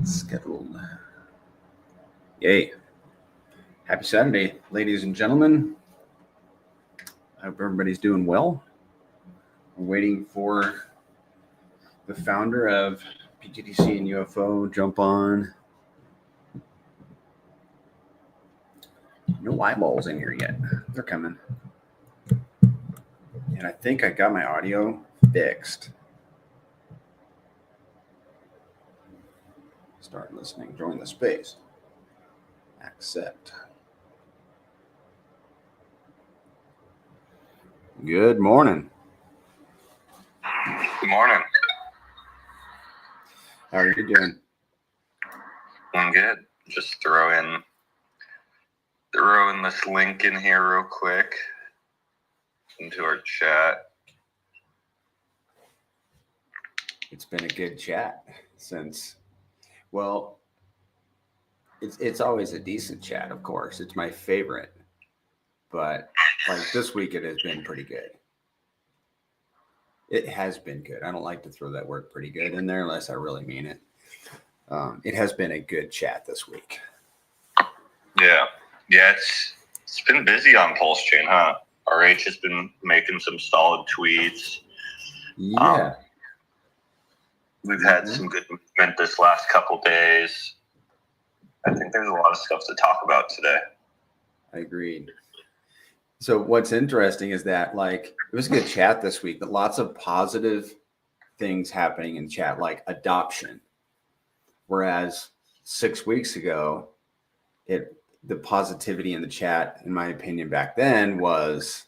Scheduled. Yay. Happy Saturday, ladies and gentlemen. I hope everybody's doing well. We're waiting for the founder of pTGC and UFO jump on. No eyeballs in here yet. They're coming. And I think I got my audio fixed. Start listening. Join the space. Accept. Good morning. Good morning. How are you doing? I'm good. Just throw in this link in here real quick into our chat. It's been a good chat since, well, it's always a decent chat, of course. It's my favorite. But like this week, it has been pretty good. It has been good. I don't like to throw that word pretty good in there unless I really mean it. It has been a good chat this week. Yeah, it's been busy on PulseChain, huh? RH has been making some solid tweets. Yeah. We've had some good movement this last couple days. I think there's a lot of stuff to talk about today. I agreed. So what's interesting is that, like, it was a good chat this week, but lots of positive things happening in chat, like adoption. Whereas 6 weeks ago, the positivity in the chat, in my opinion, back then was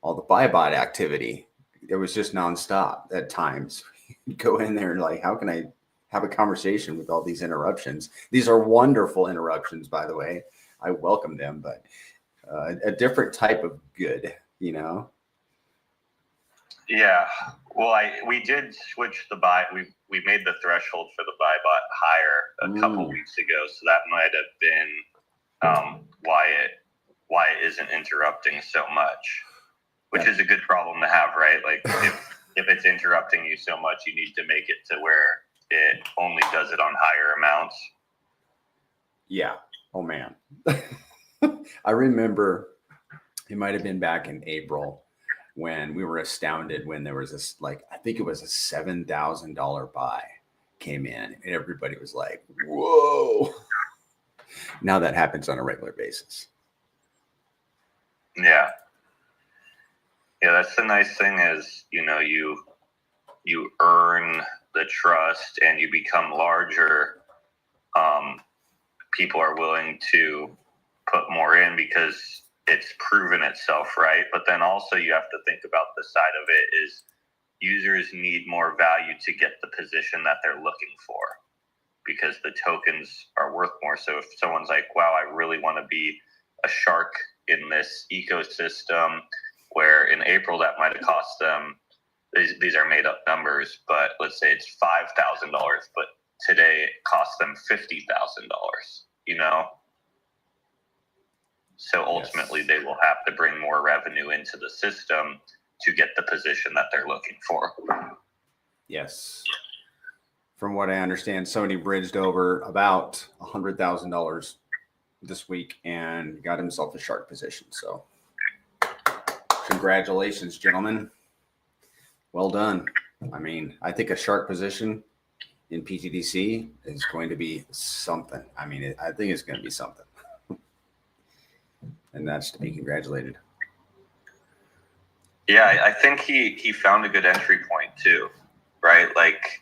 all the buy bot activity. It was just nonstop at times. You'd go in there and like, how can I have a conversation with all these interruptions? These are wonderful interruptions, by the way. I welcome them, but a different type of good, you know? Yeah. Well, we did switch the buy. We made the threshold for the buy bot higher a couple weeks ago, so that might have been why it isn't interrupting so much, which is a good problem to have, right? Like if it's interrupting you so much, you need to make it to where it only does it on higher amounts. Yeah. Oh man. I remember it might have been back in April when we were astounded when there was this, like, I think it was a $7,000 buy came in and everybody was like, whoa. Now that happens on a regular basis. Yeah. Yeah, that's the nice thing is, you know, you earn the trust and you become larger. People are willing to put more in because it's proven itself, right? But then also you have to think about the side of it is users need more value to get the position that they're looking for because the tokens are worth more. So if someone's like, wow, I really want to be a shark in this ecosystem, where in April that might have cost them, these are made up numbers, but let's say it's $5,000, but today it costs them $50,000, you know? So ultimately they will have to bring more revenue into the system to get the position that they're looking for. Yes. From what I understand, somebody bridged over about $100,000 this week and got himself a shark position. So congratulations, gentlemen. Well done. I mean, I think a shark position in pTGC is going to be something. I mean, I think it's going to be something. And that's to be congratulated. Yeah, I think he found a good entry point too, right? Like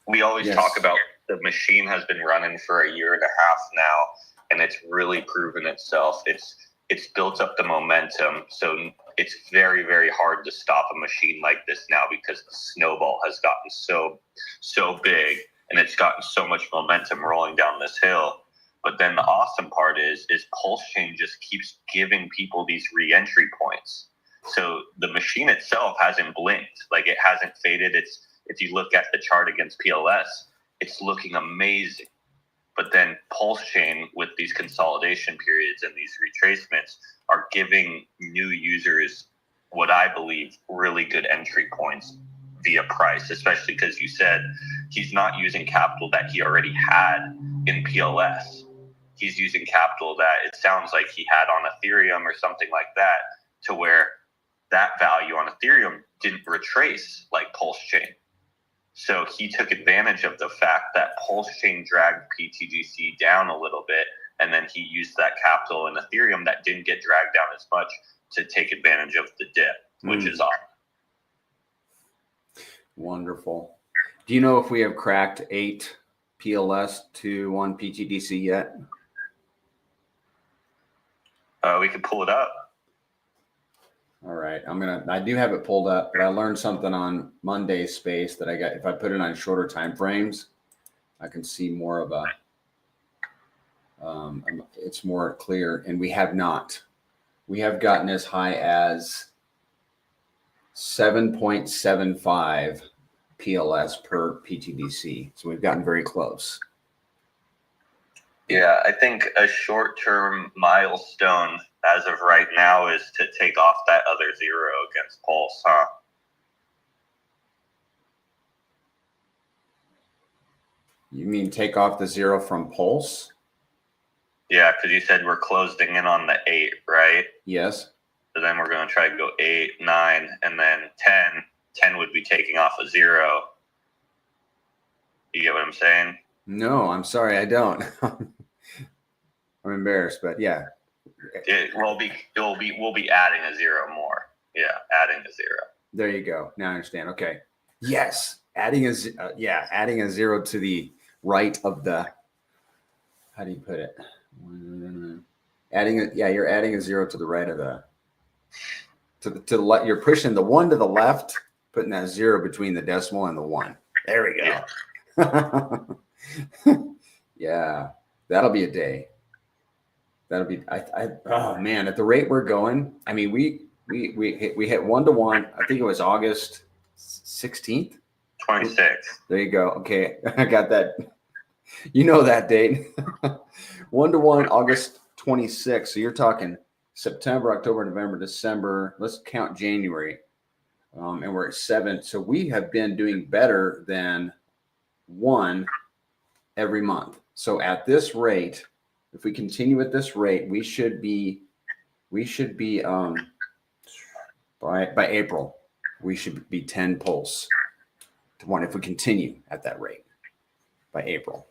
we always talk about the machine has been running for a year and a half now, and it's really proven itself. It's built up the momentum. So it's very, very hard to stop a machine like this now because the snowball has gotten so big and it's gotten so much momentum rolling down this hill. But then the awesome part is PulseChain just keeps giving people these re-entry points. So the machine itself hasn't blinked, like it hasn't faded. If you look at the chart against PLS, it's looking amazing. But then PulseChain with these consolidation periods and these retracements are giving new users what I believe really good entry points via price, especially because you said he's not using capital that he already had in PLS. He's using capital that it sounds like he had on Ethereum or something like that, to where that value on Ethereum didn't retrace like PulseChain. So he took advantage of the fact that PulseChain dragged pTGC down a little bit, and then he used that capital in Ethereum that didn't get dragged down as much to take advantage of the dip, which is awesome. Wonderful. Do you know if we have cracked 8 PLS to 1 pTGC yet? We can pull it up. All right. I do have it pulled up, but I learned something on Monday's space that I got. If I put it on shorter time frames, I can see more of a, it's more clear. And we have not. We have gotten as high as 7.75 PLS per pTGC. So we've gotten very close. Yeah, I think a short-term milestone as of right now is to take off that other 0 against Pulse, huh? You mean take off the 0 from Pulse? Yeah, because you said we're closing in on the 8, right? Yes. So then we're going to try to go 8, 9, and then 10. 10 would be taking off a 0. You get what I'm saying? No, I'm sorry, I don't. I'm embarrassed, but yeah. We'll be adding a 0 more. Yeah, adding a 0. There you go. Now I understand. Okay. Yes, adding a 0 to the right of the. How do you put it? You're adding a 0 to the right of the. To the left. You're pushing the 1 to the left, putting that 0 between the decimal and the 1. There we go. Yeah, yeah, that'll be a day. That'll be. Oh man, at the rate we're going, I mean, we hit 1 to 1. I think it was August 16th. 26th. There you go. Okay, I got that. You know that date. 1 to 1, August 26th. So you're talking September, October, November, December. Let's count January, and we're at 7. So we have been doing better than 1 every month. So at this rate, if we continue at this rate, we should be by April, we should be 10 pulse to 1 if we continue at that rate by April.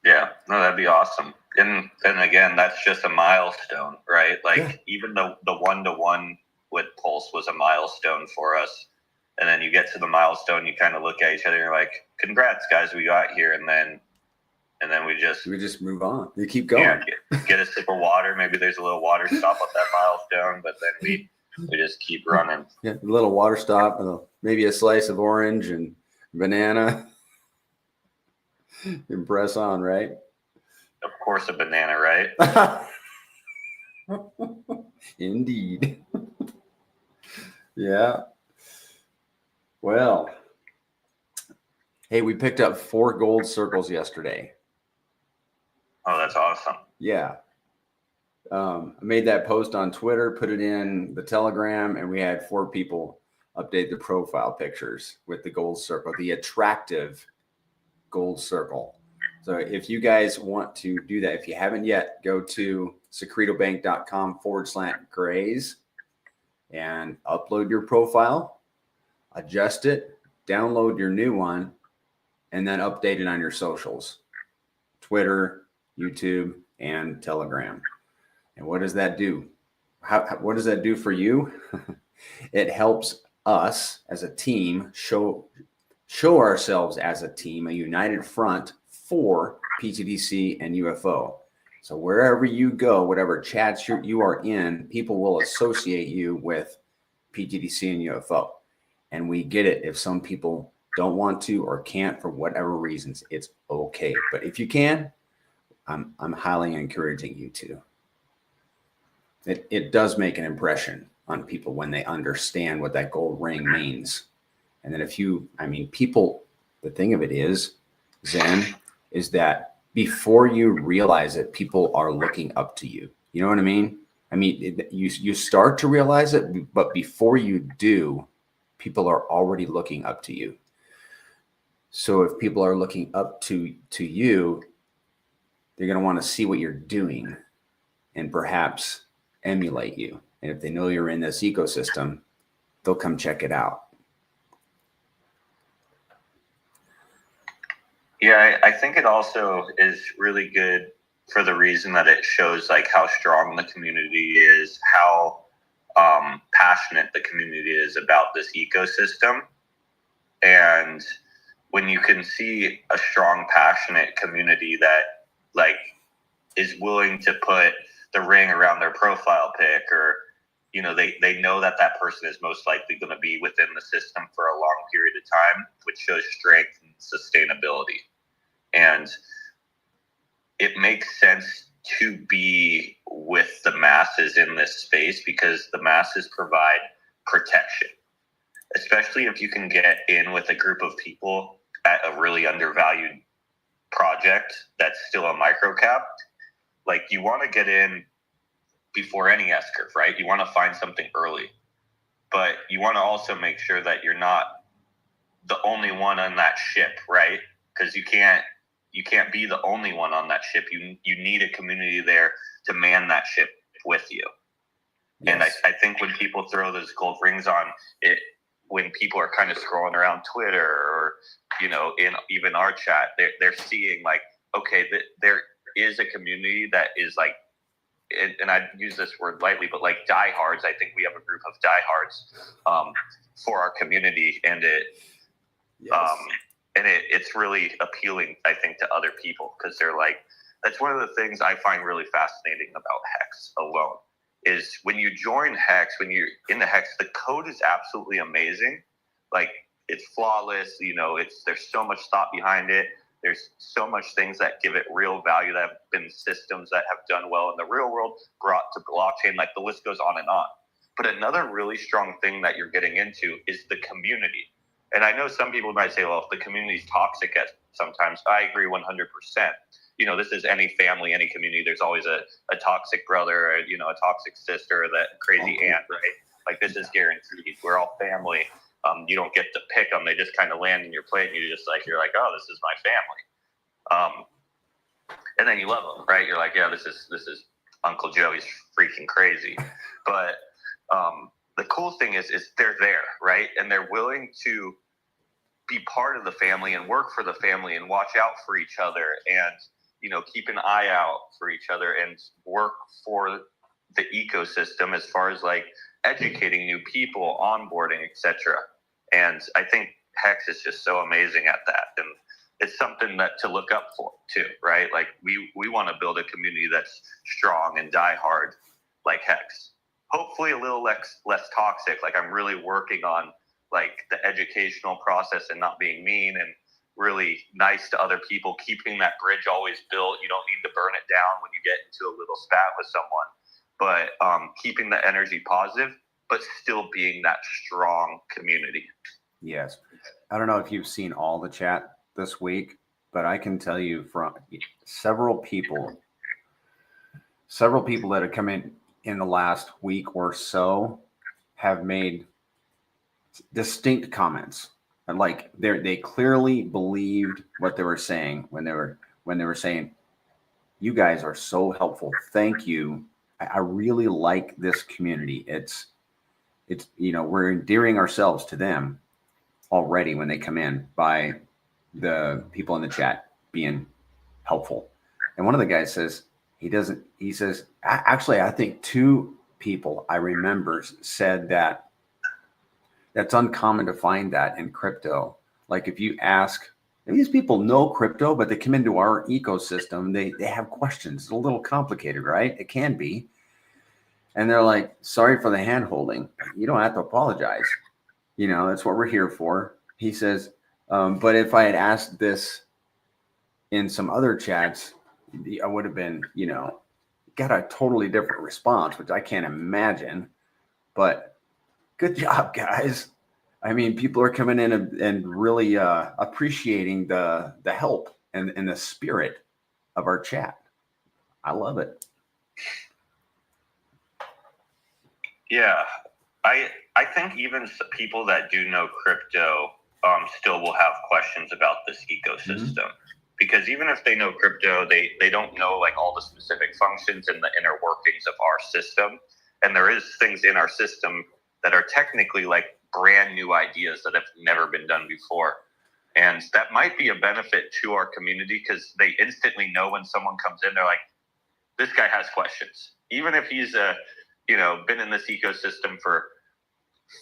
Yeah, no, that'd be awesome. And again, that's just a milestone, right? Like even the 1 to 1 with Pulse was a milestone for us. And then you get to the milestone, you kind of look at each other and you're like, congrats guys, we got here. And then we just move on. You keep going. Yeah, get a sip of water. Maybe there's a little water stop at that milestone, but then we just keep running. Yeah, a little water stop, maybe a slice of orange and banana. And press on, right? Of course, a banana, right? Indeed. Yeah. Well, hey, we picked up 4 gold circles yesterday. Oh, that's awesome. Yeah. I made that post on Twitter, put it in the Telegram, and we had 4 people update their profile pictures with the gold circle, the attractive gold circle. So if you guys want to do that, if you haven't yet, go to secretobank.com/grays and upload your profile, adjust it, download your new one, and then update it on your socials, Twitter, YouTube, and Telegram. And what does that do? What does that do for you? It helps us as a team show ourselves as a team, a united front for pTGC and UFO. So wherever you go, whatever chats you are in, people will associate you with pTGC and UFO. And we get it. If some people don't want to or can't for whatever reasons, it's okay. But if you can, I'm highly encouraging you to. It does make an impression on people when they understand what that gold ring means. And then people, the thing of it is, Zen, is that before you realize it, people are looking up to you. You know what I mean? You start to realize it, but before you do, people are already looking up to you. So if people are looking up to you, they're going to want to see what you're doing and perhaps emulate you. And if they know you're in this ecosystem, they'll come check it out. Yeah, I think it also is really good for the reason that it shows like how strong the community is, how passionate the community is about this ecosystem. And when you can see a strong, passionate community that like is willing to put the ring around their profile pic, or you know, they know that that person is most likely going to be within the system for a long period of time, which shows strength and sustainability. And it makes sense to be with the masses in this space because the masses provide protection, especially if you can get in with a group of people at a really undervalued project that's still a micro cap. Like, you want to get in before any S-curve, right? You want to find something early, but you want to also make sure that you're not the only one on that ship, right? Because you can't be the only one on that ship. You need a community there to man that ship with you. Yes. And I think when people throw those gold rings on it, when people are kind of scrolling around Twitter or, you know, in even our chat, they're seeing like, okay, there is a community that is like, and I use this word lightly, but like diehards. I think we have a group of diehards for our community, and it's really appealing, I think, to other people because they're like, that's one of the things I find really fascinating about Hex alone is when you join Hex, when you're in the Hex, the code is absolutely amazing. Like, it's flawless. You know, there's so much thought behind it. There's so much things that give it real value that have been systems that have done well in the real world brought to blockchain. Like, the list goes on and on. But another really strong thing that you're getting into is the community. And I know some people might say, well, if the community is toxic at sometimes, I agree 100%. You know, this is any family, any community. There's always a toxic brother, or, you know, a toxic sister, that crazy aunt, right? Like, this is guaranteed. We're all family. You don't get to pick them. They just kind of land in your plate, and you're like, oh, this is my family. And then you love them, right? You're like, yeah, this is Uncle Joe. He's freaking crazy. But the cool thing is they're there, right? And they're willing to be part of the family and work for the family and watch out for each other and, you know, keep an eye out for each other and work for the ecosystem as far as like educating new people, onboarding, etc. And I think Hex is just so amazing at that. And it's something that to look up for too, right? Like, we want to build a community that's strong and die hard like Hex. Hopefully a little less toxic. Like, I'm really working on like the educational process and not being mean and really nice to other people, keeping that bridge always built. You don't need to burn it down when you get into a little spat with someone, but keeping the energy positive, but still being that strong community. Yes. I don't know if you've seen all the chat this week, but I can tell you from several people that have come in the last week or so have made distinct comments. And like, they clearly believed what they were saying when they were saying, you guys are so helpful. Thank you. I really like this community. It's, you know, we're endearing ourselves to them already when they come in by the people in the chat being helpful. And one of the guys says, he says, actually, I think two people I remember said that that's uncommon to find that in crypto. Like, if you ask, these people know crypto, but they come into our ecosystem, they have questions. It's a little complicated, right? It can be. And they're like, sorry for the hand holding. You don't have to apologize. You know, that's what we're here for. He says, but if I had asked this in some other chats, I would have been, you know, got a totally different response, which I can't imagine. But good job, guys. I mean, people are coming in and really appreciating the help and the spirit of our chat. I love it. Yeah. I think even people that do know crypto still will have questions about this ecosystem, because even if they know crypto, they don't know like all the specific functions and the inner workings of our system. And there is things in our system that are technically like brand new ideas that have never been done before. And that might be a benefit to our community, because they instantly know when someone comes in, they're like, this guy has questions. Even if he's been in this ecosystem for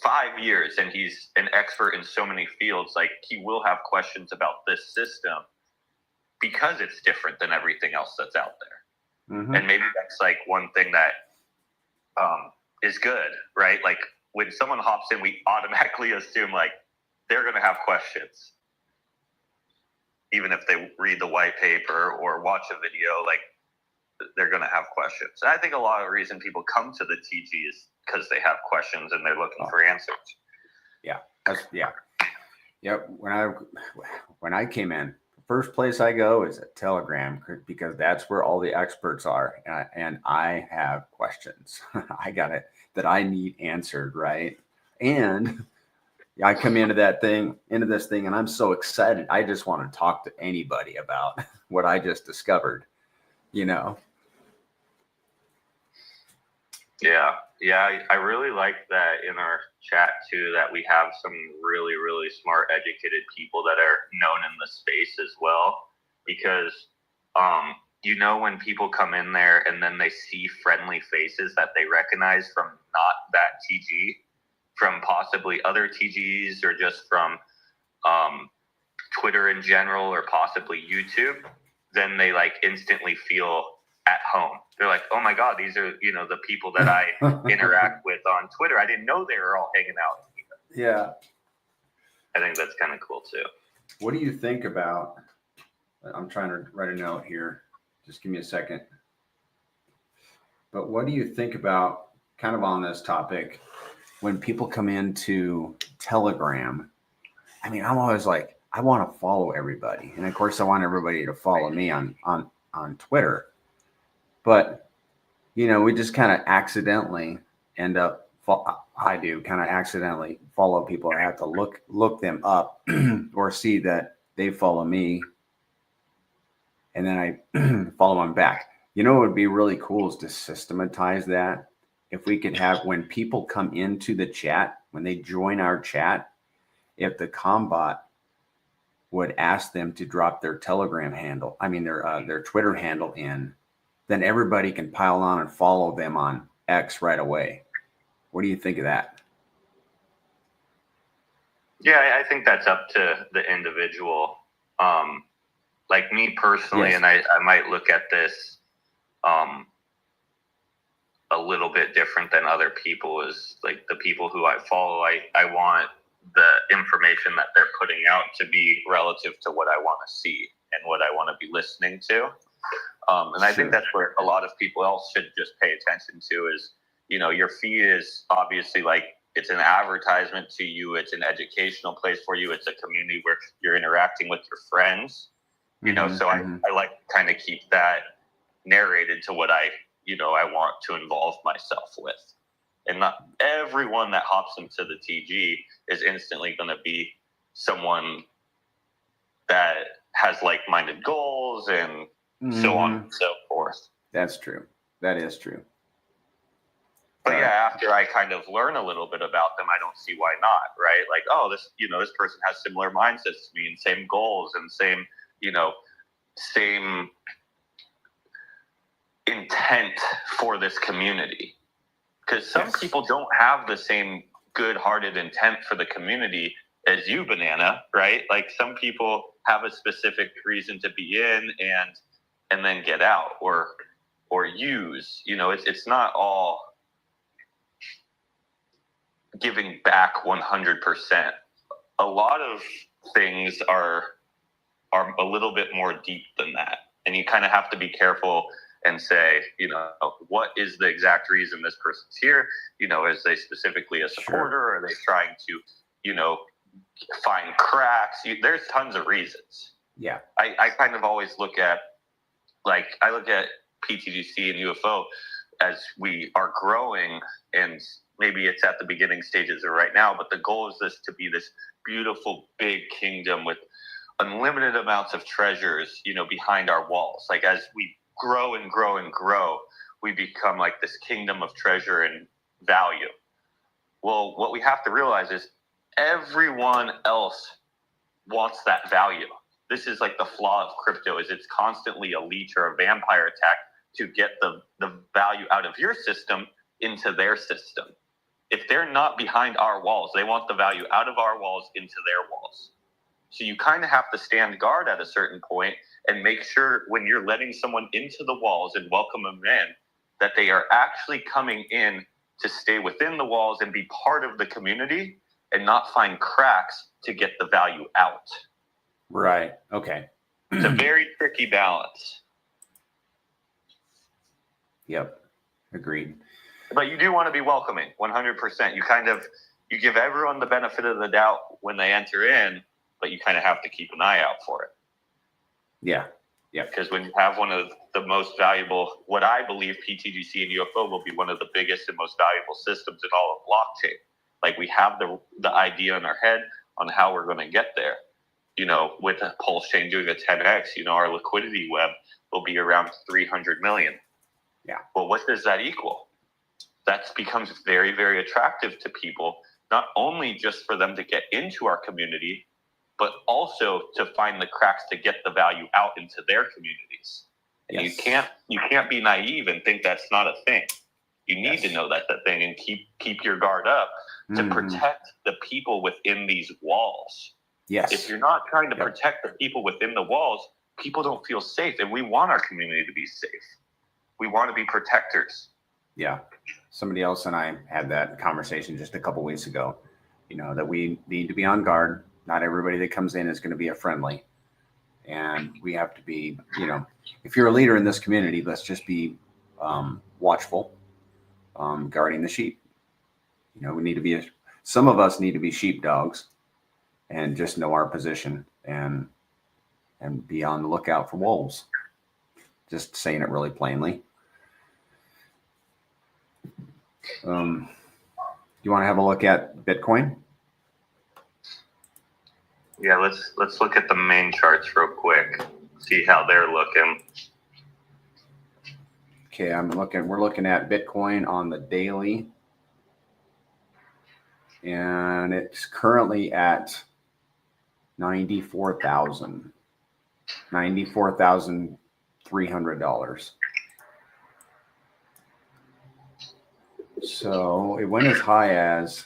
5 years and he's an expert in so many fields, like he will have questions about this system because it's different than everything else that's out there. And maybe that's like one thing that is good, right? Like when someone hops in, we automatically assume like they're going to have questions. Even if they read the white paper or watch a video, like they're going to have questions. And I think a lot of the reason people come to the TG is because they have questions and they're looking for answers. Yeah. Yep. When I came in, the first place I go is a Telegram, because that's where all the experts are. And I have questions. I got it that I need answered. Right. And I come into this thing, and I'm so excited. I just want to talk to anybody about what I just discovered, Yeah. I really like that in our chat too, that we have some really, really smart, educated people that are known in the space as well. Because, when people come in there and then they see friendly faces that they recognize from not that TG, from possibly other TGs, or just from Twitter in general, or possibly YouTube, then they like instantly feel at home. They're like, oh my God, these are, the people that I interact with on Twitter. I didn't know they were all hanging out. Yeah. I think that's kind of cool too. What do you think about, I'm trying to write a note here. Just give me a second. But what do you think about, kind of on this topic, when people come into Telegram? I mean, I'm always like, I want to follow everybody. And of course I want everybody to follow me on Twitter. But, we just kind of accidentally end up, I do kind of accidentally follow people. I have to look them up or see that they follow me. And then I follow them back. What would be really cool is to systematize that. If we could have, when people come into the chat, when they join our chat, if the Combot would ask them to drop their Telegram handle, their Twitter handle in, then everybody can pile on and follow them on X right away. What do you think of that? Yeah, I think that's up to the individual. Like me personally, Yes. And I might look at this a little bit different than other people, is like the people who I follow, I want the information that they're putting out to be relative to what I want to see and what I want to be listening to. And I think that's where a lot of people else should just pay attention to is, your feed is obviously like, it's an advertisement to you. It's an educational place for you. It's a community where you're interacting with your friends, so I like to kind of keep that narrated to what I want to involve myself with. And not everyone that hops into the TG is instantly going to be someone that has like-minded goals and so on and so forth. That's true. That is true. But after I kind of learn a little bit about them, I don't see why not, right? Like, oh, this person has similar mindsets to me and same goals and same intent for this community. Because some people don't have the same good-hearted intent for the community as you, Banana, right? Like some people have a specific reason to be in and then get out or use. It's not all giving back 100%. A lot of things are a little bit more deep than that. And you kind of have to be careful and say, what is the exact reason this person's here? Is they specifically a supporter? Or are they trying to, find cracks? There's tons of reasons. Yeah. I kind of always look at, I look at pTGC and UFO as we are growing and, maybe it's at the beginning stages of right now, but the goal is this to be this beautiful big kingdom with unlimited amounts of treasures, behind our walls. Like as we grow and grow and grow, we become like this kingdom of treasure and value. Well, what we have to realize is everyone else wants that value. This is like the flaw of crypto, is it's constantly a leech or a vampire attack to get the value out of your system into their system. If they're not behind our walls, they want the value out of our walls into their walls. So you kind of have to stand guard at a certain point and make sure when you're letting someone into the walls and welcome them in, that they are actually coming in to stay within the walls and be part of the community and not find cracks to get the value out. Right. Okay. It's a very tricky balance. Yep. Agreed. But you do want to be welcoming, 100%. You give everyone the benefit of the doubt when they enter in, but you kind of have to keep an eye out for it. Yeah. Yeah. Because when you have one of the most valuable, what I believe pTGC and UFO will be one of the biggest and most valuable systems in all of blockchain. Like we have the idea in our head on how we're going to get there. With a PulseChain doing a 10x, our liquidity web will be around 300 million. Yeah. Well, what does that equal? That becomes very, very attractive to people, not only just for them to get into our community, but also to find the cracks to get the value out into their communities. And yes. you can't be naive and think that's not a thing. You need to know that's a thing and keep your guard up to protect the people within these walls. Yes. If you're not trying to protect the people within the walls, people don't feel safe, and we want our community to be safe. We want to be protectors. Yeah. Somebody else and I had that conversation just a couple weeks ago, that we need to be on guard. Not everybody that comes in is going to be a friendly. And we have to be, if you're a leader in this community, let's just be watchful, guarding the sheep. We need to be, some of us need to be sheepdogs and just know our position and be on the lookout for wolves. Just saying it really plainly. You want to have a look at Bitcoin? Yeah, let's look at the main charts real quick. See how they're looking. Okay, we're looking at Bitcoin on the daily. And it's currently at $94,300. So it went as high as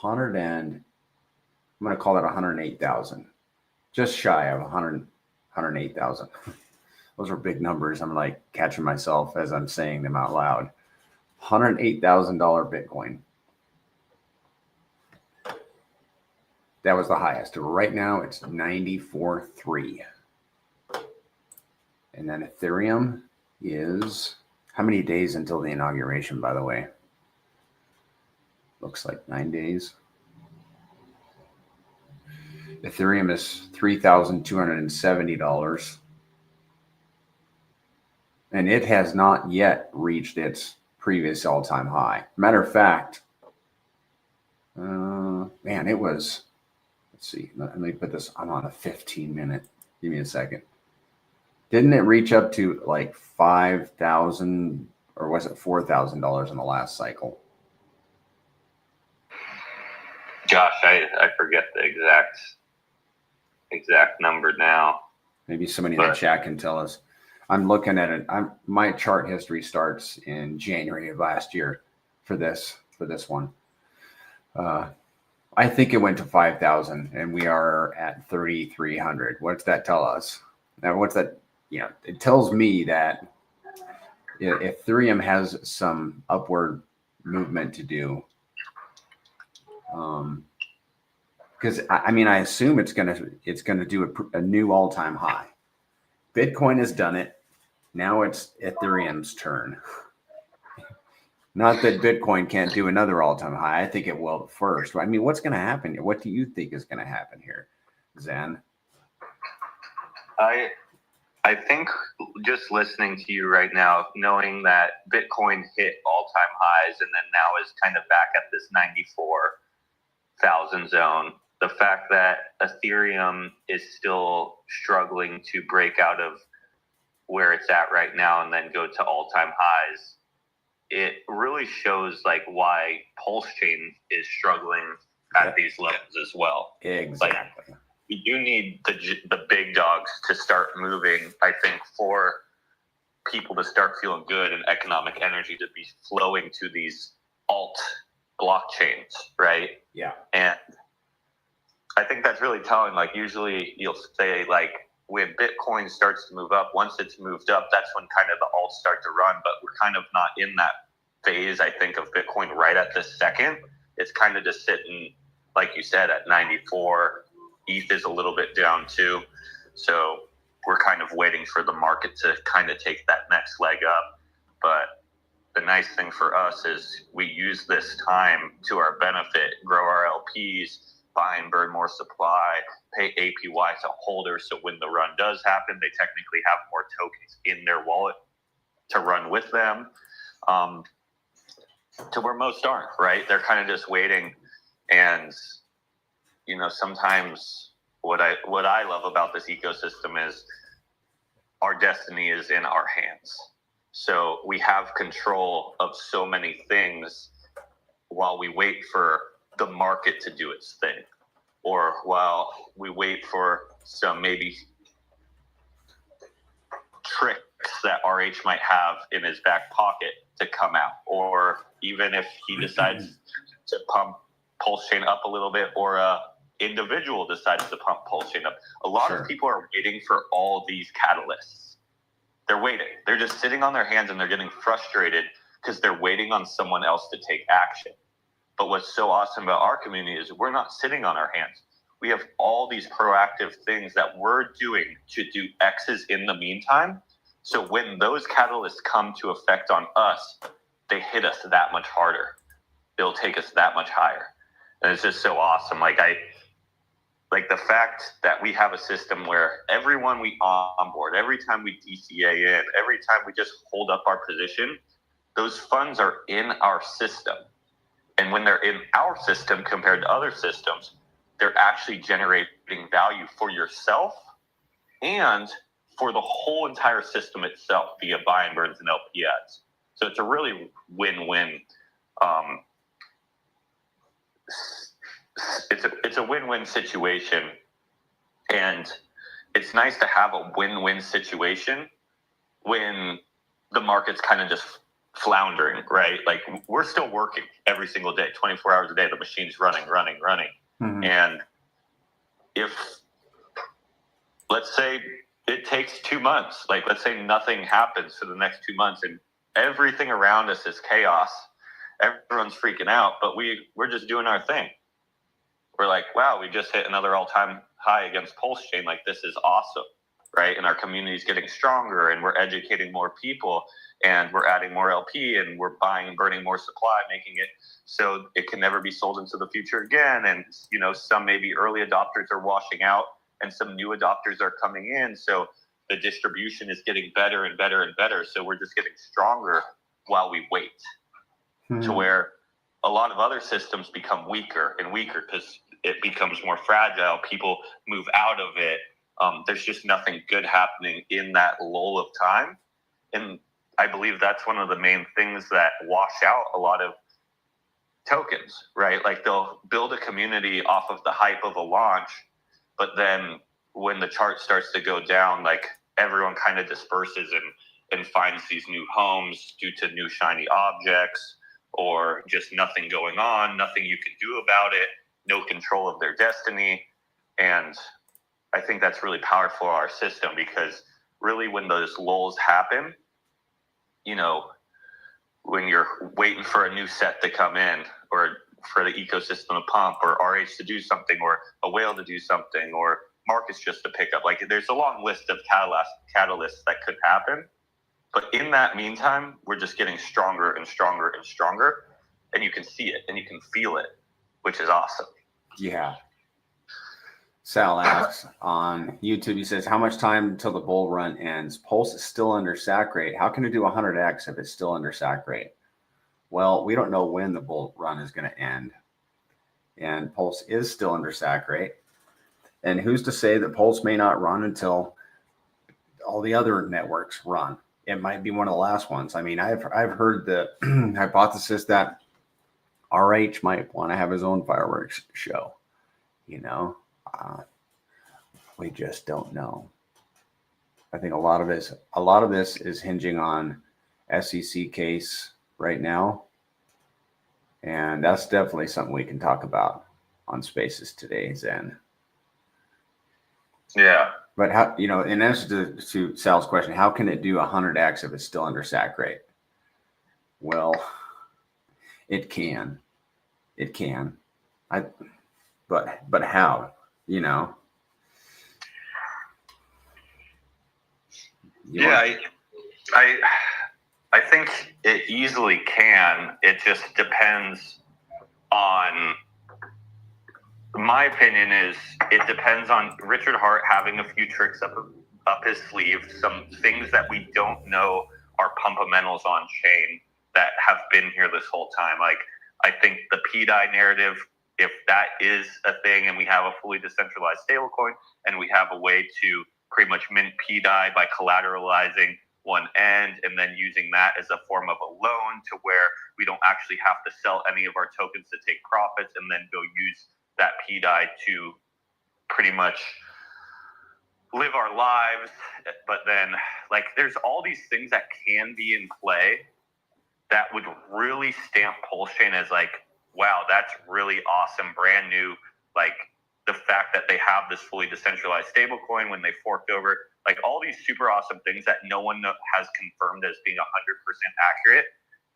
100 and I'm going to call that 108,000, just shy of 108,000. Those are big numbers. I'm like catching myself as I'm saying them out loud. $108,000 Bitcoin. That was the highest. Right now it's 94.3. And then Ethereum is, how many days until the inauguration, by the way? Looks like 9 days. Ethereum is $3,270. And it has not yet reached its previous all-time high. Matter of fact, man, it was, let's see, let me put this, I'm on a 15-minute. Give me a second. Didn't it reach up to like 5,000 or was it $4,000 in the last cycle? Gosh, I forget the exact number now. Maybe somebody in the chat can tell us. I'm looking at it. My chart history starts in January of last year for this one. I think it went to 5,000 and we are at 3,300. What's that tell us? Now, what's that? It tells me that if Ethereum has some upward movement to do, because I assume it's gonna do a new all-time high. Bitcoin has done it. Now it's Ethereum's turn. Not that Bitcoin can't do another all-time high. I think it will first. What's going to happen? What do you think is going to happen here, Zen? I think just listening to you right now, knowing that Bitcoin hit all-time highs and then now is kind of back at this 94,000 zone, the fact that Ethereum is still struggling to break out of where it's at right now and then go to all-time highs, it really shows like why PulseChain is struggling at these levels as well. Exactly. Like, we do need the big dogs to start moving, I think, for people to start feeling good and economic energy to be flowing to these alt blockchains, right? Yeah. And I think that's really telling. Like, usually you'll say, like, when Bitcoin starts to move up, once it's moved up, that's when kind of the alts start to run. But we're kind of not in that phase, I think, of Bitcoin right at this second. It's kind of just sitting, like you said, at 94. ETH is a little bit down too. So we're kind of waiting for the market to kind of take that next leg up. But the nice thing for us is we use this time to our benefit, grow our LPs, buy and burn more supply, pay APY to holders. So when the run does happen, they technically have more tokens in their wallet to run with them. To where most aren't, right? They're kind of just waiting. And you know, sometimes what I love about this ecosystem is our destiny is in our hands. So we have control of so many things while we wait for the market to do its thing, or while we wait for some maybe tricks that RH might have in his back pocket to come out, or even if he decides to pump PulseChain up a little bit, or a individual decides to pump PulseChain up. A lot of people are waiting for all these catalysts. They're waiting. They're just sitting on their hands and they're getting frustrated because they're waiting on someone else to take action. But what's so awesome about our community is we're not sitting on our hands. We have all these proactive things that we're doing to do X's in the meantime. So when those catalysts come to effect on us, they hit us that much harder. They'll take us that much higher. And it's just so awesome. Like the fact that we have a system where everyone we onboard, every time we DCA in, every time we just hold up our position, those funds are in our system. And when they're in our system compared to other systems, they're actually generating value for yourself and for the whole entire system itself via buy and burns and LPS. So it's a really win-win. It's a win-win situation, and it's nice to have a win-win situation when the market's kind of just floundering, right? Like we're still working every single day, 24 hours a day. The machine's running. Mm-hmm. And if, let's say it takes 2 months, like let's say nothing happens for the next 2 months and everything around us is chaos. Everyone's freaking out, but we're just doing our thing. We're like, wow, we just hit another all-time high against PulseChain. Like, this is awesome, right? And our community is getting stronger, and we're educating more people, and we're adding more LP, and we're buying and burning more supply, making it so it can never be sold into the future again. And, you know, some maybe early adopters are washing out, and some new adopters are coming in. So the distribution is getting better and better and better. So we're just getting stronger while we wait. To where a lot of other systems become weaker and weaker because it becomes more fragile. People move out of it. There's just nothing good happening in that lull of time. And I believe that's one of the main things that wash out a lot of tokens, right? Like they'll build a community off of the hype of a launch, but then when the chart starts to go down, like everyone kind of disperses and finds these new homes due to new shiny objects, or just nothing going on, nothing you can do about it, no control of their destiny. And I think that's really powerful for our system, because really when those lulls happen, you know, when you're waiting for a new set to come in, or for the ecosystem to pump, or RH to do something, or a whale to do something, or markets just to pick up, like there's a long list of catalysts that could happen. But in that meantime, we're just getting stronger and stronger and stronger. And you can see it and you can feel it, which is awesome. Yeah. Sal asks on YouTube, he says, how much time until the bull run ends? Pulse is still under sack rate. How can it do 100x if it's still under sack rate? Well, we don't know when the bull run is going to end. And Pulse is still under sack rate. And who's to say that Pulse may not run until all the other networks run? It might be one of the last ones. I mean, I've heard the hypothesis that RH might want to have his own fireworks show. You know, we just don't know. I think a lot of this is hinging on SEC case right now, and that's definitely something we can talk about on Spaces today, Zen. Yeah. But how, you know, in answer to Sal's question, how can it do 100x if it's still under sack rate? Well, it can. But how? You know? I think it easily can. It just depends on. My opinion is it depends on Richard Hart having a few tricks up his sleeve, some things that we don't know are pumpamentals on chain that have been here this whole time. Like, I think the PDI narrative, if that is a thing and we have a fully decentralized stablecoin and we have a way to pretty much mint PDI by collateralizing one end and then using that as a form of a loan to where we don't actually have to sell any of our tokens to take profits and then go use that PDI to pretty much live our lives. But then, like, there's all these things that can be in play that would really stamp PulseChain as like, wow, that's really awesome, brand new. Like, the fact that they have this fully decentralized stablecoin when they forked over, like all these super awesome things that no one has confirmed as being 100% accurate.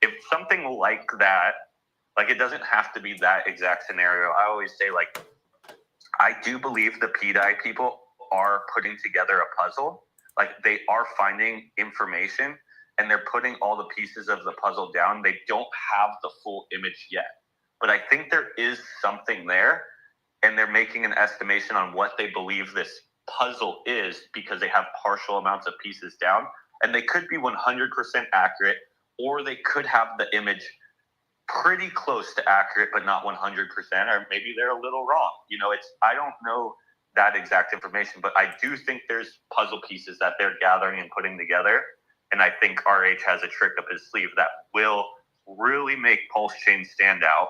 If something like that, like, it doesn't have to be that exact scenario. I always say, like, I do believe the PDI people are putting together a puzzle. Like, they are finding information and they're putting all the pieces of the puzzle down. They don't have the full image yet, but I think there is something there, and they're making an estimation on what they believe this puzzle is because they have partial amounts of pieces down, and they could be 100% accurate, or they could have the image pretty close to accurate, but not 100%, or maybe they're a little wrong. You know, I don't know that exact information, but I do think there's puzzle pieces that they're gathering and putting together. And I think RH has a trick up his sleeve that will really make PulseChain stand out,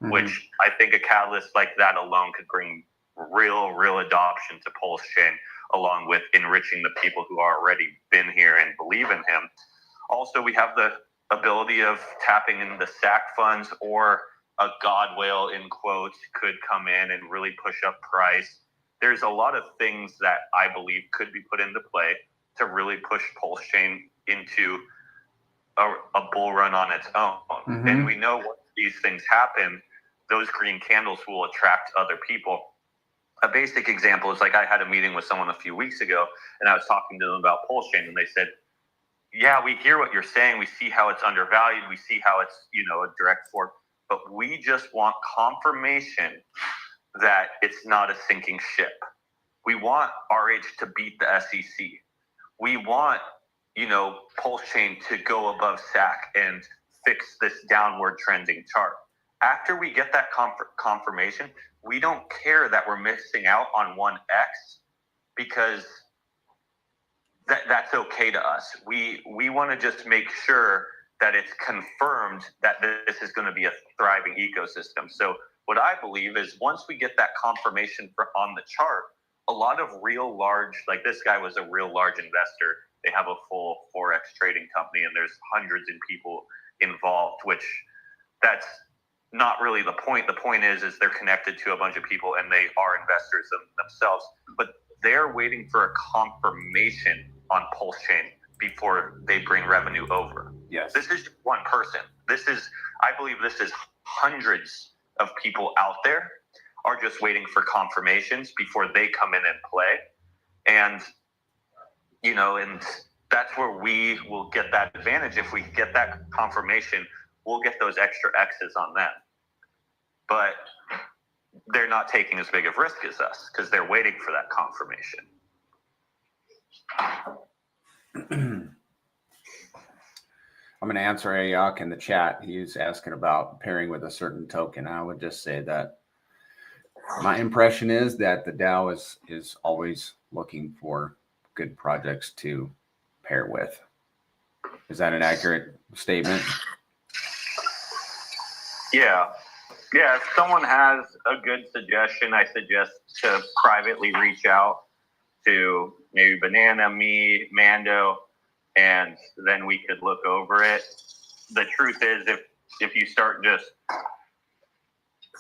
which I think a catalyst like that alone could bring real adoption to PulseChain, along with enriching the people who are already been here and believe in him. Also, we have the ability of tapping in the SAC funds, or a God whale in quotes could come in and really push up price. There's a lot of things that I believe could be put into play to really push PulseChain into a bull run on its own. And we know once these things happen, those green candles will attract other people. A basic example is, like, I had a meeting with someone a few weeks ago, and I was talking to them about PulseChain, and they said, yeah, we hear what you're saying. We see how it's undervalued. We see how it's, you know, a direct fork, but we just want confirmation that it's not a sinking ship. We want RH to beat the SEC. We want, you know, PulseChain to go above SAC and fix this downward trending chart. After we get that confirmation, we don't care that we're missing out on 1x, because that's okay to us. We want to just make sure that it's confirmed that this is going to be a thriving ecosystem. So what I believe is, once we get that confirmation on the chart, a lot of real large, like this guy was a real large investor. They have a full Forex trading company, and there's hundreds of people involved, which that's not really the point. The point is they're connected to a bunch of people and they are investors themselves, but they're waiting for a confirmation on PulseChain before they bring revenue over. Yes. This is one person. I believe this is hundreds of people out there are just waiting for confirmations before they come in and play. And, you know, and that's where we will get that advantage. If we get that confirmation, we'll get those extra X's on them. But they're not taking as big of risk as us because they're waiting for that confirmation. I'm going to answer Ayok in the chat. He's asking about pairing with a certain token. I would just say that my impression is that the DAO is always looking for good projects to pair with. Is that an accurate statement? Yeah. Yeah, if someone has a good suggestion, I suggest to privately reach out to maybe Banana, me, Mando, and then we could look over it. The truth is, if you start just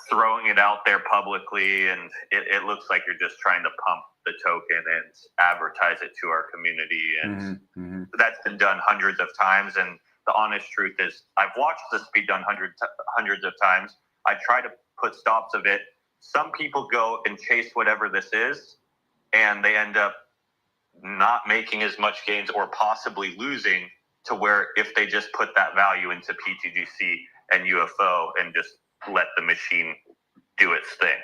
throwing it out there publicly and it looks like you're just trying to pump the token and advertise it to our community, and that's been done hundreds of times. And the honest truth is, I've watched this be done hundreds of times. I try to put stops of it. Some people go and chase whatever this is, and they end up not making as much gains or possibly losing to where if they just put that value into pTGC and UFO and just let the machine do its thing.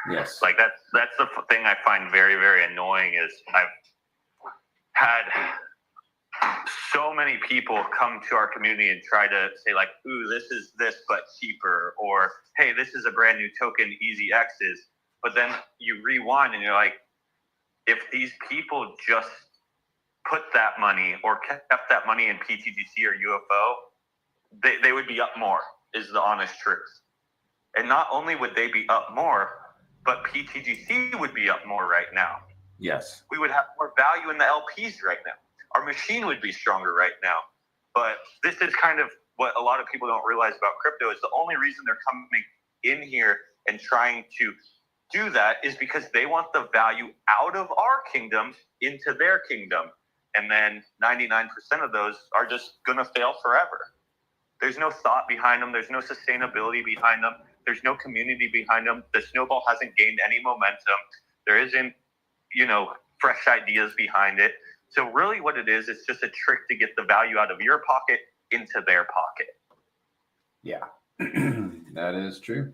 Yes. Like that's the thing I find very, very annoying is I've had so many people come to our community and try to say like, ooh, this is this, but cheaper, or, hey, this is a brand new token, Easy X's. But then you rewind and you're like, if these people just put that money or kept that money in pTGC or UFO, they would be up more, is the honest truth. And not only would they be up more, but pTGC would be up more right now. Yes. We would have more value in the LPs right now. Our machine would be stronger right now. But this is kind of what a lot of people don't realize about crypto is the only reason they're coming in here and trying to do that is because they want the value out of our kingdom into their kingdom. And then 99% of those are just going to fail forever. There's no thought behind them. There's no sustainability behind them. There's no community behind them. The snowball hasn't gained any momentum. There isn't, fresh ideas behind it. So really what it is, it's just a trick to get the value out of your pocket into their pocket. Yeah, that is true.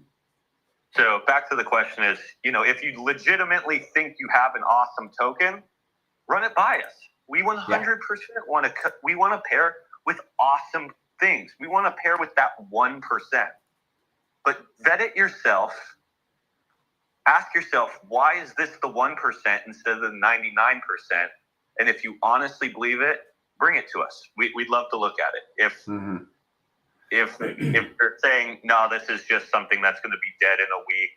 So back to the question is, if you legitimately think you have an awesome token, run it by us. We 100% want to pair with awesome things. We want to pair with that 1%. But vet it yourself. Ask yourself, why is this the 1% instead of the 99%? And if you honestly believe it, bring it to us. We'd love to look at it. If they're saying, no, this is just something that's going to be dead in a week,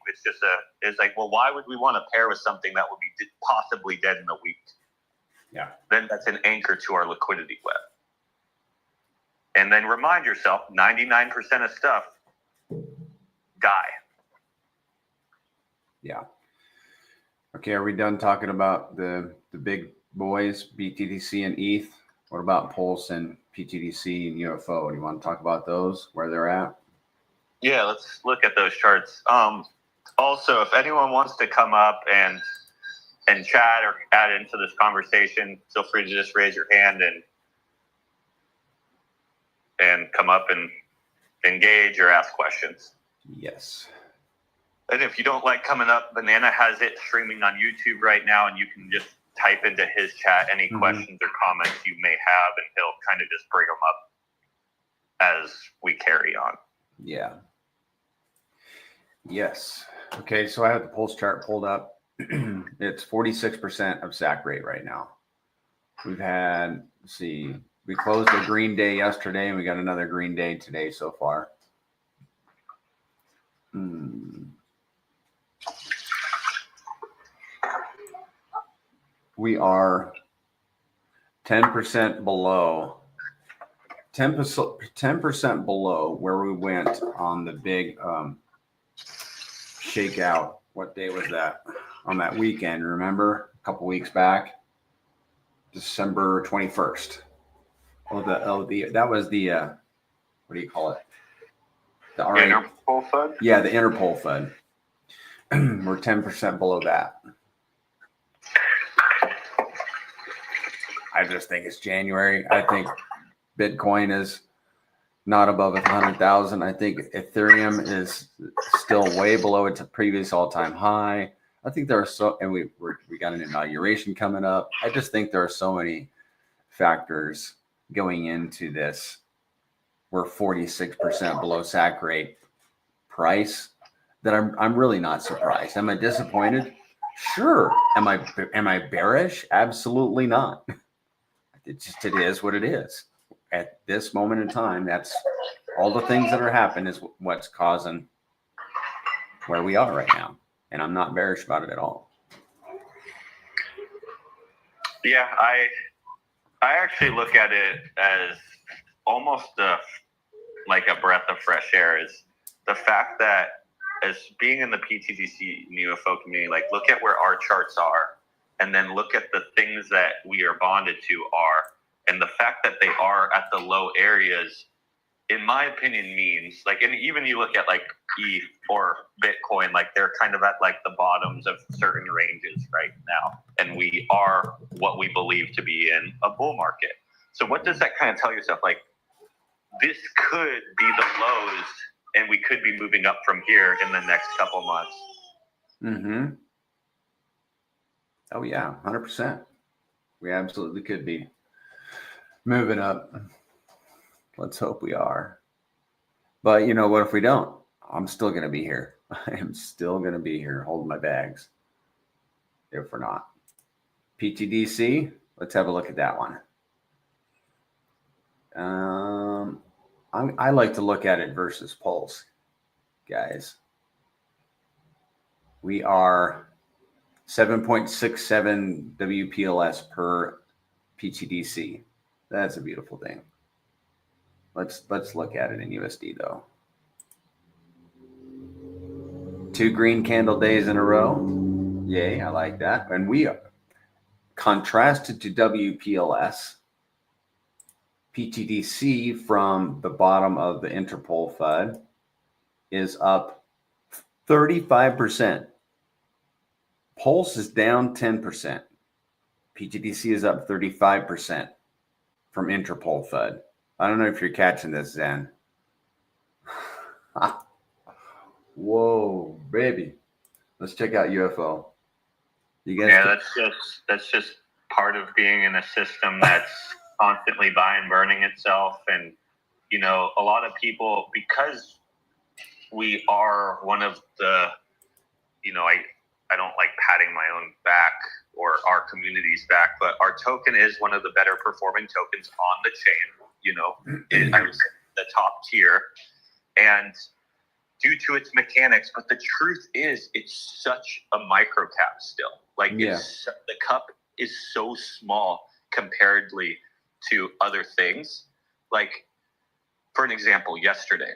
it's like, well, why would we want to pair with something that would be possibly dead in a week? Yeah. Then that's an anchor to our liquidity web. And then remind yourself, 99% of stuff die. Yeah. Okay, are we done talking about the big boys, BTDC and ETH? What about Pulse and pTGC and UFO? Do you want to talk about those, where they're at? Yeah, let's look at those charts. Also, if anyone wants to come up and chat or add into this conversation, feel free to just raise your hand and come up and engage or ask questions. Yes. And if you don't like coming up, Banana has it streaming on YouTube right now, and you can just type into his chat any questions or comments you may have, and he'll kind of just bring them up as we carry on. Yeah. Yes. Okay, so I have the Pulse chart pulled up. It's 46% of SAC rate right now. We've had, we closed a green day yesterday, and we got another green day today so far. We are 10% below, 10% below where we went on the big shakeout. What day was that? On that weekend, remember? A couple weeks back, December 21st. That was the what do you call it? The Interpol FUD? Yeah, the Interpol FUD. We're 10% below that. I just think it's January. I think Bitcoin is not above 100,000. I think Ethereum is still way below its previous all-time high. I think there are and we got an inauguration coming up. I just think there are so many factors going into this. We're 46% below SAC rate price that I'm really not surprised. Am I disappointed? Sure. Am I bearish? Absolutely not. It is what it is. At this moment in time, that's all the things that are happening is what's causing where we are right now. And I'm not bearish about it at all. Yeah, I actually look at it as almost like a breath of fresh air. Is the fact that as being in the pTGC and UFO community, like look at where our charts are, and then look at the things that we are bonded to are, and the fact that they are at the low areas, in my opinion, means like, and even you look at like ETH or Bitcoin, like they're kind of at like the bottoms of certain ranges right now, and we are what we believe to be in a bull market. So what does that kind of tell yourself? Like this could be the lows, and we could be moving up from here in the next couple months. Mm-hmm. Oh yeah, 100%. We absolutely could be moving up. Let's hope we are. But you know what? If we don't, I'm still going to be here. I am still going to be here holding my bags. If we're not. pTGC, let's have a look at that one. I like to look at it versus Pulse, guys. We are 7.67 WPLS per pTGC. That's a beautiful thing. Let's look at it in USD though. 2 green candle days in a row. Yay, I like that. And we are contrasted to WPLS. pTGC from the bottom of the Interpol FUD is up 35%. Pulse is down 10%. pTGC is up 35% from Interpol FUD. I don't know if you're catching this, Zen. Whoa, baby. Let's check out UFO. You guys? Yeah, that's just part of being in a system that's constantly buying and burning itself. And, you know, a lot of people, because we are one of the, you know, I don't like patting my own back or our community's back, but our token is one of the better performing tokens on the chain, you know, I would say the top tier. And due to its mechanics, but the truth is it's such a micro cap still. Like it's, the cup is so small comparatively to other things. Like for an example, yesterday,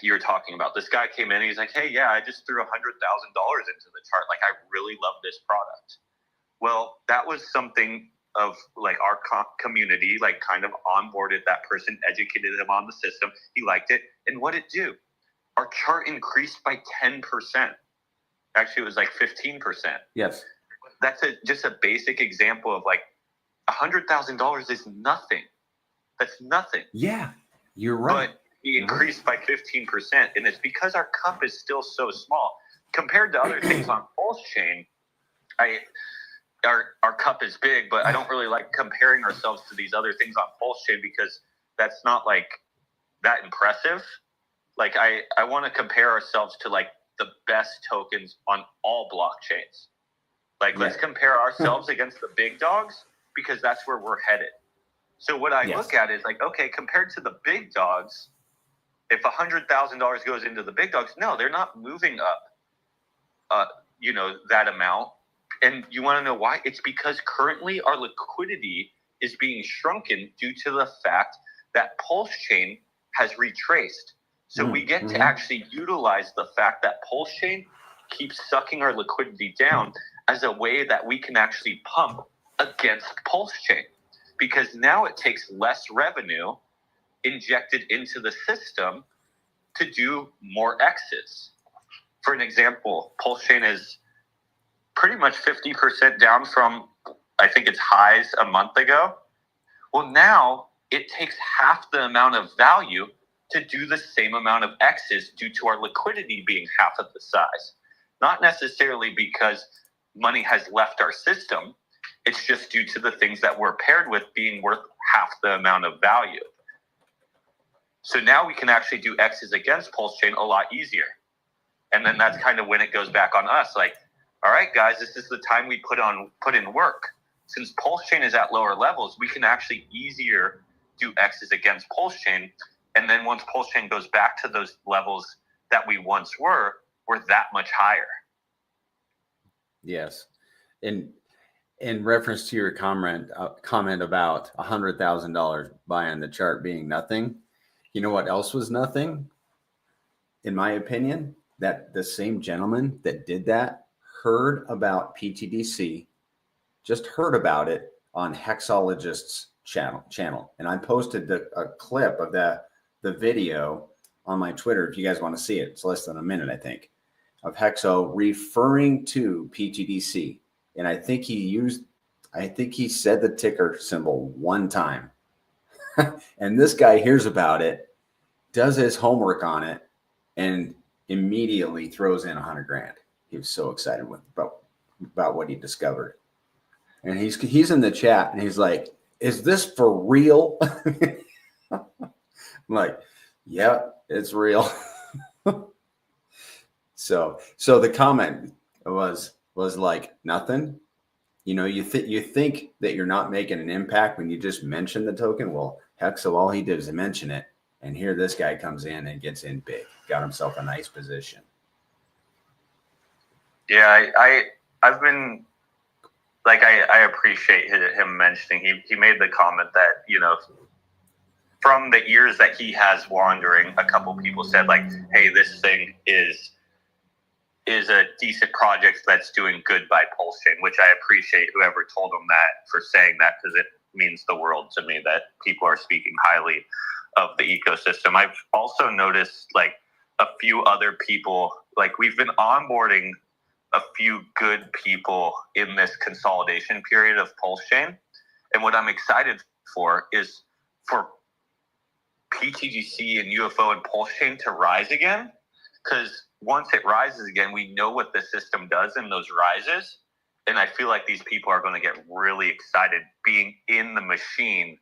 you were talking about this guy came in and he's like, hey, yeah, I just threw $100,000 into the chart. Like I really love this product. Well, that was something of like our community, like kind of onboarded that person, educated him on the system. He liked it. And what did it do? Our chart increased by 10%. Actually, it was like 15%. Yes. That's just a basic example of like $100,000 is nothing. That's nothing. Yeah, you're right. But we increased by 15%. And it's because our cup is still so small. Compared to other things on PulseChain, our cup is big, but I don't really like comparing ourselves to these other things on PulseChain because that's not like that impressive. Like I want to compare ourselves to like the best tokens on all blockchains. Like let's compare ourselves against the big dogs because that's where we're headed. So what I look at is like, okay, compared to the big dogs, if $100,000 goes into the big dogs, no, they're not moving up, you know, that amount. And you want to know why? It's because currently our liquidity is being shrunken due to the fact that PulseChain has retraced. So we get to actually utilize the fact that PulseChain keeps sucking our liquidity down as a way that we can actually pump against PulseChain. Because now it takes less revenue injected into the system to do more X's. For an example, PulseChain is pretty much 50% down from, I think its highs a month ago. Well, now it takes half the amount of value to do the same amount of X's due to our liquidity being half of the size. Not necessarily because money has left our system. It's just due to the things that we're paired with being worth half the amount of value. So now we can actually do X's against PulseChain a lot easier. And then that's kind of when it goes back on us. Like, all right, guys, this is the time we put in work. Since PulseChain is at lower levels, we can actually easier do X's against PulseChain. And then once PulseChain goes back to those levels that we once were, we're that much higher. Yes. In reference to your comment about $100,000 buying the chart being nothing, you know what else was nothing? In my opinion, that the same gentleman that did that heard about pTGC, just heard about it on Hexologist's channel. And I posted a clip of the video on my Twitter if you guys want to see it. It's less than a minute, I think, of Hexo referring to pTGC. And I think he said the ticker symbol one time. And this guy hears about it, does his homework on it, and immediately throws in $100,000. He was so excited about what he discovered. And he's in the chat and he's like, "Is this for real?" I'm like, "Yeah, it's real." So the comment was like, nothing. You know, you think that you're not making an impact when you just mention the token. Well, heck, so all he did is mention it. And here this guy comes in and gets in big, got himself a nice position. Yeah, I've been like, I appreciate him mentioning. He made the comment that, you know, from the years that he has wandering, a couple people said like, "Hey, this thing is a decent project that's doing good by PulseChain," which I appreciate whoever told him that for saying that, because it means the world to me that people are speaking highly of the ecosystem. I've also noticed like a few other people, like we've been onboarding a few good people in this consolidation period of PulseChain. And what I'm excited for is for pTGC and UFO and PulseChain to rise again. Because once it rises again, we know what the system does in those rises. And I feel like these people are going to get really excited being in the machine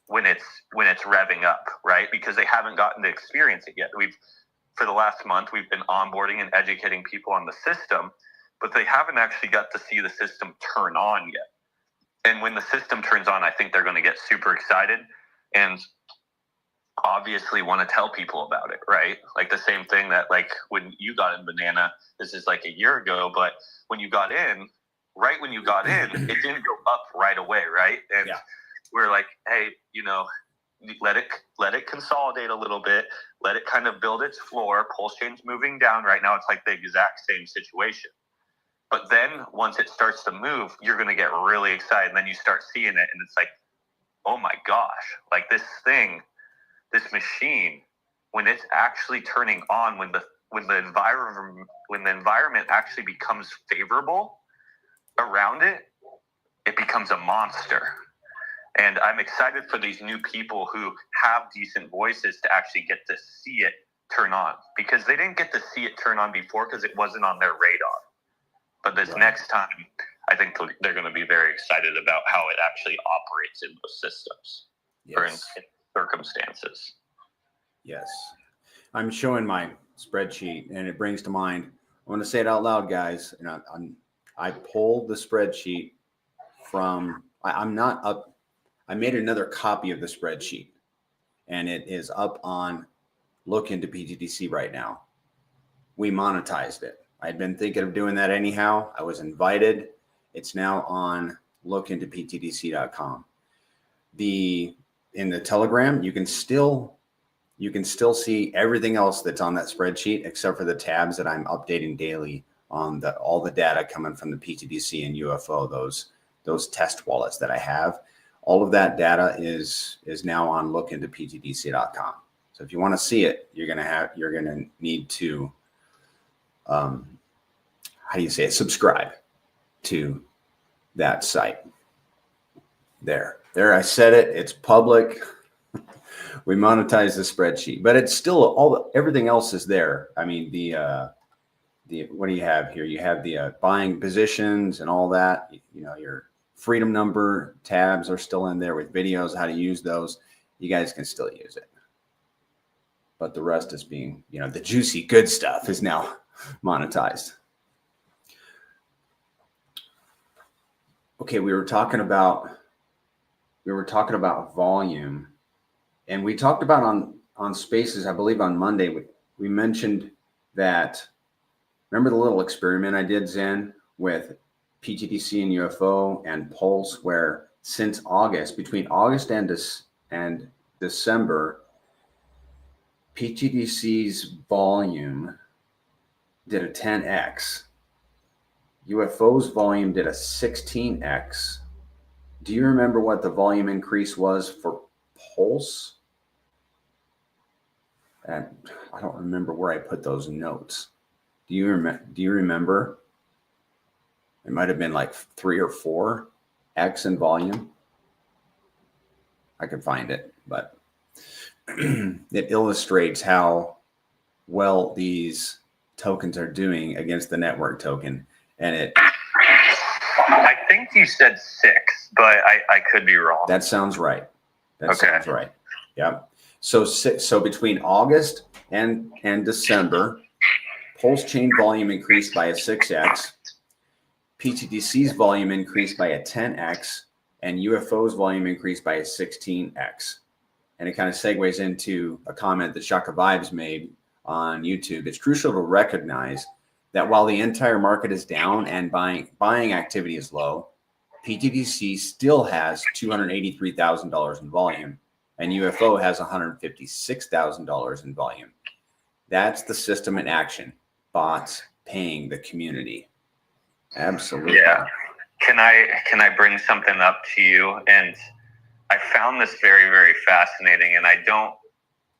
when it's revving up, right? Because they haven't gotten to experience it yet. For the last month, we've been onboarding and educating people on the system, but they haven't actually got to see the system turn on yet. And when the system turns on, I think they're going to get super excited and obviously want to tell people about it, right? Like the same thing that like when you got in Banana, this is like a year ago, but when you got in, right when you got in, it didn't go up right away, right? And we're like, hey, you know, let it consolidate a little bit, let it kind of build its floor. PulseChain's moving down right now. It's like the exact same situation. But then once it starts to move, you're going to get really excited. And then you start seeing it and it's like, oh my gosh, like this thing, this machine, when it's actually turning on, when the environment actually becomes favorable around it, it becomes a monster. And I'm excited for these new people who have decent voices to actually get to see it turn on, because they didn't get to see it turn on before because it wasn't on their radar. But this next time, I think they're going to be very excited about how it actually operates in those systems or in circumstances. Yes. I'm showing my spreadsheet and it brings to mind, I want to say it out loud, guys. And I pulled the spreadsheet from, I'm not up. I made another copy of the spreadsheet and it is up on Look Into pTGC right now. We monetized it. I'd been thinking of doing that anyhow. I was invited. It's now on lookintoptgc.com. In the Telegram, you can still see everything else that's on that spreadsheet except for the tabs that I'm updating daily on all the data coming from the pTGC and UFO, those test wallets that I have. All of that data is now on lookintoptgc.com. So if you want to see it, you're gonna need to subscribe to that site. There I said it. It's public. We monetize the spreadsheet, but it's still everything else is there. I mean, the what do you have here? You have the buying positions and all that. You know, your freedom number tabs are still in there with videos, how to use those. You guys can still use it. But the rest is being, you know, the juicy good stuff is now monetized. Okay, we were talking about volume, and we talked about on Spaces, I believe on Monday, we mentioned that. Remember the little experiment I did, Zen, with pTGC and UFO and Pulse, where since August, between August and December, pTGC's volume did a 10x. UFO's volume did a 16x. Do you remember what the volume increase was for Pulse? And I don't remember where I put those notes. Do you remember? It might have been like 3 or 4x in volume. I could find it, but it illustrates how well these tokens are doing against the network token. And I think you said 6, but I could be wrong. That sounds right. Sounds right. Yeah. So between August and December, PulseChain volume increased by a 6x, pTGC's volume increased by a 10x, and UFO's volume increased by a 16x. And it kind of segues into a comment that Shaka Vibes made on YouTube. It's crucial to recognize that while the entire market is down and buying activity is low, pTGC still has $283,000 in volume, and UFO has $156,000 in volume. That's the system in action. Bots paying the community. Absolutely. Yeah. Can I bring something up to you? And I found this very, very fascinating, and I don't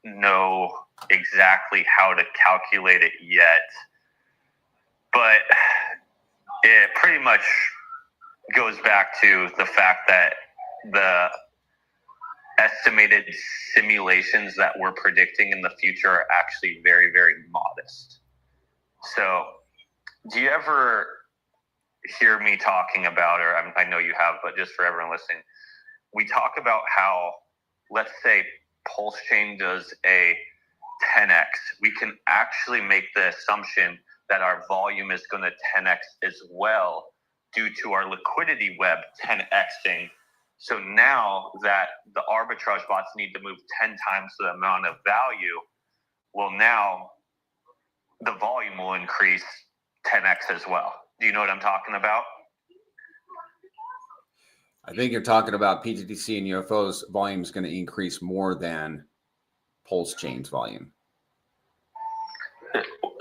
know exactly how to calculate it yet, but it pretty much goes back to the fact that the estimated simulations that we're predicting in the future are actually very, very modest. So do you ever hear me talking about, or I know you have, but just for everyone listening, we talk about how, let's say PulseChain does a 10x, we can actually make the assumption that our volume is going to 10x as well due to our liquidity web 10xing. So now that the arbitrage bots need to move 10 times the amount of value, well, now the volume will increase 10x as well. Do you know what I'm talking about? I think you're talking about pTGC and UFO's volume is going to increase more than PulseChain's volume.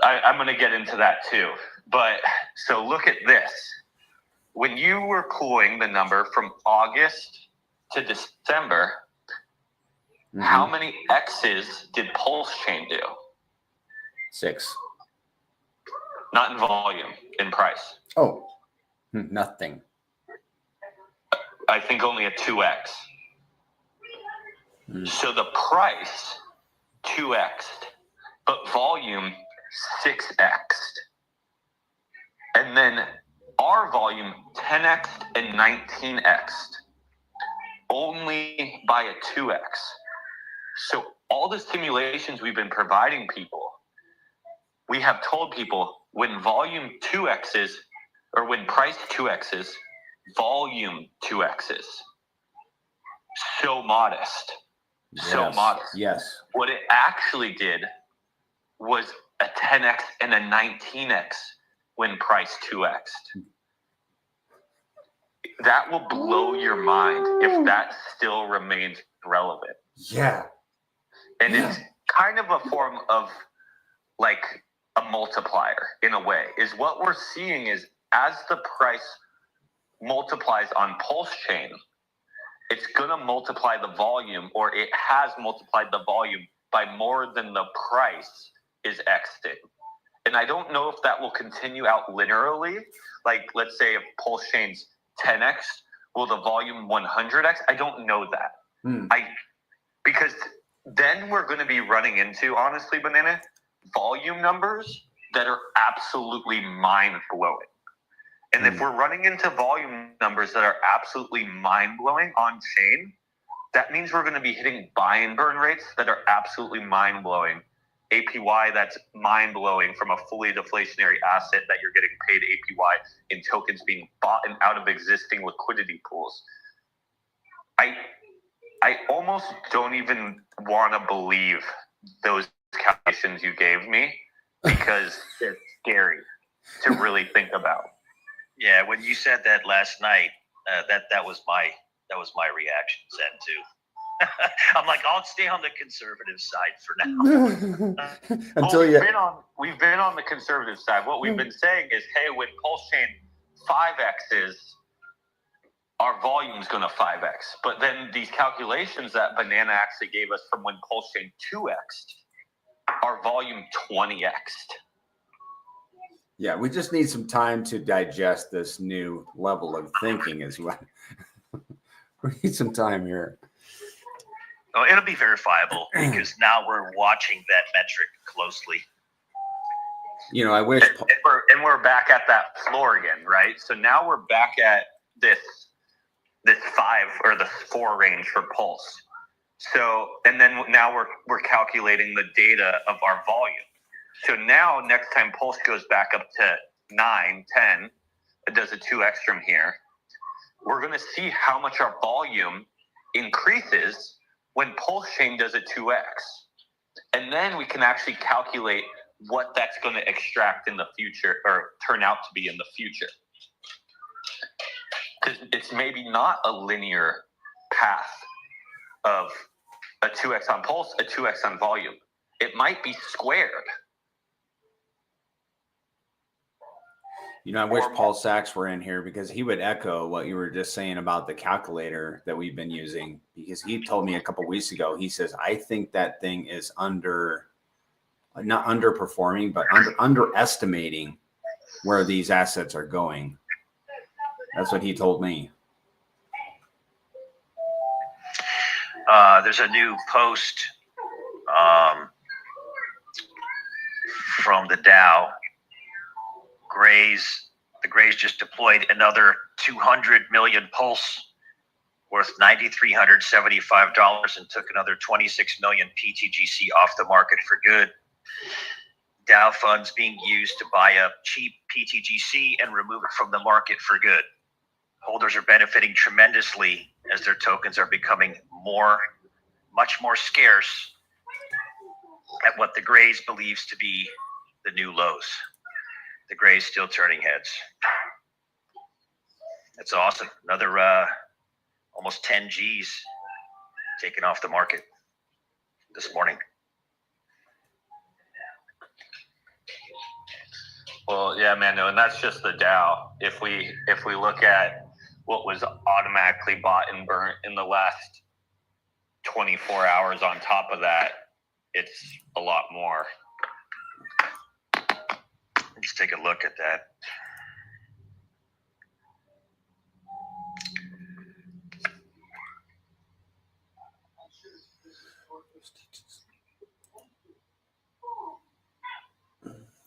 I'm going to get into that too. But so look at this. When you were pulling the number from August to December, how many X's did PulseChain do? 6. Not in volume, in price. Oh, nothing. I think only a 2x. So the price 2x'd, but volume 6x'd. And then our volume 10x'd and 19x'd, only by a 2x. So all the simulations we've been providing people, we have told people when volume 2x's, or when price 2x's, volume 2x's. So modest. So modest. Yes. What it actually did was a 10x and a 19x when price 2x'd. That will blow your mind if that still remains relevant. Yeah. And it's kind of a form of like a multiplier in a way. Is what we're seeing is as the price multiplies on PulseChain, it's going to multiply the volume, or it has multiplied the volume by more than the price is X'd. And I don't know if that will continue out linearly. Like, let's say if PulseChain's 10x, will the volume 100x? I don't know that. Because then we're going to be running into, honestly, Banana, volume numbers that are absolutely mind-blowing. And if we're running into volume numbers that are absolutely mind-blowing on chain, that means we're going to be hitting buy and burn rates that are absolutely mind-blowing. APY that's mind-blowing from a fully deflationary asset that you're getting paid APY in tokens being bought and out of existing liquidity pools. I almost don't even want to believe those calculations you gave me because it's scary to really think about. Yeah, when you said that last night, that was my reaction then too. I'm like, I'll stay on the conservative side for now. Until we've been on the conservative side. What we've been saying is, hey, when PulseChain 5x's, our volume's going to 5x. But then these calculations that Banana actually gave us from when PulseChain 2x'd, our volume 20x'd. Yeah, we just need some time to digest this new level of thinking as well. We need some time here. Oh, it'll be verifiable because now we're watching that metric closely. You know, I wish. And we're back at that floor again, right? So now we're back at this 5 or the 4 range for Pulse. So, and then now we're calculating the data of our volume. So now next time Pulse goes back up to 9, 10, it does a 2x from here. We're going to see how much our volume increases when PulseChain does a 2x. And then we can actually calculate what that's going to extract in the future or turn out to be in the future. Because it's maybe not a linear path of a 2x on Pulse, a 2x on volume. It might be squared. You know, I wish PulseX were in here because he would echo what you were just saying about the calculator that we've been using. Because he told me a couple of weeks ago, he says, I think that thing is not underperforming, but underestimating where these assets are going. That's what he told me. There's a new post from the DAO. The Grays just deployed another 200 million Pulse worth $9,375 and took another 26 million pTGC off the market for good. DAO funds being used to buy up cheap pTGC and remove it from the market for good. Holders are benefiting tremendously as their tokens are becoming much more scarce at what the Grays believes to be the new lows. The Grays still turning heads. That's awesome. Another almost 10 G's taken off the market this morning. Well, yeah, man, no, and that's just the DAO. If we look at what was automatically bought and burnt in the last 24 hours on top of that, it's a lot more. Let's take a look at that.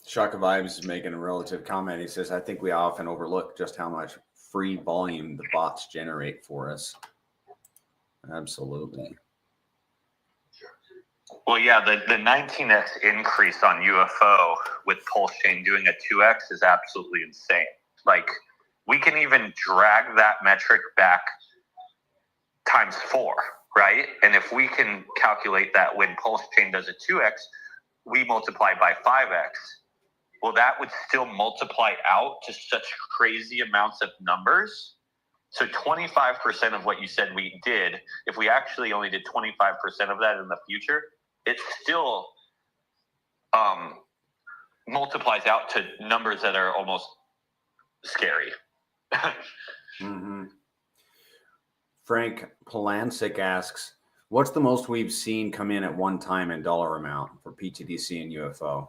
Shaka Vibes is making a relative comment. He says, I think we often overlook just how much free volume the bots generate for us. Absolutely. Well, yeah, the 19x increase on UFO with PulseChain doing a 2x is absolutely insane. Like, we can even drag that metric back times 4, right? And if we can calculate that when PulseChain does a 2x, we multiply by 5x. Well, that would still multiply out to such crazy amounts of numbers. So 25% of what you said we did, if we actually only did 25% of that in the future, it still multiplies out to numbers that are almost scary. Mm-hmm. Frank Polanczyk asks, what's the most we've seen come in at one time in dollar amount for pTGC and UFO?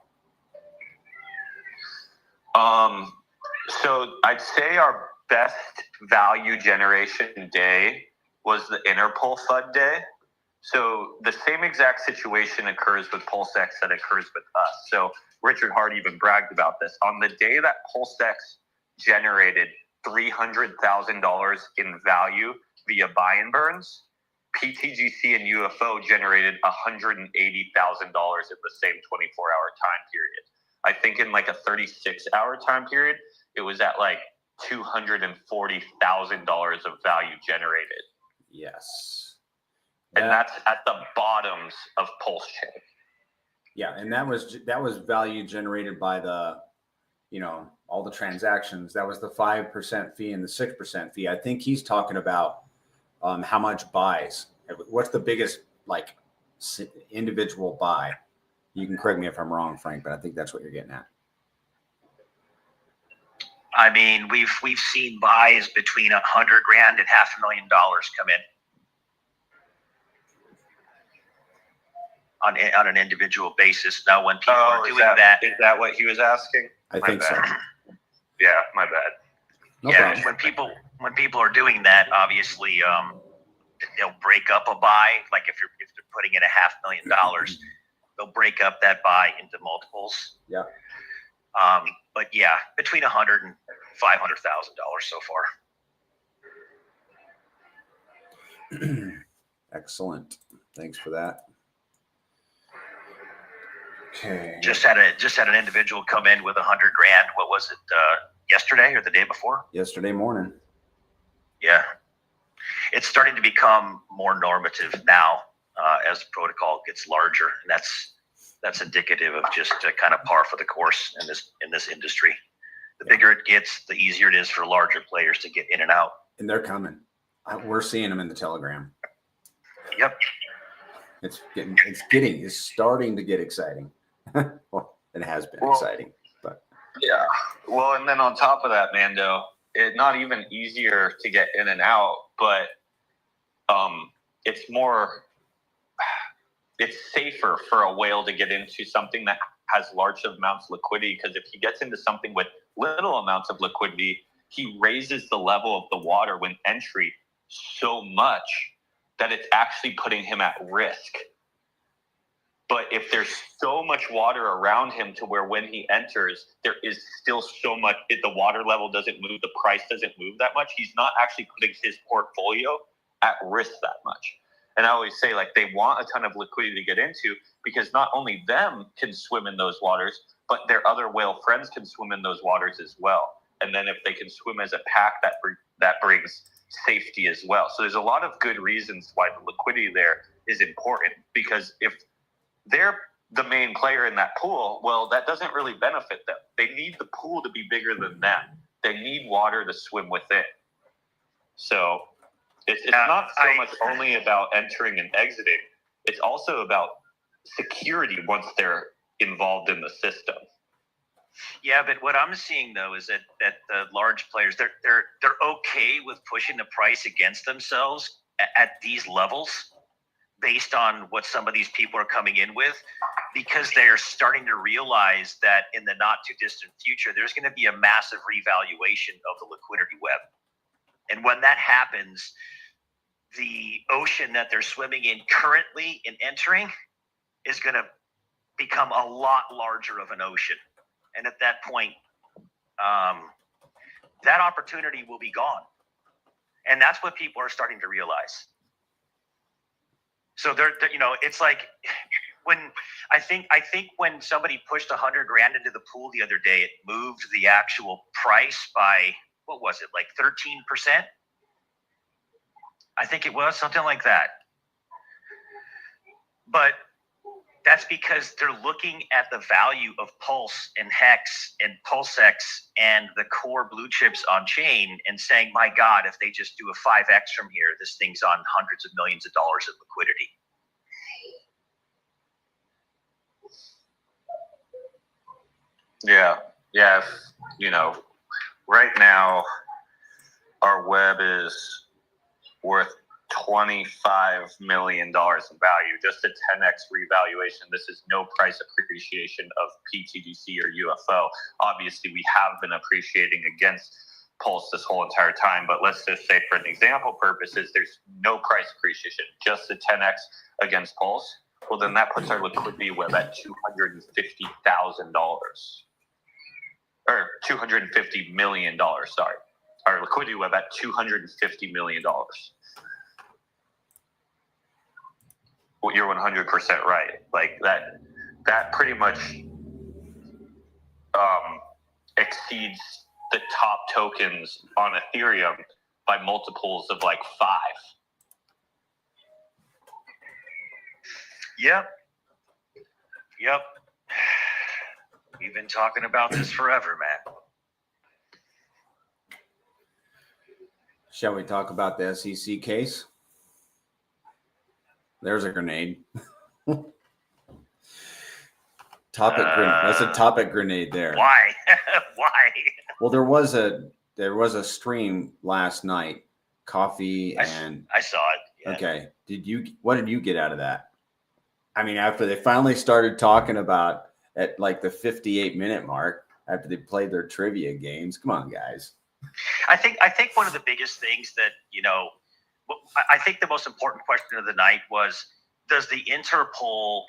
So I'd say our best value generation day was the Interpol FUD day. So the same exact situation occurs with PulseX that occurs with us. So Richard Hart even bragged about this. On the day that PulseX generated $300,000 in value via buy and burns, pTGC and UFO generated $180,000 in the same 24-hour time period. I think in like a 36-hour time period, it was at like $240,000 of value generated. Yes. And that's at the bottoms of PulseChain. Yeah, and that was value generated by the, all the transactions. That was the 5% fee and the 6% fee. I think he's talking about how much buys. What's the biggest like individual buy? You can correct me if I'm wrong, Frank, but I think that's what you're getting at. I mean, we've seen buys between $100,000 and $500,000 come in on an individual basis. Now, when people are doing that, is that what he was asking? I think so. Yeah, my bad. No yeah, problem. when people are doing that, obviously, they'll break up a buy. Like if they're putting in $500,000, they'll break up that buy into multiples. Yeah. But yeah, between $100,000 and $500,000 so far. Excellent. Thanks for that. Okay. Just had an individual come in with $100,000. What was it? Yesterday or the day before? Yesterday morning. Yeah, it's starting to become more normative now as the protocol gets larger, and that's indicative of just kind of par for the course in this industry. The bigger it gets, the easier it is for larger players to get in and out. And they're coming. We're seeing them in the Telegram. Yep. It's starting to get exciting. Well, it has been exciting, but yeah. Well, and then on top of that, Mando, it's not even easier to get in and out, but it's safer for a whale to get into something that has large amounts of liquidity, because if he gets into something with little amounts of liquidity, he raises the level of the water when entry so much that it's actually putting him at risk. But if there's so much water around him to where when he enters, there is still so much, if the water level doesn't move, the price doesn't move that much, he's not actually putting his portfolio at risk that much. And I always say, like, they want a ton of liquidity to get into, because not only them can swim in those waters, but their other whale friends can swim in those waters as well. And then if they can swim as a pack, that brings safety as well. So there's a lot of good reasons why the liquidity there is important, because if they're the main player in that pool, well, that doesn't really benefit them. They need the pool to be bigger than them. They need water to swim within. So it's not so much only about entering and exiting. It's also about security once they're involved in the system. Yeah, but what I'm seeing though is that the large players, they're okay with pushing the price against themselves at these levels, based on what some of these people are coming in with, because they're starting to realize that in the not too distant future, there's going to be a massive revaluation of the liquidity web. And when that happens, the ocean that they're swimming in currently and entering is going to become a lot larger of an ocean. And at that point, that opportunity will be gone. And that's what people are starting to realize. So they're it's like when I think when somebody pushed $100,000 into the pool the other day, it moved the actual price by, what was it, like 13%? I think it was something like that. But that's because they're looking at the value of Pulse and Hex and PulseX and the core blue chips on chain and saying, my God, if they just do a 5X from here, this thing's on hundreds of millions of dollars of liquidity. Yeah. Yeah. Right now our web is worth $25 million in value, just a 10x revaluation. This is no price appreciation of pTGC or UFO. Obviously, we have been appreciating against Pulse this whole entire time, but let's just say for an example purposes, there's no price appreciation, just the 10x against Pulse. Well, then that puts our liquidity web at $250,000 or $250 million. Sorry, our liquidity web at $250 million. Well, you're 100% right. Like that pretty much exceeds the top tokens on Ethereum by multiples of like 5. Yep. We've been talking about this forever, man. Shall we talk about the SEC case? There's a grenade. That's a topic grenade there. Why? Why? Well, there was a stream last night. Coffee and I saw it. Yeah. Okay. What did you get out of that? I mean, after they finally started talking about at like the 58-minute mark, after they played their trivia games. Come on, guys. I think one of the biggest things that, I think the most important question of the night was, does the Interpol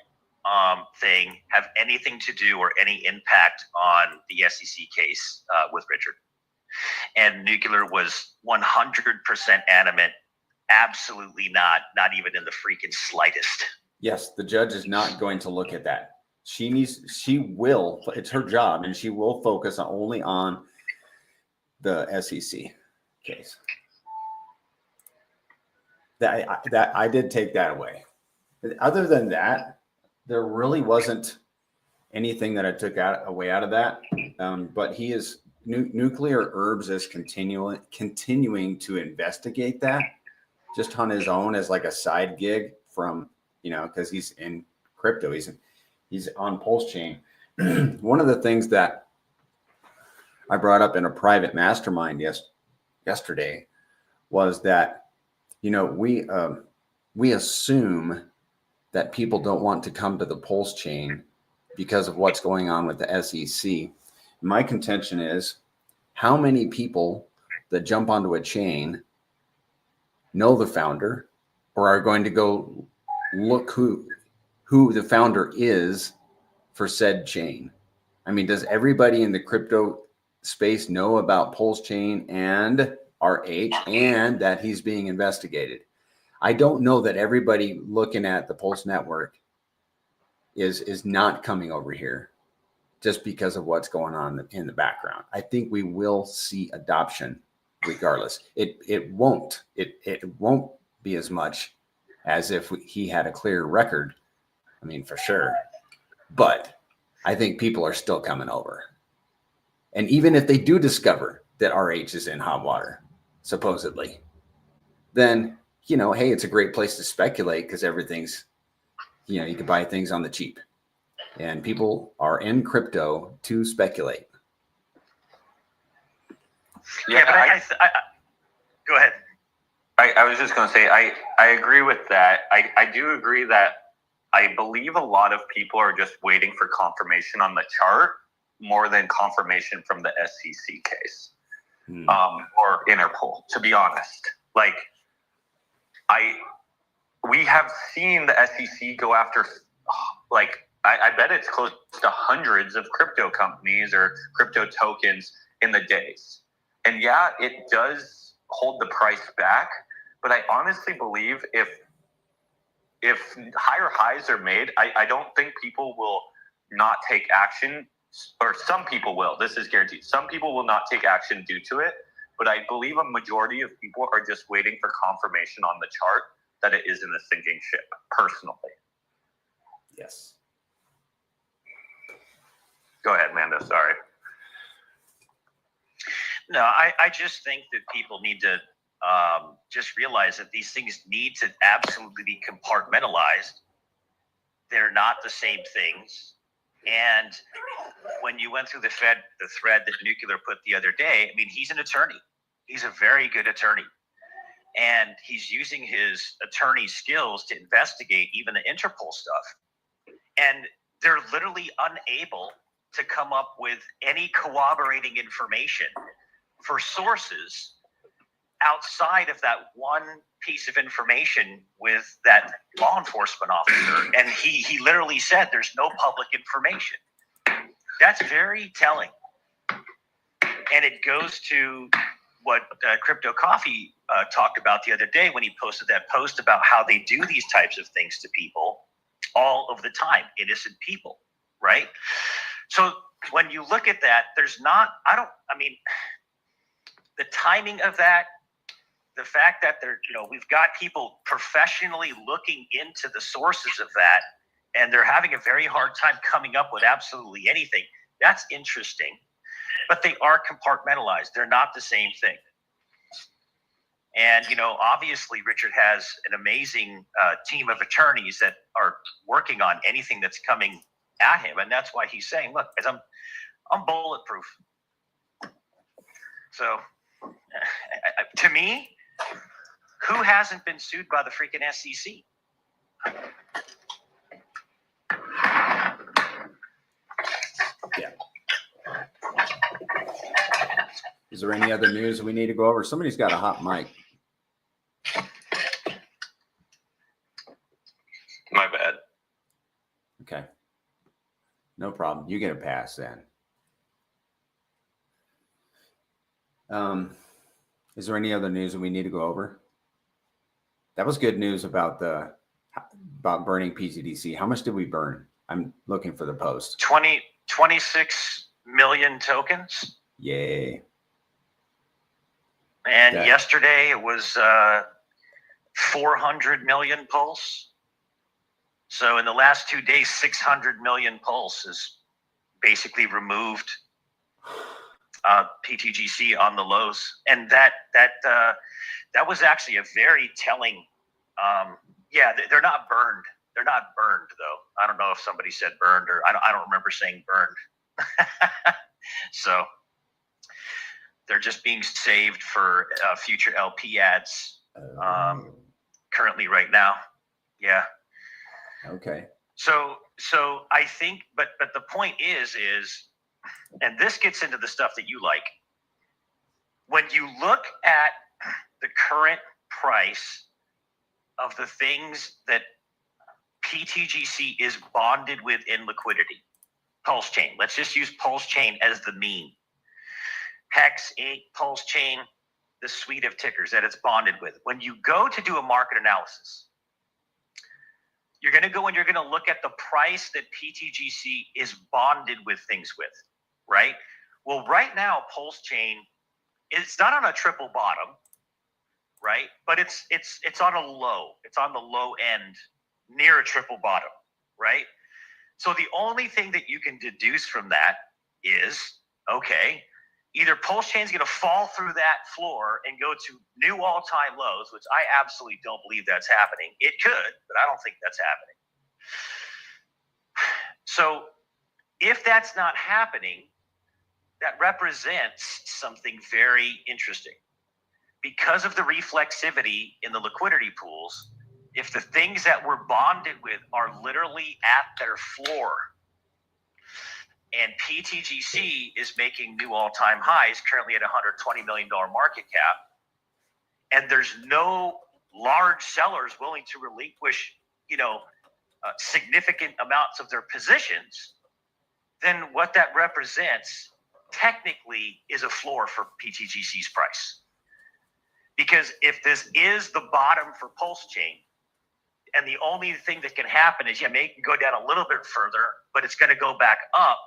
thing have anything to do or any impact on the SEC case with Richard? And Nuclear was 100% adamant. Absolutely not even in the freaking slightest. Yes, the judge is not going to look at that. It's her job, and she will focus only on the SEC case. That I did take that away. Other than that, there really wasn't anything that I took away out of that. But he is Nuclear Herbs is continuing to investigate that just on his own as like a side gig from, because he's in crypto. He's on PulseChain. One of the things that I brought up in a private mastermind yesterday was that, we assume that people don't want to come to the PulseChain because of what's going on with the SEC. My contention is, how many people that jump onto a chain know the founder or are going to go look who the founder is for said chain? I mean, does everybody in the crypto space know about PulseChain and RH and that he's being investigated? I don't know that everybody looking at the Pulse network is not coming over here just because of what's going on in the background. I think we will see adoption regardless. It won't be as much as if he had a clear record. I mean, for sure. But I think people are still coming over. And even if they do discover that RH is in hot water, supposedly, then, hey, it's a great place to speculate because everything's, you can buy things on the cheap. And people are in crypto to speculate. Yeah, but I go ahead. I was just going to say, I agree with that. I do agree that I believe a lot of people are just waiting for confirmation on the chart more than confirmation from the SEC case or Interpol, to be honest. Like, we have seen the SEC go after, I bet it's close to hundreds of crypto companies or crypto tokens in the days. And yeah, it does hold the price back, but I honestly believe if higher highs are made, I don't think people will not take action, or some people will. This is guaranteed. Some people will not take action due to it, but I believe a majority of people are just waiting for confirmation on the chart that it isn't a sinking ship, personally. Yes. Go ahead, Mando. Sorry. No, I just think that people need to just realize that these things need to absolutely be compartmentalized. They're not the same things. And when you went through the thread that Nuclear put the other day, I mean, he's an attorney. He's a very good attorney. And he's using his attorney skills to investigate even the Interpol stuff. And they're literally unable to come up with any corroborating information for sources outside of that one piece of information with that law enforcement officer. And he literally said there's no public information. That's very telling. And it goes to what Crypto Coffee talked about the other day when he posted that post about how they do these types of things to people all of the time, innocent people, right? So when you look at that, the timing of that, the fact that we've got people professionally looking into the sources of that, and they're having a very hard time coming up with absolutely anything. That's interesting, but they are compartmentalized. They're not the same thing. And, obviously Richard has an amazing team of attorneys that are working on anything that's coming at him. And that's why he's saying, look, guys, I'm bulletproof. So to me, who hasn't been sued by the freaking SEC? Yeah. Is there any other news we need to go over? Somebody's got a hot mic. My bad. Okay. No problem. You get a pass then. Is there any other news that we need to go over? That was good news about burning pTGC. How much did we burn? I'm looking for the post. 26 million tokens. Yay. And yesterday it was 400 million Pulse. So in the last 2 days, 600 million Pulse is basically removed pTGC on the lows. And that was actually a very telling. They're not burned. They're not burned though. I don't know if somebody said burned, or I don't remember saying burned. So they're just being saved for future LP ads currently right now. Yeah. Okay. So I think, but the point is, and this gets into the stuff that you like. When you look at the current price of the things that pTGC is bonded with in liquidity, PulseChain. Let's just use PulseChain as the mean. Hex, Inc., PulseChain, the suite of tickers that it's bonded with. When you go to do a market analysis, you're going to go and you're going to look at the price that pTGC is bonded with things with, right? Well, right now, PulseChain, it's not on a triple bottom, right? But it's on a low. It's on the low end, near a triple bottom, right? So the only thing that you can deduce from that is, okay, either PulseChain's going to fall through that floor and go to new all-time lows, which I absolutely don't believe that's happening. It could, but I don't think that's happening. So if that's not happening, that represents something very interesting. Because of the reflexivity in the liquidity pools, if the things that we're bonded with are literally at their floor, and pTGC is making new all-time highs, currently at $120 million market cap, and there's no large sellers willing to relinquish, significant amounts of their positions, then what that represents technically is a floor for pTGC's price. Because if this is the bottom for PulseChain, and the only thing that can happen is, maybe it can go down a little bit further, but it's going to go back up.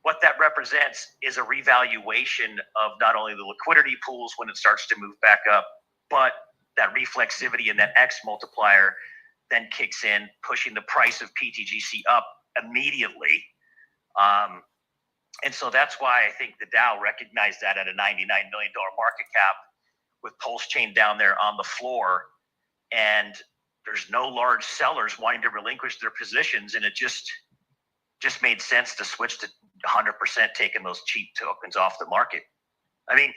What that represents is a revaluation of not only the liquidity pools when it starts to move back up, but that reflexivity and that X multiplier then kicks in, pushing the price of pTGC up immediately. And so that's why I think the Dow recognized that at a $99 million market cap, with PulseChain down there on the floor, and there's no large sellers wanting to relinquish their positions, and it just made sense to switch to 100% taking those cheap tokens off the market. I mean,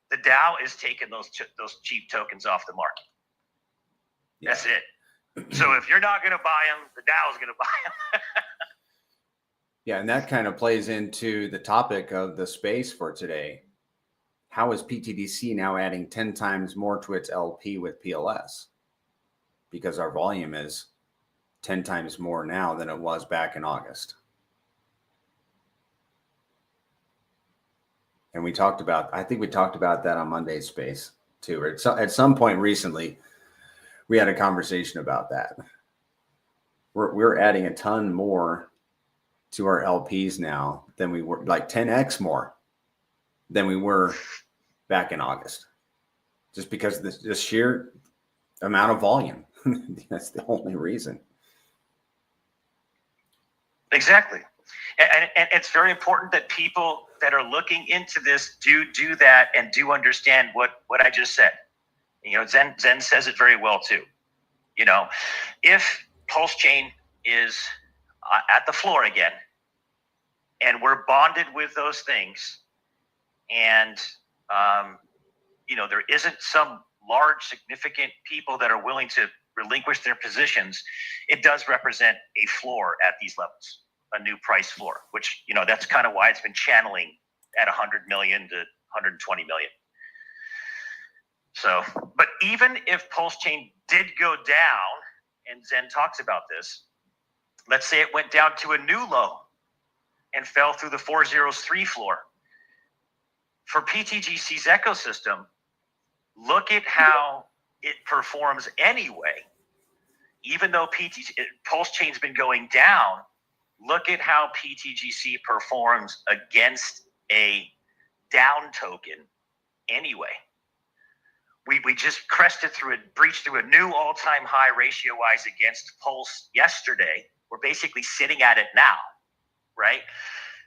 the Dow is taking those cheap tokens off the market. Yeah. That's it. So if you're not going to buy them, the Dow is going to buy them. Yeah, and that kind of plays into the topic of the space for today. how is PTDC now adding 10 times more to its LP with PLS? Because our volume is 10 times more now than it was back in August. And we talked about, I think we talked about that on Monday's space too. Or at some point recently, we had a conversation about that. We're adding a ton more to our LPs now than we were, like 10x more than we were back in August, just because of the sheer amount of volume. That's the only reason. Exactly. And it's very important that people that are looking into this do that and do understand what I just said. You know, Zen says it very well too. You know, if PulseChain is at the floor again, and we're bonded with those things, and you know, there isn't some large significant people that are willing to relinquish their positions, it does represent a floor at these levels, a new price floor, which, you know, that's kind of why it's been channeling at 100 million to 120 million. So, but even if PulseChain did go down, and Zen talks about this, let's say it went down to a new low and fell through the 403 floor. For PTGC's ecosystem, look at how it performs anyway. Even though PulseChain's been going down, look at how PTGC performs against a down token anyway. We just crested through it, breached through a new all-time high ratio-wise against Pulse yesterday. We're basically sitting at it now, right?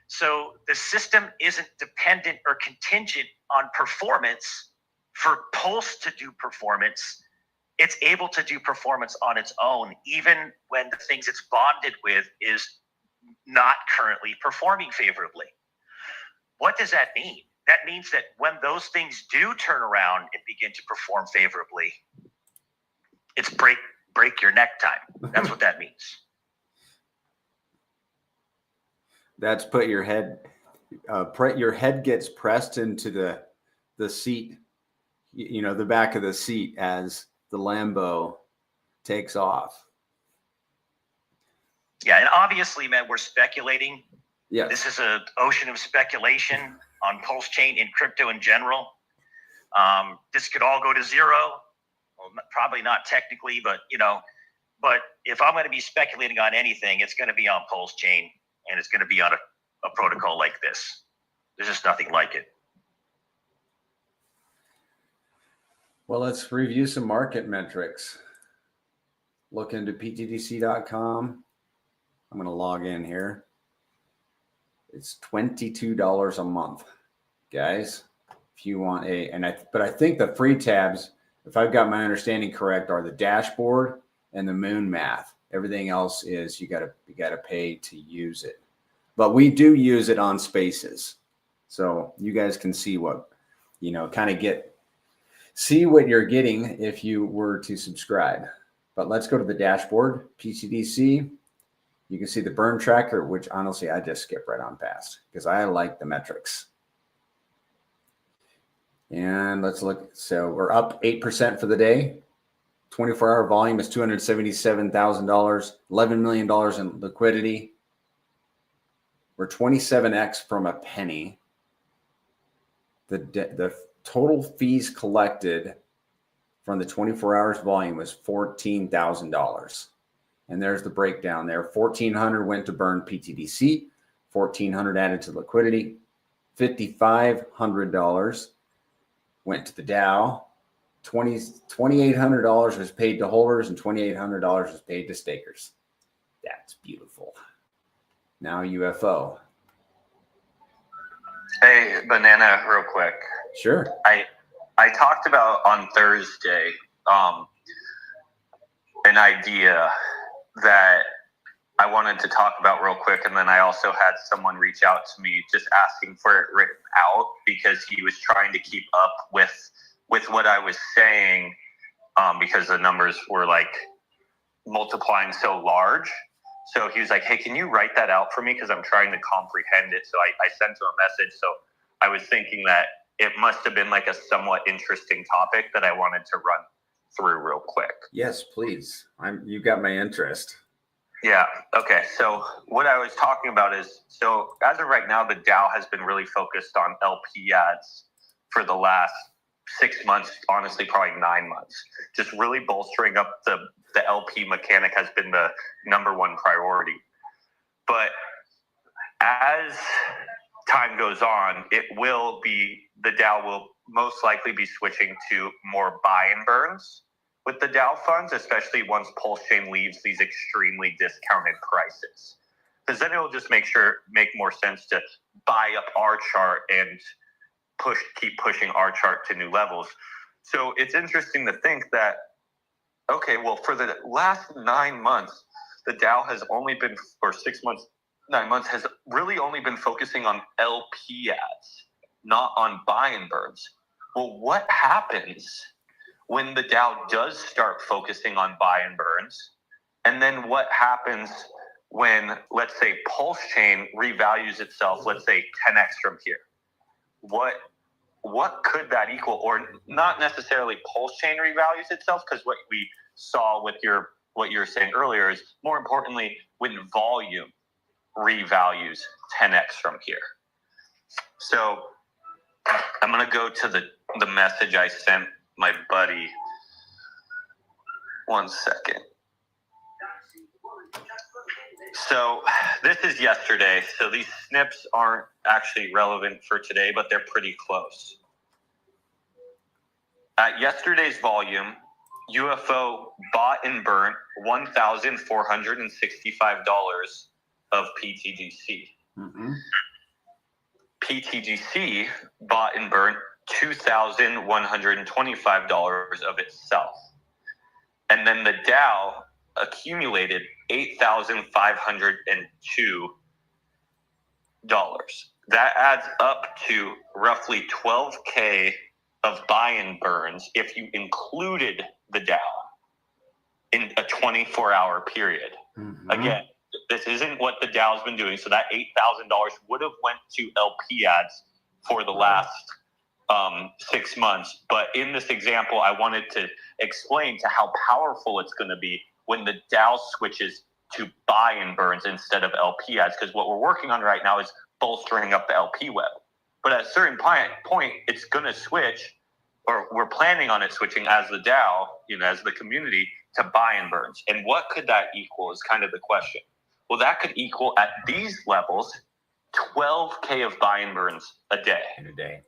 So the system isn't dependent or contingent on performance for Pulse to do performance. It's able to do performance on its own, even when the things it's bonded with is not currently performing favorably. What does that mean? That means that when those things do turn around and begin to perform favorably, it's break your neck time. That's what that means. That's put your head gets pressed into the seat, you know, the back of the seat as the Lambo takes off. Yeah, and obviously, man, we're speculating. Yeah, this is an ocean of speculation on PulseChain and crypto in general. This could all go to zero. Well, probably not technically, but you know, but if I'm going to be speculating on anything, it's going to be on PulseChain, and it's going to be on a protocol like this. There's just nothing like it. Well, let's review some market metrics. Look into ptdc.com. I'm going to log in here. It's $22 a month, guys. If you want but I think the free tabs, if I've got my understanding correct, are the dashboard and the moon math. Everything else is you got to pay to use it. But we do use it on Spaces, so you guys can see what, you know, kind of see what you're getting if you were to subscribe. But let's go to the dashboard, PTDC. You can see the burn tracker, which honestly, I just skip right on past because I like the metrics. And let's look. So we're up 8% for the day. 24-hour volume is $277,000, $11 million in liquidity. We're 27x from a penny. The total fees collected from the 24 hours volume was $14,000. And there's the breakdown there. $1,400 went to burn PTDC, $1,400 added to liquidity, $5,500 went to the DAO, $2,800 was paid to holders, and $2,800 was paid to stakers. That's beautiful. Now UFO. Hey, Banana, real quick. Sure. I talked about on Thursday an idea that I wanted to talk about real quick, and then I also had someone reach out to me just asking for it written out because he was trying to keep up with what I was saying because the numbers were like multiplying so large. So he was like, hey, can you write that out for me? Because I'm trying to comprehend it. So I sent him a message. So I was thinking that it must have been like a somewhat interesting topic that I wanted to run through real quick. Yes, please. You got my interest. Yeah. Okay. So what I was talking about is, so as of right now, the DAO has been really focused on LP ads for the last 6 months, honestly, probably 9 months. Just really bolstering up the LP mechanic has been the number one priority. But as time goes on, the DAO will most likely be switching to more buy and burns with the DAO funds, especially once PulseChain leaves these extremely discounted prices. Because then it will just make more sense to buy up our chart and keep pushing our chart to new levels. So it's interesting to think that, okay, well, for the last 9 months, the DAO has only been, or 6 months, 9 months, has really only been focusing on LP ads, not on buy and burns. Well, what happens when the DAO does start focusing on buy and burns? And then what happens when, let's say, PulseChain revalues itself, let's say 10x from here? What could that equal? Or not necessarily PulseChain revalues itself, because what we saw with what you were saying earlier is, more importantly, when volume revalues 10x from here. So I'm going to go to the message I sent my buddy. 1 second. So this is yesterday. So these snips aren't actually relevant for today, but they're pretty close. At yesterday's volume, UFO bought and burnt $1,465 of pTGC. Mm-hmm. pTGC bought and burnt $2,125 of itself. And then the DAO accumulated $8,502. That adds up to roughly 12K of buy and burns if you included the DAO in a 24-hour period. Mm-hmm. Again, this isn't what the DAO has been doing. So that $8,000 would have went to LP ads for the last 6 months. But in this example, I wanted to explain to how powerful it's going to be when the DAO switches to buy and burns instead of LP ads. Because what we're working on right now is bolstering up the LP web. But at a certain point, it's going to switch, or we're planning on it switching as the DAO, as the community, to buy and burns. And what could that equal is kind of the question. Well, that could equal, at these levels, 12K of buy and burns a day. In a day.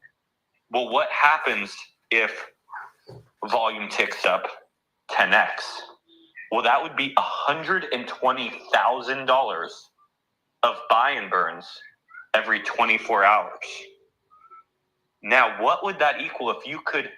Well, what happens if volume ticks up 10x? Well, that would be $120,000 of buy and burns every 24 hours. Now, what would that equal if you could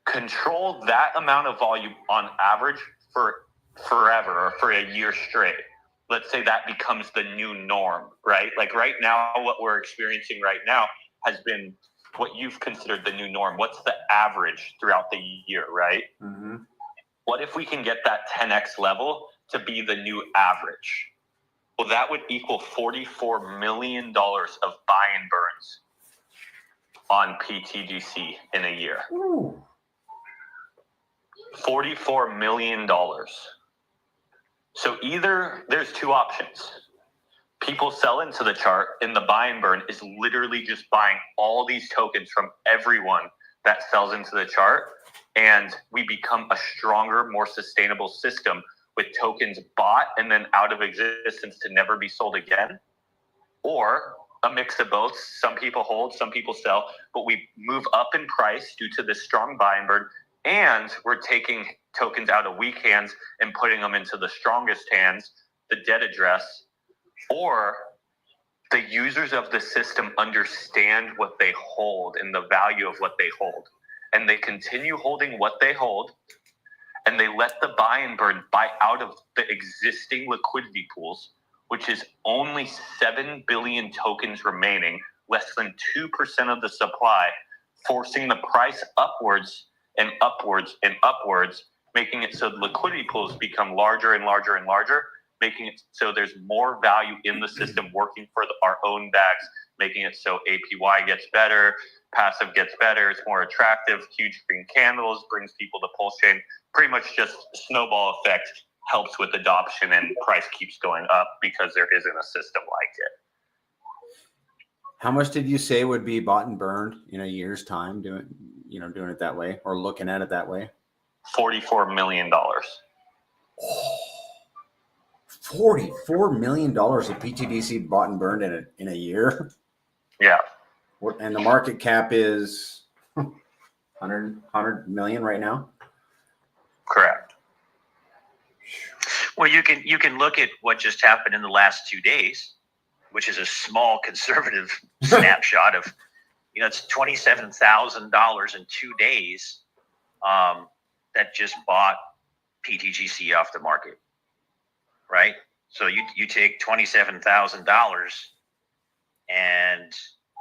control that amount of volume on average for forever, or for a year straight? Let's say that becomes the new norm, right? Like right now, what we're experiencing right now has been what you've considered the new norm. What's the average throughout the year, right? Mm-hmm. What if we can get that 10x level to be the new average? Well, that would equal $44 million of buy and burns on pTGC in a year. Ooh. $44 million. So either there's two options. People sell into the chart, and the buy and burn is literally just buying all these tokens from everyone that sells into the chart, and we become a stronger, more sustainable system with tokens bought and then out of existence to never be sold again. Or a mix of both. Some people hold, some people sell, but we move up in price due to this strong buy and burn, and we're taking tokens out of weak hands and putting them into the strongest hands, the dead address. Or the users of the system understand what they hold and the value of what they hold, and they continue holding what they hold, and they let the buy and burn buy out of the existing liquidity pools, which is only 7 billion tokens remaining, less than 2% of the supply, forcing the price upwards and upwards and upwards, making it so the liquidity pools become larger and larger and larger, making it so there's more value in the system working for our own bags making it so APY gets better, passive gets better, it's more attractive, huge green candles, brings people to PulseChain. Pretty much just snowball effect helps with adoption, and price keeps going up because there isn't a system like it. How much did you say would be bought and burned in a year's time doing it that way, or looking at it that way? $44 million. $44 million of pTGC bought and burned in a year. Yeah. And the market cap is 100 million right now. Correct. Well, you can look at what just happened in the last 2 days, which is a small conservative snapshot of, it's $27,000 in 2 days that just bought pTGC off the market, right? So you take $27,000 and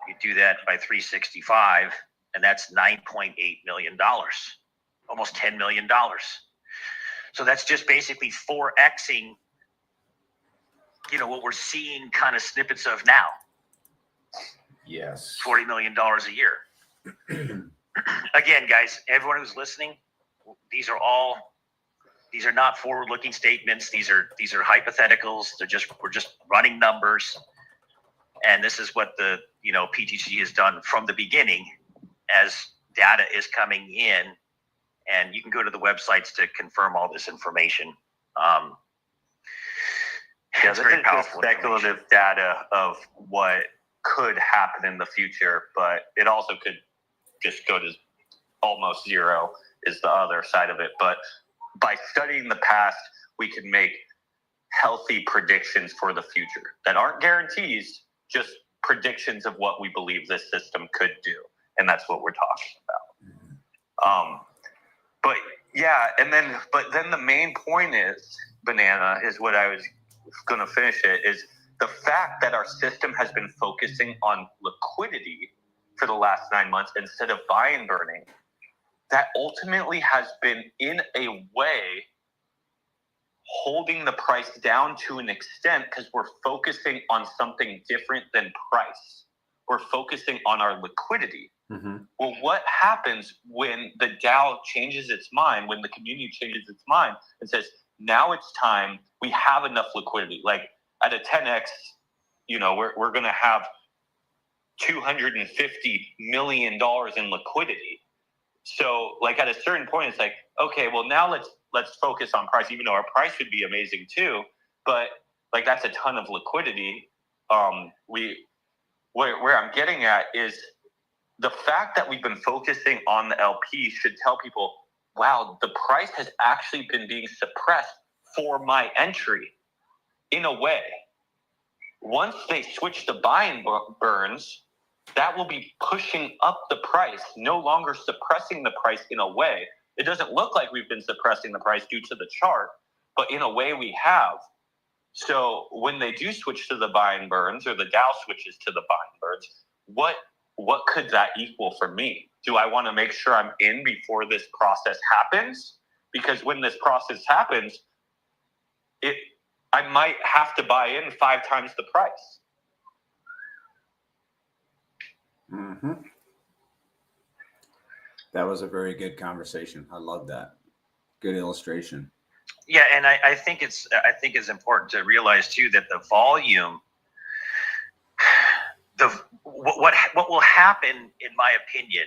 you do that by 365, and that's $9.8 million, almost $10 million. So that's just basically 4xing, what we're seeing kind of snippets of now. Yes. $40 million a year. Again, guys, everyone who's listening, these are not forward-looking statements. These are hypotheticals. We're just running numbers. And this is what the PTG has done from the beginning as data is coming in. And you can go to the websites to confirm all this information. It's very powerful speculative data of what could happen in the future, but it also could just go to almost zero is the other side of it. But by studying the past, we can make healthy predictions for the future that aren't guarantees, just predictions of what we believe this system could do. And that's what we're talking about. But yeah, but then the main point is, Banana, is what I was going to finish it, is the fact that our system has been focusing on liquidity for the last 9 months instead of buy and burning, that ultimately has been, in a way, holding the price down to an extent because we're focusing on something different than price. We're focusing on our liquidity. Mm-hmm. Well, what happens when the DAO changes its mind, when the community changes its mind and says, now it's time, we have enough liquidity. Like at a 10x, we're going to have $250 million in liquidity. So like at a certain point, it's like, okay, well now let's focus on price, even though our price would be amazing too. But like that's a ton of liquidity. Where I'm getting at is the fact that we've been focusing on the LP should tell people, wow, the price has actually been being suppressed for my entry in a way. Once they switch to buy and burns, that will be pushing up the price, no longer suppressing the price in a way. It doesn't look like we've been suppressing the price due to the chart, but in a way we have. So when they do switch to the buy and burns, or the DAO switches to the buy and burns, what could that equal for me? Do I want to make sure I'm in before this process happens? Because when this process happens, I might have to buy in 5 times the price. Mm-hmm. That was a very good conversation. I love that. Good illustration. Yeah, and I think it's important to realize too that the volume, what will happen, in my opinion,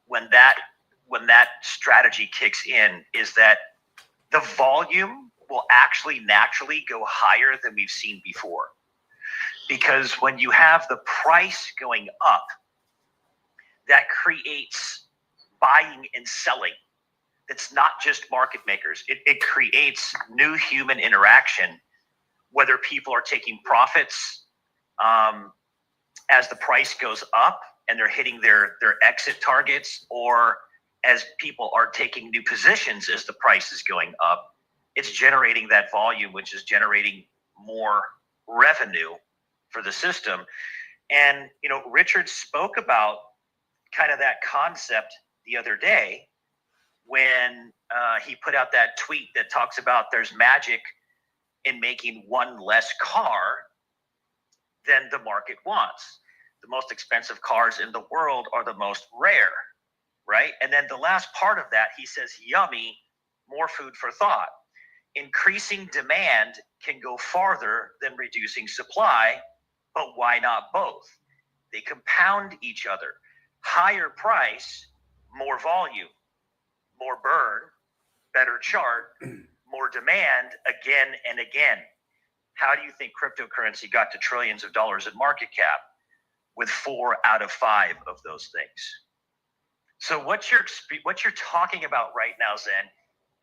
when that strategy kicks in, is that the volume will actually naturally go higher than we've seen before. Because when you have the price going up, that creates buying and selling. It's not just market makers. It creates new human interaction, whether people are taking profits as the price goes up and they're hitting their exit targets, or as people are taking new positions as the price is going up. It's generating that volume, which is generating more revenue for the system. And, Richard spoke about kind of that concept the other day when he put out that tweet that talks about there's magic in making one less car than the market wants. the most expensive cars in the world are the most rare, right? And then the last part of that, he says, yummy, more food for thought. Increasing demand can go farther than reducing supply, but why not both? They compound each other. Higher price, more volume, more burn, better chart, more demand again and again. How do you think cryptocurrency got to trillions of dollars in market cap with 4 out of 5 of those things? So what you're talking about right now, Zen,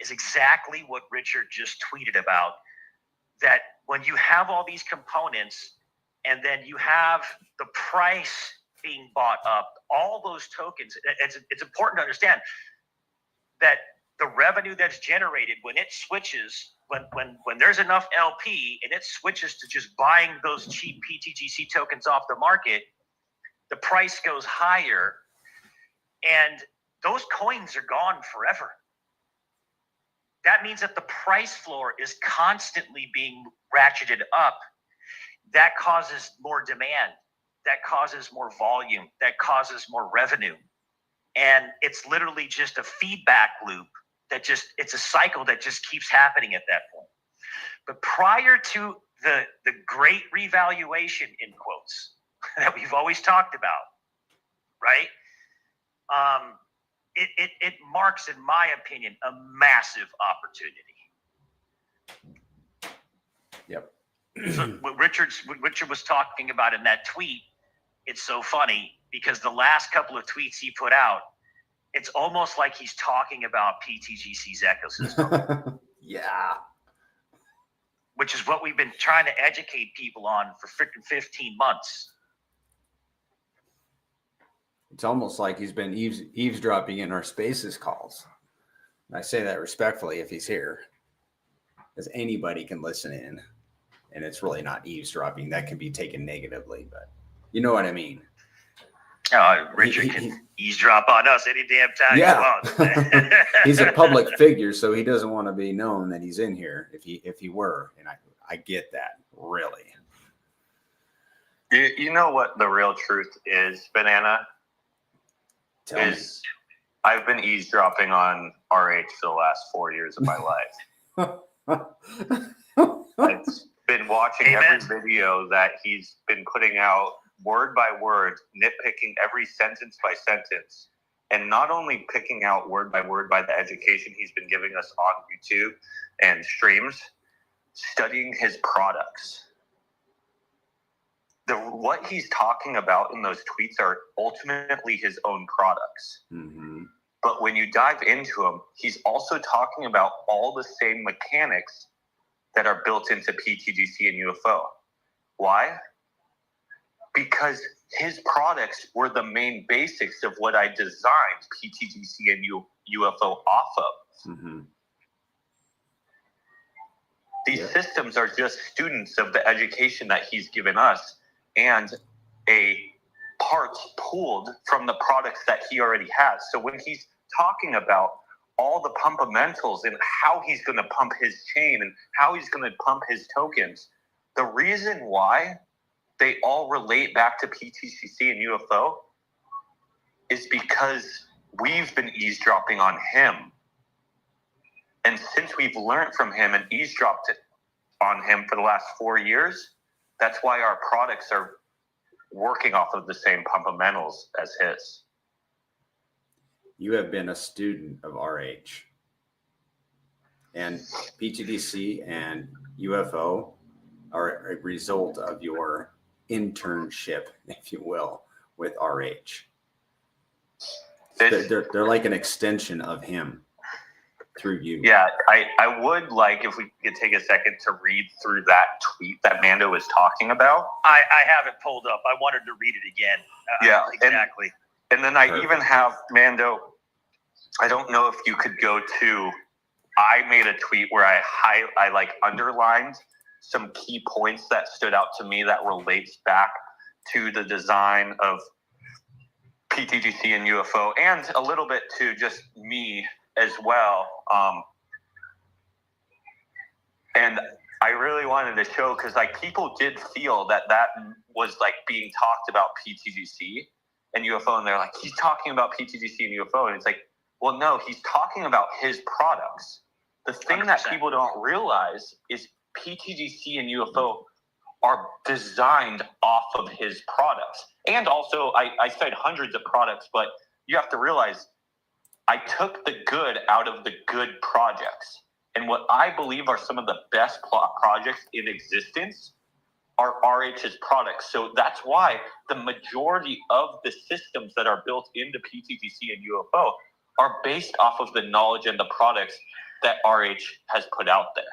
is exactly what Richard just tweeted about, that when you have all these components and then you have the price being bought up, all those tokens, it's important to understand that the revenue that's generated when it switches, when there's enough LP and it switches to just buying those cheap pTGC tokens off the market, the price goes higher and those coins are gone forever. That means that the price floor is constantly being ratcheted up. That causes more demand. That causes more volume. That causes more revenue. And it's literally just a feedback loop that it's a cycle that just keeps happening at that point. But prior to the great revaluation, in quotes, that we've always talked about, right? It marks, in my opinion, a massive opportunity. Yep. So what Richard was talking about in that tweet, it's so funny because the last couple of tweets he put out, it's almost like he's talking about pTGC's ecosystem. Yeah. Which is what we've been trying to educate people on for freaking 15 months. It's almost like he's been eavesdropping in our Spaces calls. And I say that respectfully if he's here, because anybody can listen in, and it's really not eavesdropping. That can be taken negatively, but you know what I mean. Richard can eavesdrop on us any damn time he wants. He's a public figure, so he doesn't want to be known that he's in here if he were, and I get that, really. You know what the real truth is, Banana? I've been eavesdropping on RH for the last 4 years of my life. I've been watching every video that he's been putting out, word by word, nitpicking every sentence by sentence, and not only picking out word by the education he's been giving us on YouTube and streams, studying his products. What he's talking about in those tweets are ultimately his own products. Mm-hmm. But when you dive into them, he's also talking about all the same mechanics that are built into pTGC and UFO. Why? Because his products were the main basics of what I designed pTGC and UFO off of. Mm-hmm. These systems are just students of the education that he's given us and a parts pulled from the products that he already has. So when he's talking about all the pumpamentals and how he's going to pump his chain and how he's going to pump his tokens, the reason why they all relate back to pTGC and UFO is because we've been eavesdropping on him. And since we've learned from him and eavesdropped on him for the last 4 years, that's why our products are working off of the same pumpamentals as his. You have been a student of RH. And pTGC and UFO are a result of your internship, if you will, with RH. They're like an extension of him through you. Yeah, I would like if we could take a second to read through that tweet that Mando was talking about. I have it pulled up. I wanted to read it again. Yeah, exactly. And then I even have, Mando, I don't know if you could go to, I made a tweet where I like underlined some key points that stood out to me that relates back to the design of pTGC and UFO, and a little bit to just me as well. And I really wanted to show because like people did feel that was like being talked about PTGC and UFO, and they're like, he's talking about PTGC and UFO, and it's like, well, no, he's talking about his products. The thing 100%. That people don't realize is PTGC and UFO are designed off of his products. And also, I said hundreds of products, but you have to realize I took the good out of the good projects. And what I believe are some of the best projects in existence are RH's products. So that's why the majority of the systems that are built into PTGC and UFO are based off of the knowledge and the products that RH has put out there.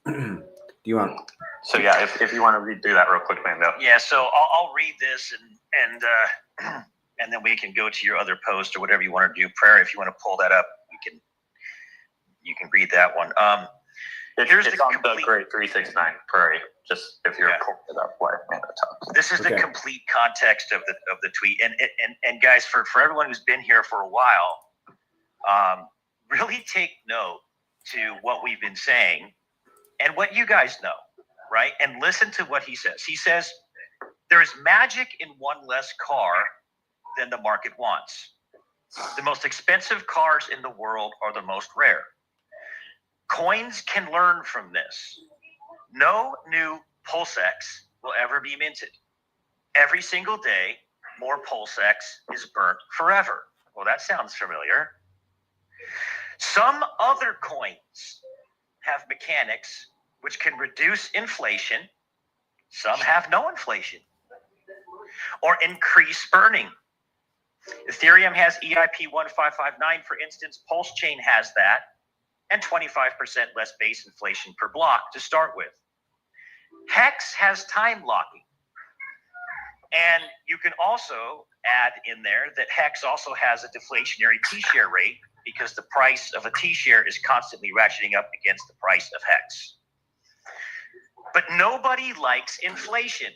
Do you want? So yeah, if you want to redo that real quick, Mando. Yeah, so I'll read this and then we can go to your other post or whatever you want to do. Prayer, if you want to pull that up, you can read that one. Here's it's the on complete, the grade 369 Prairie. Just if you're pulling it up, why Mando talks. This is the complete context of the tweet. And guys, for everyone who's been here for a while, really take note to what we've been saying and what you guys know, right? And listen to what he says. He says, there is magic in one less car than the market wants. The most expensive cars in the world are the most rare. Coins can learn from this. No new PulseX will ever be minted. Every single day, more PulseX is burnt forever. Well, that sounds familiar. Some other coins have mechanics which can reduce inflation. Some have no inflation or increase burning. Ethereum has EIP 1559, for instance. PulseChain has that, and 25% less base inflation per block to start with. Hex has time locking. And you can also add in there that Hex also has a deflationary T-share rate because the price of a T-share is constantly ratcheting up against the price of Hex. But nobody likes inflation,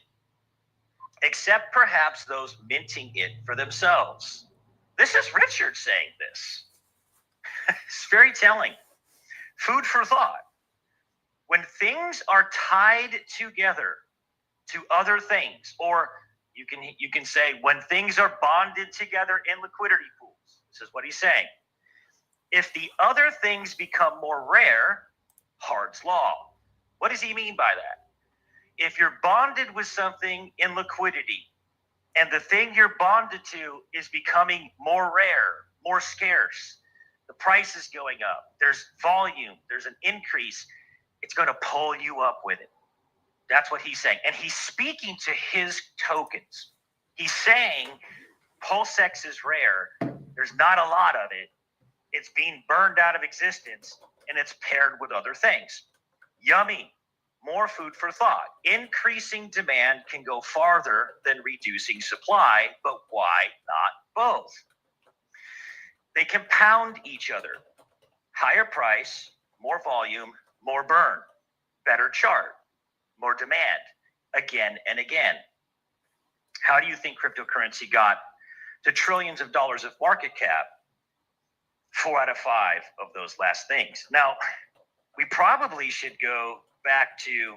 except perhaps those minting it for themselves. This is Richard saying this. It's very telling. Food for thought. When things are tied together to other things, or you can say when things are bonded together in liquidity pools, this is what he's saying. If the other things become more rare, Hart's law. What does he mean by that? If you're bonded with something in liquidity and the thing you're bonded to is becoming more rare, more scarce, the price is going up, there's volume, there's an increase, it's going to pull you up with it. That's what he's saying. And he's speaking to his tokens. He's saying PulseX is rare. There's not a lot of it. It's being burned out of existence, and it's paired with other things. Yummy. More food for thought. Increasing demand can go farther than reducing supply, but why not both? They compound each other. Higher price, more volume, more burn. Better chart, more demand, again and again. How do you think cryptocurrency got to trillions of dollars of market cap? 4 out of 5 of those last things. Now, we probably should go back to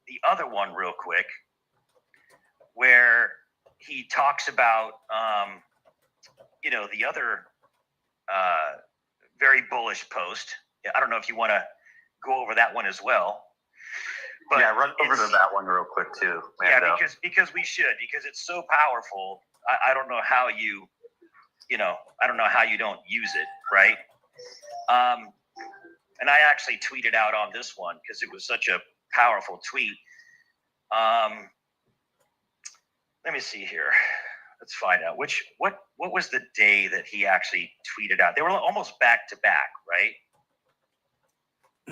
the other one real quick, where he talks about, the other very bullish post. I don't know if you want to go over that one as well. But yeah, run over to that one real quick too, Mando. Yeah, because we should, because it's so powerful. I don't know how I don't know how you don't use it, right? And I actually tweeted out on this one because it was such a powerful tweet. Let me see here. Let's find out what was the day that he actually tweeted out. They were almost back to back, right?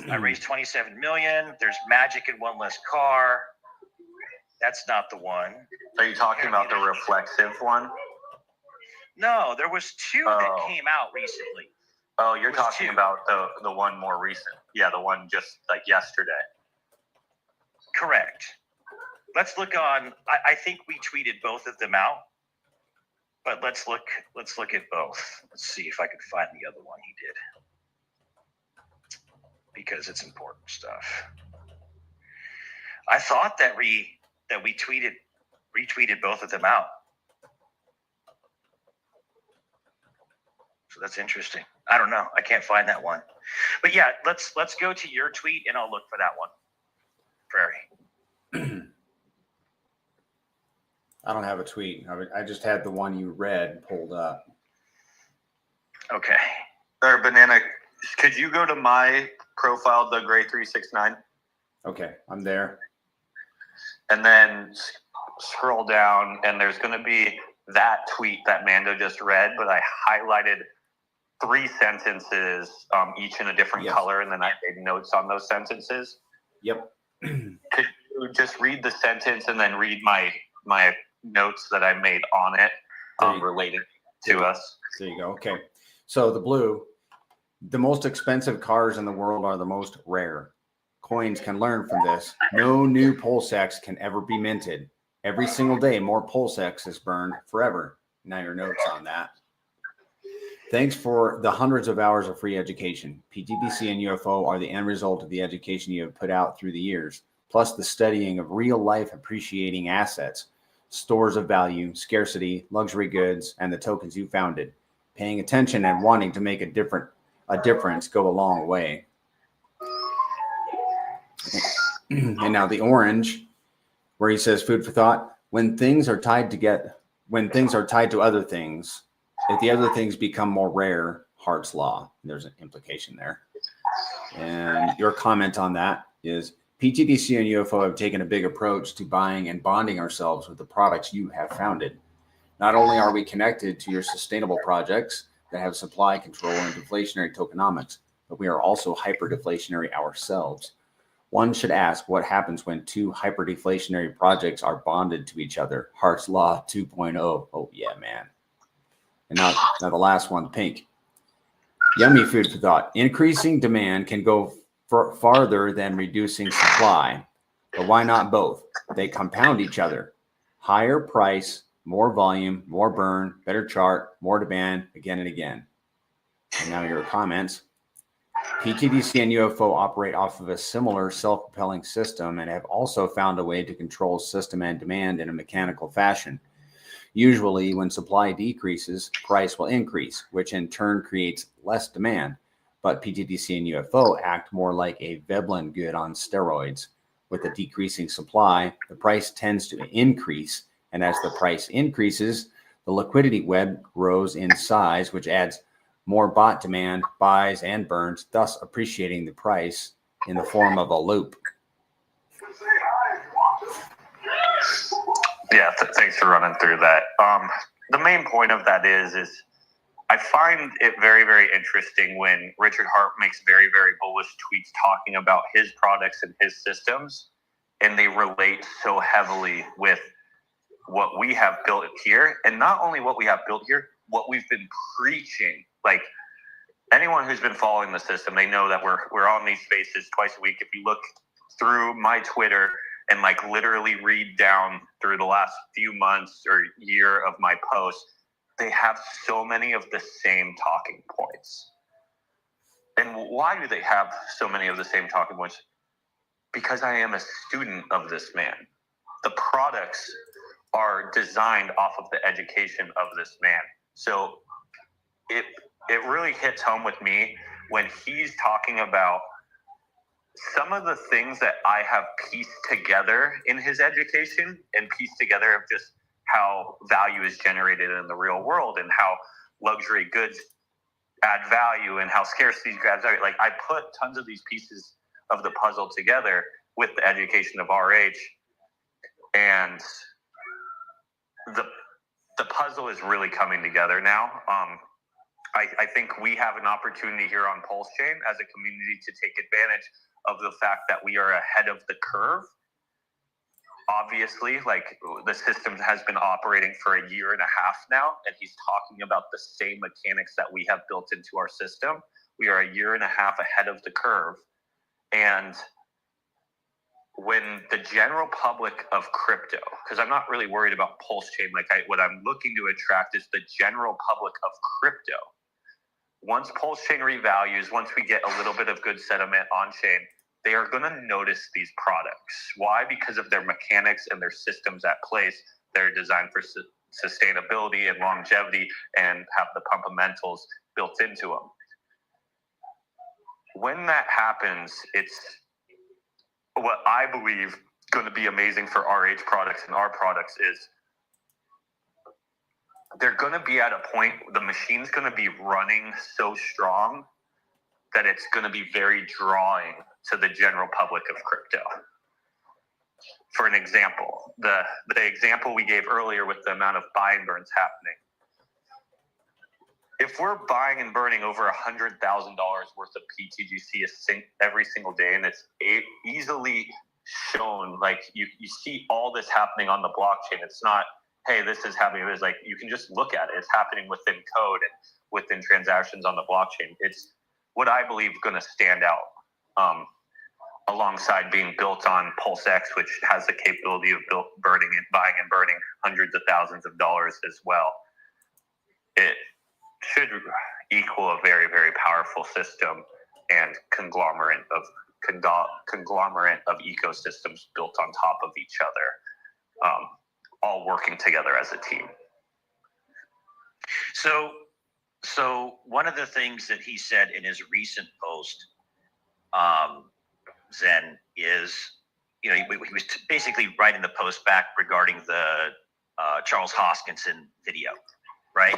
I raised 27 million. There's magic in one less car. That's not the one. Are you talking about the reflexive one? No, there was 2 that came out recently. Oh, you're talking about the one more recent. Yeah, the one just like yesterday. Correct. Let's look on. I think we tweeted both of them out. But let's look at both. Let's see if I can find the other one he did, because it's important stuff. I thought that we retweeted both of them out. So that's interesting. I don't know. I can't find that one. But yeah, let's go to your tweet and I'll look for that one. Prairie. I don't have a tweet. I just had the one you read pulled up. Okay. Or Banana, could you go to my profile, the Gray 369, Okay, I'm there. and then scroll down, and there's going to be that tweet that Mando just read, but I highlighted 3 sentences, each in a different color, and then I made notes on those sentences. Yep. Could you just read the sentence and then read my notes that I made on it, related to us? There you go. Okay. So the blue, the most expensive cars in the world are the most rare. Coins can learn from this. No new PulseX can ever be minted. Every single day, more PulseX is burned forever. Now your notes on that. Thanks for the hundreds of hours of free education. pTGC and UFO are the end result of the education you have put out through the years, plus the studying of real-life appreciating assets, stores of value, scarcity, luxury goods, and the tokens you founded. Paying attention and wanting to make a difference go a long way. And now the orange, where he says food for thought, when things are tied to other things, if the other things become more rare, Hart's law. There's an implication there. And your comment on that is pTGC and UFO have taken a big approach to buying and bonding ourselves with the products you have founded. Not only are we connected to your sustainable projects that have supply control and deflationary tokenomics, but we are also hyper-deflationary ourselves. One should ask what happens when 2 hyper-deflationary projects are bonded to each other. Hart's Law 2.0. Oh, yeah, man. And now the last one, pink. Yummy food for thought. Increasing demand can go farther than reducing supply. But why not both? They compound each other. Higher price, more volume, more burn, better chart, more demand, again and again. And now your comments. pTGC and UFO operate off of a similar self-propelling system and have also found a way to control system and demand in a mechanical fashion. Usually, when supply decreases, price will increase, which in turn creates less demand. But pTGC and UFO act more like a Veblen good on steroids. With a decreasing supply, the price tends to increase, and as the price increases, the liquidity web grows in size, which adds more bot demand, buys, and burns, thus appreciating the price in the form of a loop. Yeah, thanks for running through that. The main point of that is I find it very, very interesting when Richard Hart makes very, very bullish tweets talking about his products and his systems, and they relate so heavily with what we have built here. And not only what we have built here, what we've been preaching. Like, anyone who's been following the system, they know that we're on these spaces twice a week. If you look through my Twitter and like literally read down through the last few months or year of my posts, they have so many of the same talking points. And why do they have so many of the same talking points? Because I am a student of this man. The products are designed off of the education of this man. So it really hits home with me when he's talking about some of the things that I have pieced together in his education and pieced together of just how value is generated in the real world and how luxury goods add value and how scarcity grabs value. Like, I put tons of these pieces of the puzzle together with the education of RH, and the puzzle is really coming together now. I think we have an opportunity here on PulseChain as a community to take advantage of the fact that we are ahead of the curve. Obviously, like, the system has been operating for a year and a half now, and he's talking about the same mechanics that we have built into our system. We are a year and a half ahead of the curve. And when the general public of crypto, because I'm not really worried about PulseChain, what I'm looking to attract is the general public of crypto. Once PulseChain revalues, once we get a little bit of good sentiment on chain, they are going to notice these products. Why? Because of their mechanics and their systems at place. They're designed for sustainability and longevity and have the fundamentals built into them. When that happens, it's what I believe going to be amazing for RH products and our products is they're going to be at a point, the machine's going to be running so strong that it's going to be very drawing to the general public of crypto. For an example, the example we gave earlier with the amount of buy and burns happening. If we're buying and burning over $100,000 worth of pTGC every single day, and it's easily shown, like you see all this happening on the blockchain. It's not, hey, this is happening. It's like you can just look at it. It's happening within code and within transactions on the blockchain. It's what I believe going to stand out alongside being built on PulseX, which has the capability of buying and burning hundreds of thousands of dollars as well. It should equal a very, very powerful system and conglomerate of ecosystems built on top of each other, all working together as a team. So one of the things that he said in his recent post, Zen, is, he was basically writing the post back regarding the Charles Hoskinson video, right?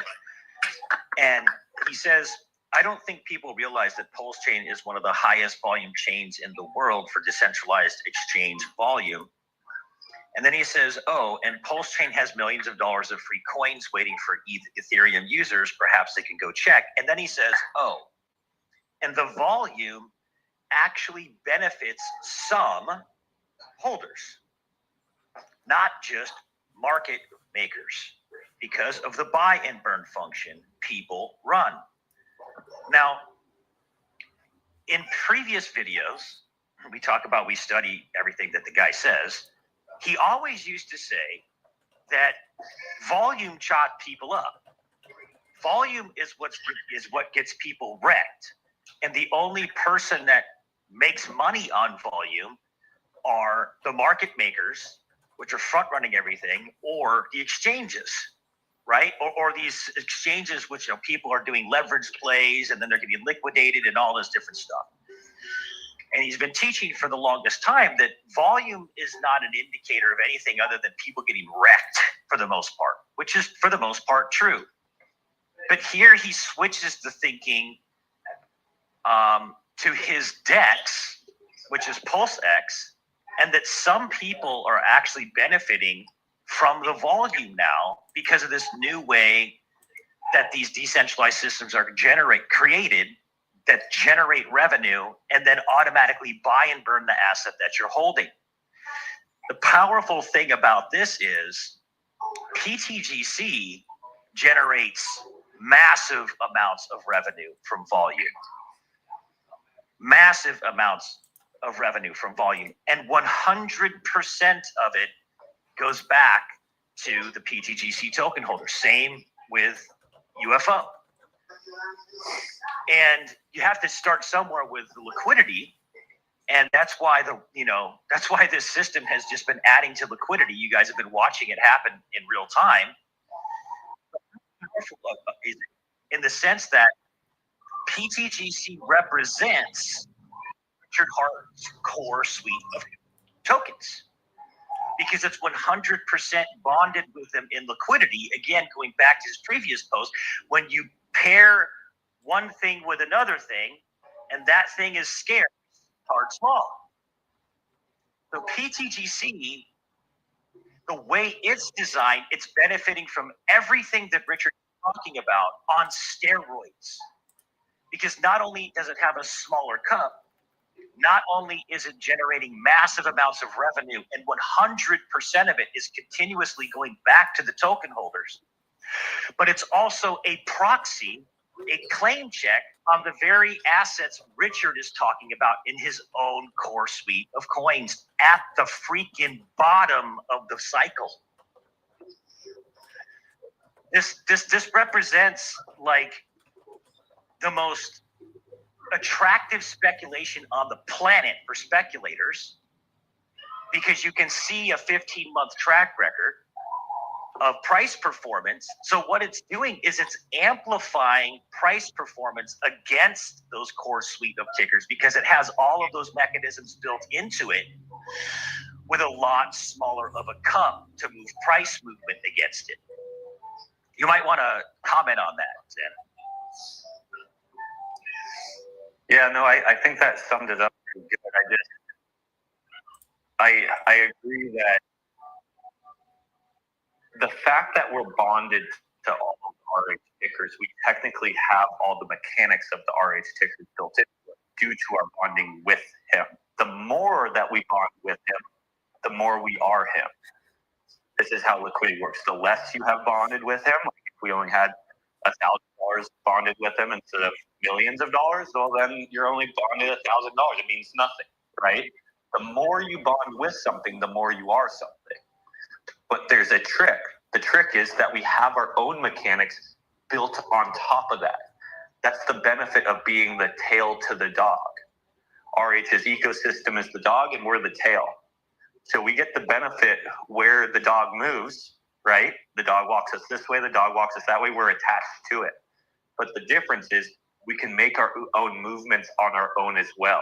And he says, I don't think people realize that PulseChain is one of the highest volume chains in the world for decentralized exchange volume. And then he says, oh, and PulseChain has millions of dollars of free coins waiting for Ethereum users. Perhaps they can go check. And then he says, oh, and the volume actually benefits some holders, not just market makers, because of the buy and burn function people run. Now, in previous videos, we study everything that the guy says. He always used to say that volume chopped people up. Volume is what gets people wrecked. And the only person that makes money on volume are the market makers, which are front running everything, or the exchanges, right? Or these exchanges, which people are doing leverage plays and then they're getting liquidated and all this different stuff. And he's been teaching for the longest time that volume is not an indicator of anything other than people getting wrecked for the most part, which is for the most part true. But here he switches the thinking to his DEX, which is PulseX, and that some people are actually benefiting from the volume now because of this new way that these decentralized systems are created that generate revenue and then automatically buy and burn the asset that you're holding. The powerful thing about this is pTGC generates massive amounts of revenue from volume. Massive amounts of revenue from volume. And 100% of it goes back to the pTGC token holder. Same with UFO. And you have to start somewhere with the liquidity, and that's why this system has just been adding to liquidity. You guys have been watching it happen in real time. In the sense that pTGC represents Richard Hart's core suite of tokens, because it's 100% bonded with them in liquidity. Again, going back to his previous post, when you pair one thing with another thing, and that thing is scarce, Hart's law. So pTGC, the way it's designed, it's benefiting from everything that Richard is talking about on steroids. Because not only does it have a smaller cup, not only is it generating massive amounts of revenue, and 100% of it is continuously going back to the token holders, but it's also a proxy a claim check on the very assets Richard is talking about in his own core suite of coins at the freaking bottom of the cycle. This represents like the most attractive speculation on the planet for speculators, because you can see a 15-month track record of price performance. So what it's doing is it's amplifying price performance against those core suite of tickers, because it has all of those mechanisms built into it with a lot smaller of a cup to move price movement against it. You might want to comment on that, Zen. Yeah, no, I think that summed it up pretty good. I agree that the fact that we're bonded to all of the RH tickers, we technically have all the mechanics of the RH tickers built into it due to our bonding with him. The more that we bond with him, the more we are him. This is how liquidity works. The less you have bonded with him, like if we only had $1,000 bonded with him instead of millions of dollars, well, then you're only bonded $1,000. It means nothing, right? The more you bond with something, the more you are something. But there's a trick. The trick is that we have our own mechanics built on top of that. That's the benefit of being the tail to the dog. RH's ecosystem is the dog and we're the tail. So we get the benefit where the dog moves, right? The dog walks us this way, the dog walks us that way, we're attached to it. But the difference is we can make our own movements on our own as well.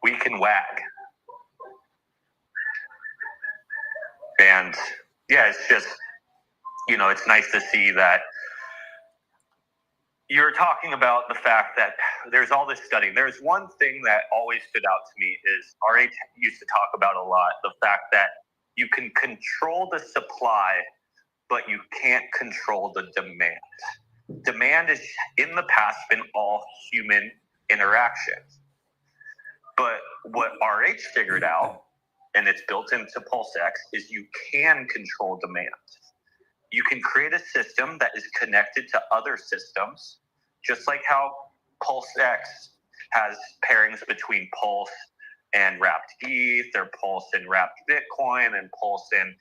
We can wag. And yeah, it's just, you know, it's nice to see that you're talking about the fact that there's all this studying. There's one thing that always stood out to me is RH used to talk about a lot, the fact that you can control the supply, but you can't control the demand. Demand is in the past been all human interaction. But what RH figured out, and it's built into PulseX, is you can control demand. You can create a system that is connected to other systems, just like how PulseX has pairings between Pulse and wrapped ETH, or Pulse and wrapped Bitcoin, and Pulse and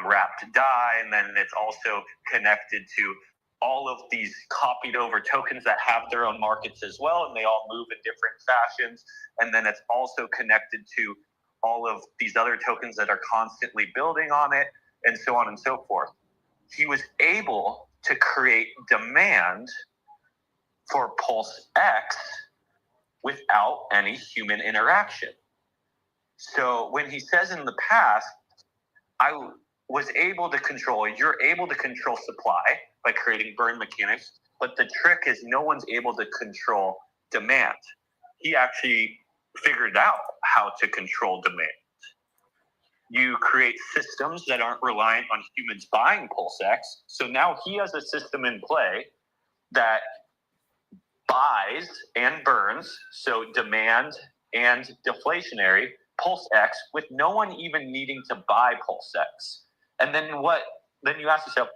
wrapped DAI, and then it's also connected to all of these copied over tokens that have their own markets as well, and they all move in different fashions. And then it's also connected to all of these other tokens that are constantly building on it, and so on and so forth. He was able to create demand for PulseX without any human interaction. So when he says in the past, I was able to control, you're able to control supply by creating burn mechanics, but the trick is no one's able to control demand. He actually figured out how to control demand. You create systems that aren't reliant on humans buying PulseX. So now he has a system in play that buys and burns, so demand and deflationary PulseX, with no one even needing to buy PulseX. And then what? Then you ask yourself,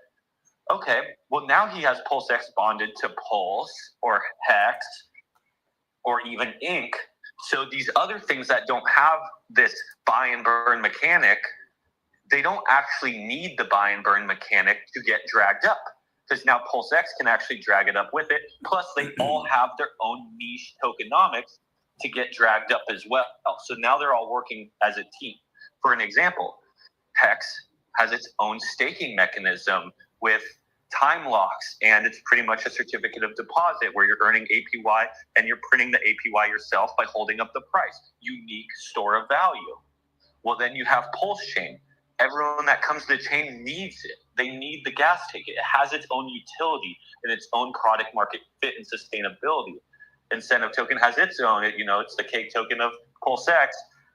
okay, well now he has PulseX bonded to Pulse or Hex or even Ink. So these other things that don't have this buy and burn mechanic, they don't actually need the buy and burn mechanic to get dragged up, because now PulseX can actually drag it up with it. Plus, they all have their own niche tokenomics to get dragged up as well. So now they're all working as a team. For an example, Hex has its own staking mechanism with time locks, and it's pretty much a certificate of deposit where you're earning APY and you're printing the APY yourself by holding up the price. Unique store of value. Well, then you have PulseChain. Everyone that comes to the chain needs it. They need the gas ticket. It has its own utility and its own product market fit and sustainability. Incentive token has its own, it's the cake token of PulseX,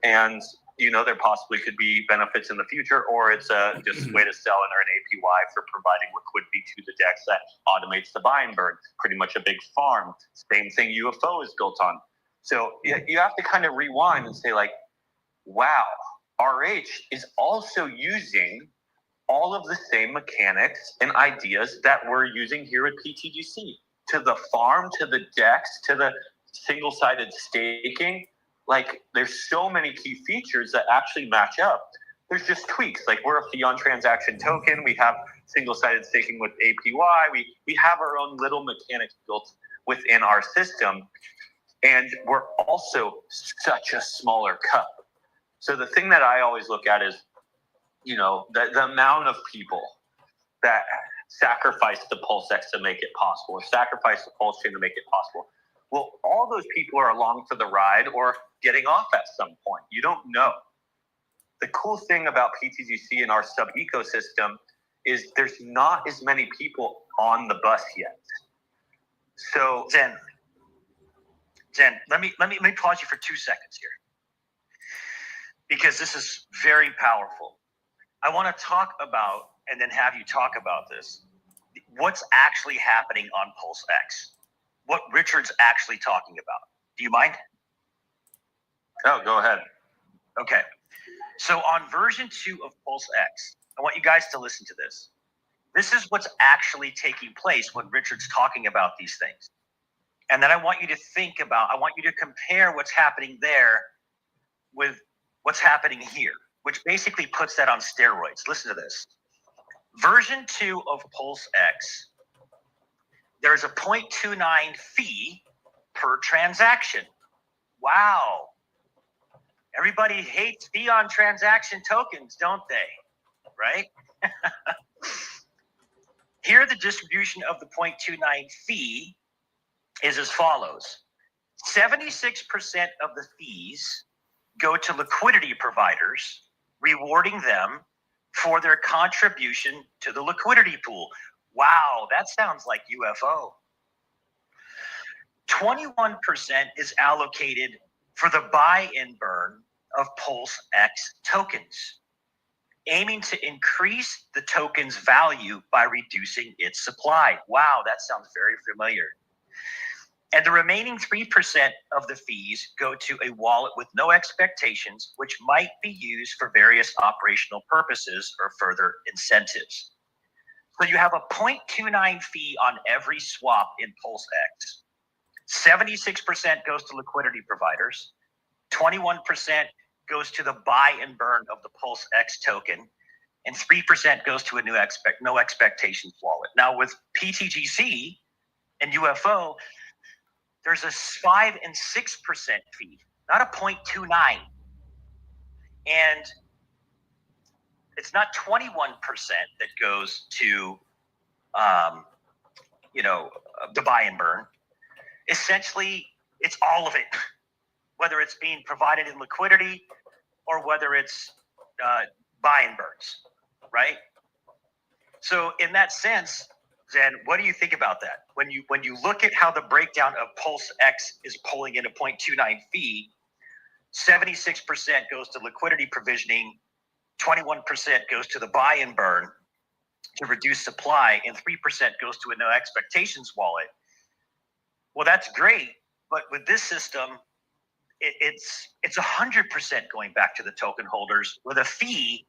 and there possibly could be benefits in the future, or it's just a way to sell and earn APY for providing liquidity to the DEX that automates the buy and burn. Pretty much a big farm. Same thing UFO is built on. So you have to kind of rewind and say, like, wow, RH is also using all of the same mechanics and ideas that we're using here at pTGC. To the farm, to the DEX, to the single-sided staking. Like, there's so many key features that actually match up. There's just tweaks. Like, we're a fee on transaction token. We have single-sided staking with APY. We have our own little mechanics built within our system. And we're also such a smaller cup. So the thing that I always look at is, you know, the amount of people that sacrifice the PulseX to make it possible, or sacrifice the PulseChain to make it possible. Well, all those people are along for the ride or getting off at some point. You don't know. The cool thing about pTGC and our sub-ecosystem is there's not as many people on the bus yet. So Zen, let me pause you for 2 seconds here, because this is very powerful. I want to talk about, and then have you talk about this, what's actually happening on PulseX, what Richard's actually talking about. Do you mind? Oh, go ahead. Okay. So on version 2 of PulseX, I want you guys to listen to this. This is what's actually taking place when Richard's talking about these things. And then I want you to I want you to compare what's happening there with what's happening here, which basically puts that on steroids. Listen to this. Version 2 of PulseX, there's a 0.29 fee per transaction. Wow. Everybody hates fee on transaction tokens, don't they? Right? Here, the distribution of the 0.29 fee is as follows. 76% of the fees go to liquidity providers, rewarding them for their contribution to the liquidity pool. Wow, that sounds like UFO. 21% is allocated for the buy and burn of PulseX tokens, aiming to increase the token's value by reducing its supply. Wow, that sounds very familiar. And the remaining 3% of the fees go to a wallet with no expectations, which might be used for various operational purposes or further incentives. So you have a 0.29 fee on every swap in PulseX. 76% goes to liquidity providers. 21% goes to the buy and burn of the PulseX token. And 3% goes to a no expectations wallet. Now with pTGC and UFO, there's a 5 and 6% fee, not a 0.29. And it's not 21% that goes to, the buy and burn. Essentially, it's all of it, whether it's being provided in liquidity or whether it's buy and burns, right? So in that sense, Zen, what do you think about that? When you look at how the breakdown of PulseX is pulling in a 0.29 fee, 76% goes to liquidity provisioning, 21% goes to the buy and burn to reduce supply, and 3% goes to a no expectations wallet. Well, that's great, but with this system, it's 100% going back to the token holders with a fee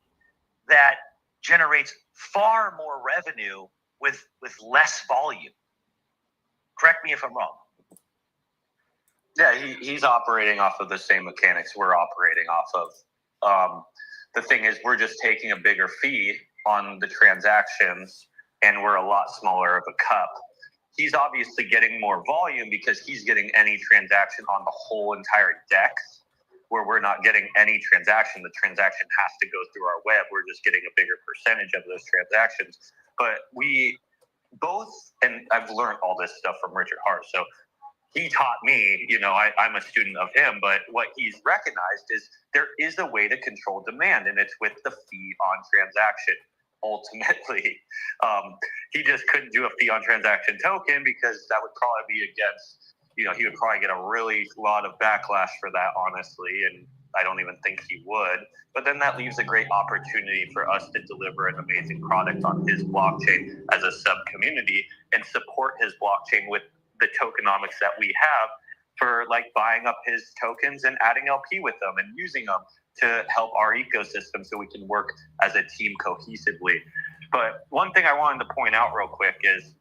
that generates far more revenue with less volume. Correct me if I'm wrong. Yeah, he's operating off of the same mechanics we're operating off of. The thing is, we're just taking a bigger fee on the transactions, and we're a lot smaller of a cup. He's obviously getting more volume because he's getting any transaction on the whole entire DEX, where we're not getting any transaction. The transaction has to go through our web. We're just getting a bigger percentage of those transactions. But we both, and I've learned all this stuff from Richard Hart. So he taught me, I'm a student of him, but what he's recognized is there is a way to control demand, and it's with the fee on transaction. Ultimately, he just couldn't do a fee on transaction token because that would probably be against, he would probably get a really lot of backlash for that, honestly, and I don't even think he would. But then that leaves a great opportunity for us to deliver an amazing product on his blockchain as a sub-community and support his blockchain with the tokenomics that we have for like buy buying up his tokens and adding LP with them and using them to help our ecosystem so we can work as a team cohesively. But one thing I wanted to point out real quick is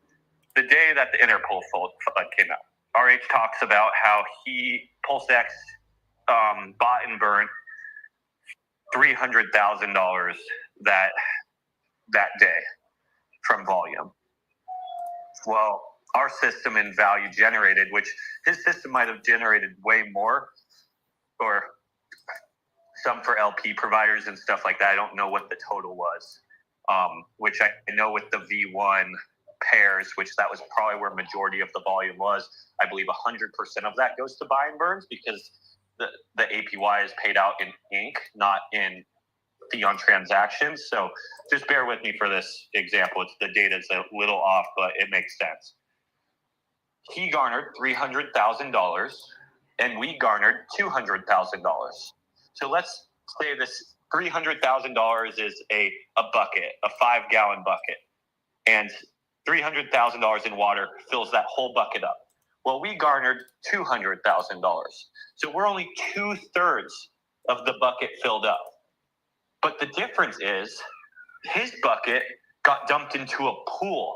the day that the Interpol flood came out, RH talks about how PulseX bought and burned $300,000 that day from volume. Well, our system in value generated, which his system might have generated way more, or some for LP providers and stuff like that. I don't know what the total was, which I know with the V1 pairs, which that was probably where majority of the volume was. I believe 100% of that goes to buy and burns because the APY is paid out in ink, not in fee on transactions. So just bear with me for this example. The data's a little off, but it makes sense. He garnered $300,000 and we garnered $200,000. So let's say this $300,000 is a bucket, a 5-gallon bucket, and $300,000 in water fills that whole bucket up. Well, we garnered $200,000. So we're only 2/3 of the bucket filled up. But the difference is his bucket got dumped into a pool.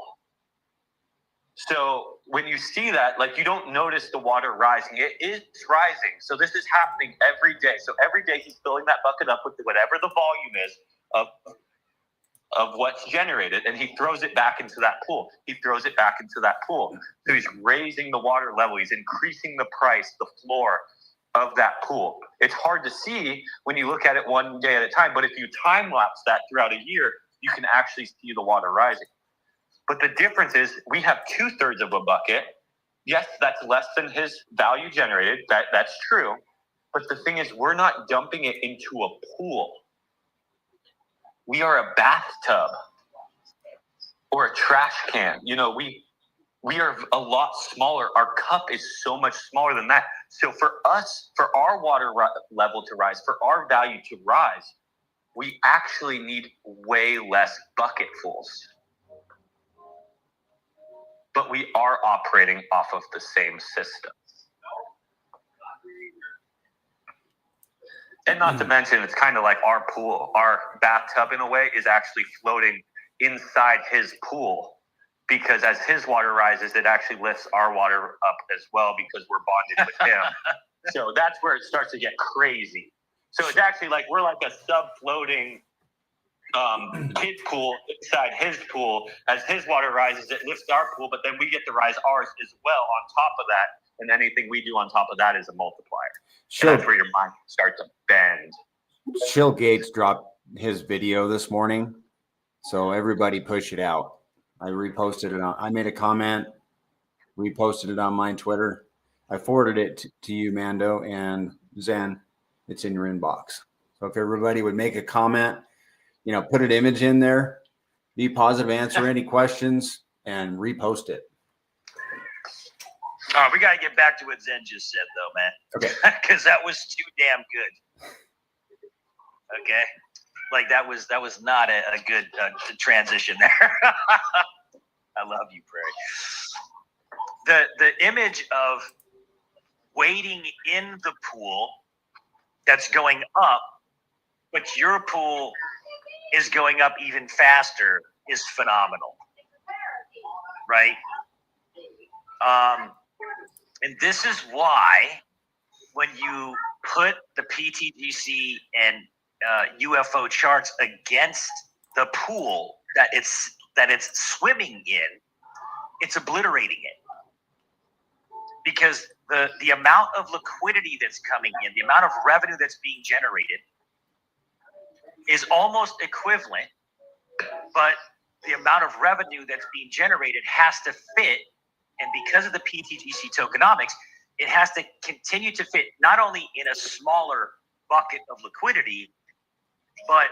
So when you see that, like, you don't notice the water rising. It is rising. So this is happening every day. So every day he's filling that bucket up with whatever the volume is of what's generated, and he throws it back into that pool. He throws it back into that pool. So he's raising the water level. He's increasing the price, the floor of that pool. It's hard to see when you look at it one day at a time, but if you time lapse that throughout a year, you can actually see the water rising. But the difference is we have 2/3 of a bucket. Yes, that's less than his value generated. That's true. But the thing is, we're not dumping it into a pool. We are a bathtub or a trash can. You know, we are a lot smaller. Our cup is so much smaller than that. So for us, for our water level to rise, for our value to rise, we actually need way less bucketfuls. But we are operating off of the same system. And not to mention, it's kind of like our pool. Our bathtub, in a way, is actually floating inside his pool, because as his water rises, it actually lifts our water up as well because we're bonded with him. So that's where it starts to get crazy. So it's actually like we're like a sub-floating kid's pool inside his pool. As his water rises, it lifts our pool, but then we get to rise ours as well on top of that. And anything we do on top of that is a multiplier. And that's where your mind can start to bend. Shill Gates dropped his video this morning, so everybody push it out. I reposted it I made a comment, reposted it on my Twitter. I forwarded it to you, Mando, and Zen. It's in your inbox. So if everybody would make a comment, you know, put an image in there, be positive, answer any questions, and repost it. We got to get back to what Zen just said, though, man. Okay. Because that was too damn good. Okay, like that was not a good transition there. I love you, Prairie. The image of wading in the pool that's going up, but your pool is going up even faster is phenomenal, right? And this is why when you put the pTGC and UFO charts against the pool that it's swimming in, it's obliterating it. Because the amount of liquidity that's coming in, the amount of revenue that's being generated is almost equivalent, but the amount of revenue that's being generated has to fit. And because of the pTGC tokenomics, it has to continue to fit not only in a smaller bucket of liquidity, but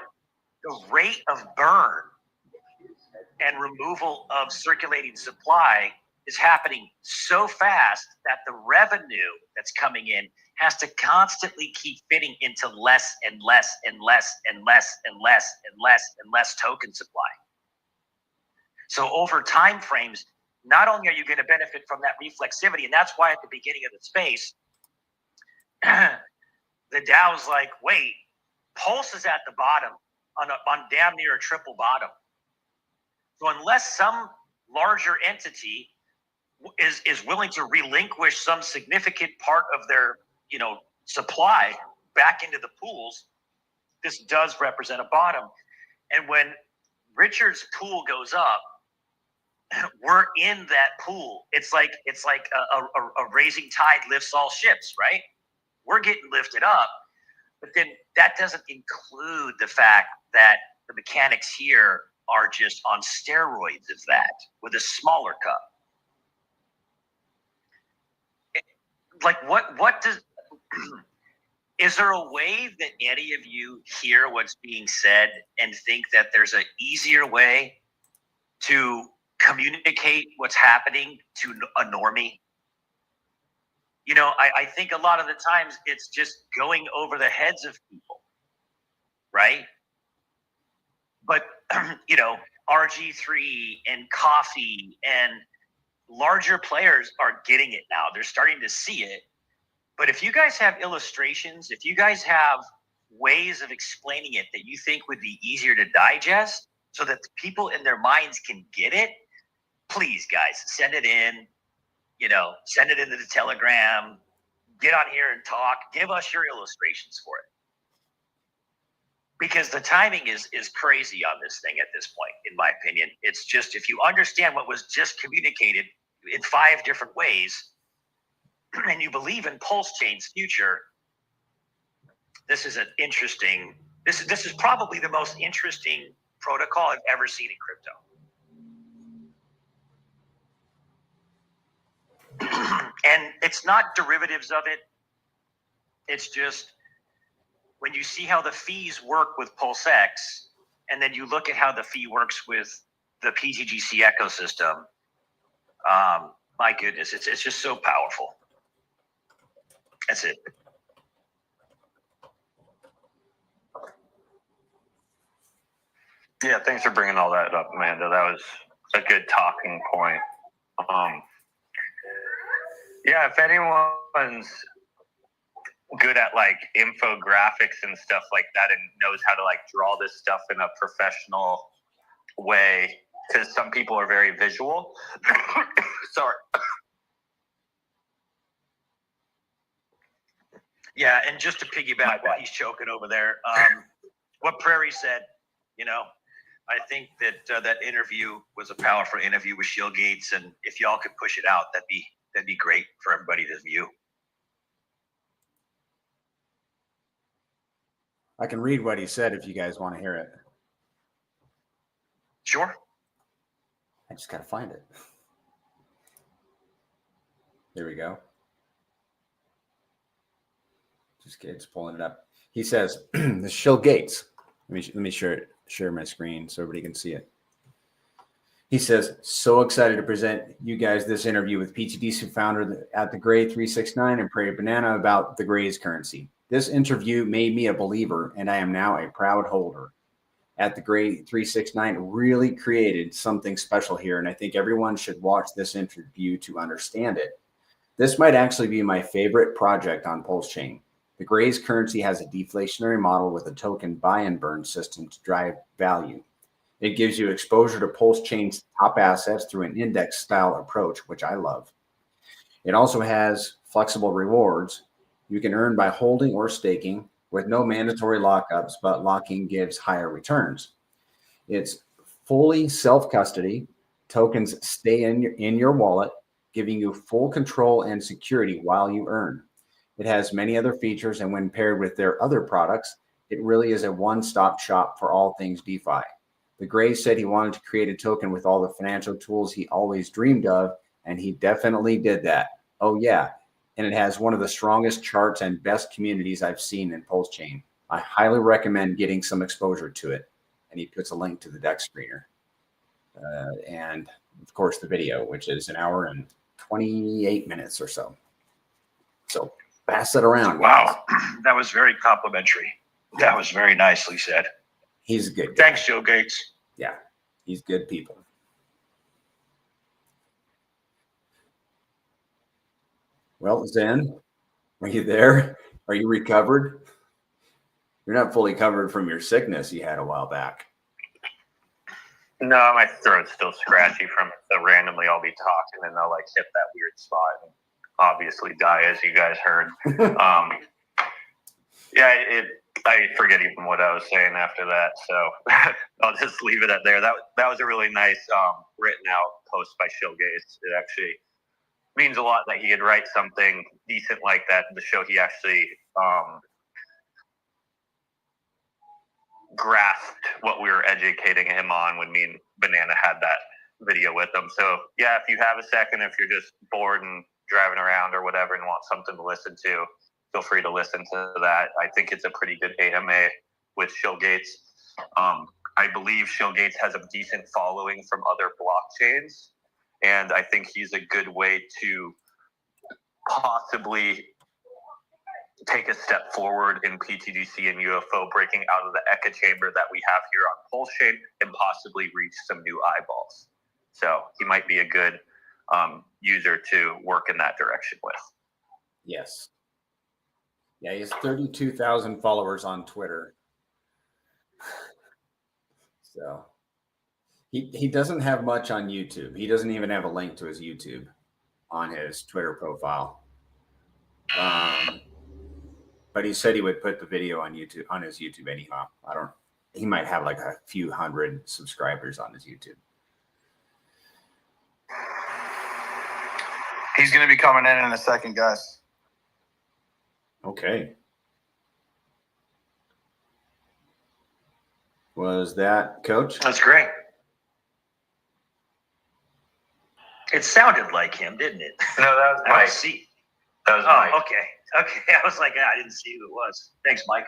the rate of burn and removal of circulating supply is happening so fast that the revenue that's coming in has to constantly keep fitting into less and less and less and less and less and less and less token supply. So over time frames, not only are you going to benefit from that reflexivity, and that's why at the beginning of the space, the Dow's like, wait, Pulse is at the bottom on damn near a triple bottom. So unless some larger entity is willing to relinquish some significant part of their, supply back into the pools, this does represent a bottom. And when Richard's pool goes up, we're in that pool. It's like a rising tide lifts all ships, right? We're getting lifted up, but then that doesn't include the fact that the mechanics here are just on steroids of that with a smaller cup. Like what does is there a way that any of you hear what's being said and think that there's an easier way to communicate what's happening to a normie? I think a lot of the times it's just going over the heads of people, right? But, RG3 and Coffee and larger players are getting it now. They're starting to see it. But if you guys have illustrations, if you guys have ways of explaining it that you think would be easier to digest so that the people in their minds can get it, please, guys, send it in. Send it into the Telegram. Get on here and talk. Give us your illustrations for it. Because the timing is crazy on this thing at this point, in my opinion. It's just, if you understand what was just communicated in 5 different ways, and you believe in PulseChain's future, this is this is probably the most interesting protocol I've ever seen in crypto. And it's not derivatives of it. It's just when you see how the fees work with PulseX, and then you look at how the fee works with the pTGC ecosystem, my goodness, it's just so powerful. That's it. Yeah, thanks for bringing all that up, Amanda. That was a good talking point. Yeah, if anyone's good at like infographics and stuff like that and knows how to like draw this stuff in a professional way, because some people are very visual. Sorry. Yeah, and just to piggyback while he's choking over there, what Prairie said, I think that that interview was a powerful interview with Shill Gates, and if y'all could push it out, that'd be great for everybody to view. I can read what he said if you guys want to hear it. Sure. I just got to find it. There we go. Just pulling it up. He says, the Shill Gates. Let me share my screen so everybody can see it. He says, so excited to present you guys this interview with pTGC founder at the Gray 369 and Prairie Banana about the Gray's currency. This interview made me a believer, and I am now a proud holder. At the Gray 369 really created something special here, and I think everyone should watch this interview to understand it. This might actually be my favorite project on PulseChain. The Gray's currency has a deflationary model with a token buy and burn system to drive value. It gives you exposure to PulseChain's top assets through an index style approach, which I love. It also has flexible rewards you can earn by holding or staking with no mandatory lockups, but locking gives higher returns. It's fully self-custody. Tokens stay in your wallet, giving you full control and security while you earn. It has many other features, and when paired with their other products, it really is a one-stop shop for all things DeFi. The Gray said he wanted to create a token with all the financial tools he always dreamed of, and he definitely did that. Oh yeah, and it has one of the strongest charts and best communities I've seen in PulseChain. I highly recommend getting some exposure to it. And he puts a link to the deck screener. And of course the video, which is 1 hour and 28 minutes or so. So pass it around. Wow, that was very complimentary. That was very nicely said. He's a good guy. Thanks, Shill Gates. Yeah, he's good people. Well, Zen, are you there? Are you recovered? You're not fully covered from your sickness you had a while back. No, my throat's still scratchy from it. So randomly I'll be talking and I'll like hit that weird spot and obviously die, as you guys heard. I forget even what I was saying after that. So I'll just leave it at there. That was a really nice written out post by Shill Gates. It actually means a lot that he could write something decent like that to show he actually grasped what we were educating him on when me and Banana had that video with him. So yeah, if you have a second, if you're just bored and driving around or whatever and want something to listen to, feel free to listen to that. I think it's a pretty good AMA with Shill Gates. I believe Shill Gates has a decent following from other blockchains, and I think he's a good way to possibly take a step forward in pTGC and UFO, breaking out of the echo chamber that we have here on PulseChain and possibly reach some new eyeballs. So he might be a good user to work in that direction with. Yes. Yeah, he has 32,000 followers on Twitter. So he doesn't have much on YouTube. He doesn't even have a link to his YouTube on his Twitter profile. But he said he would put the video on YouTube, on his YouTube anyhow. He might have like a few hundred subscribers on his YouTube. He's going to be coming in a second, guys. Okay. Was that Coach? That's great. It sounded like him, didn't it? No, that was I don't Mike. see. That was Mike. Okay. I was like, I didn't see who it was. Thanks, Mike.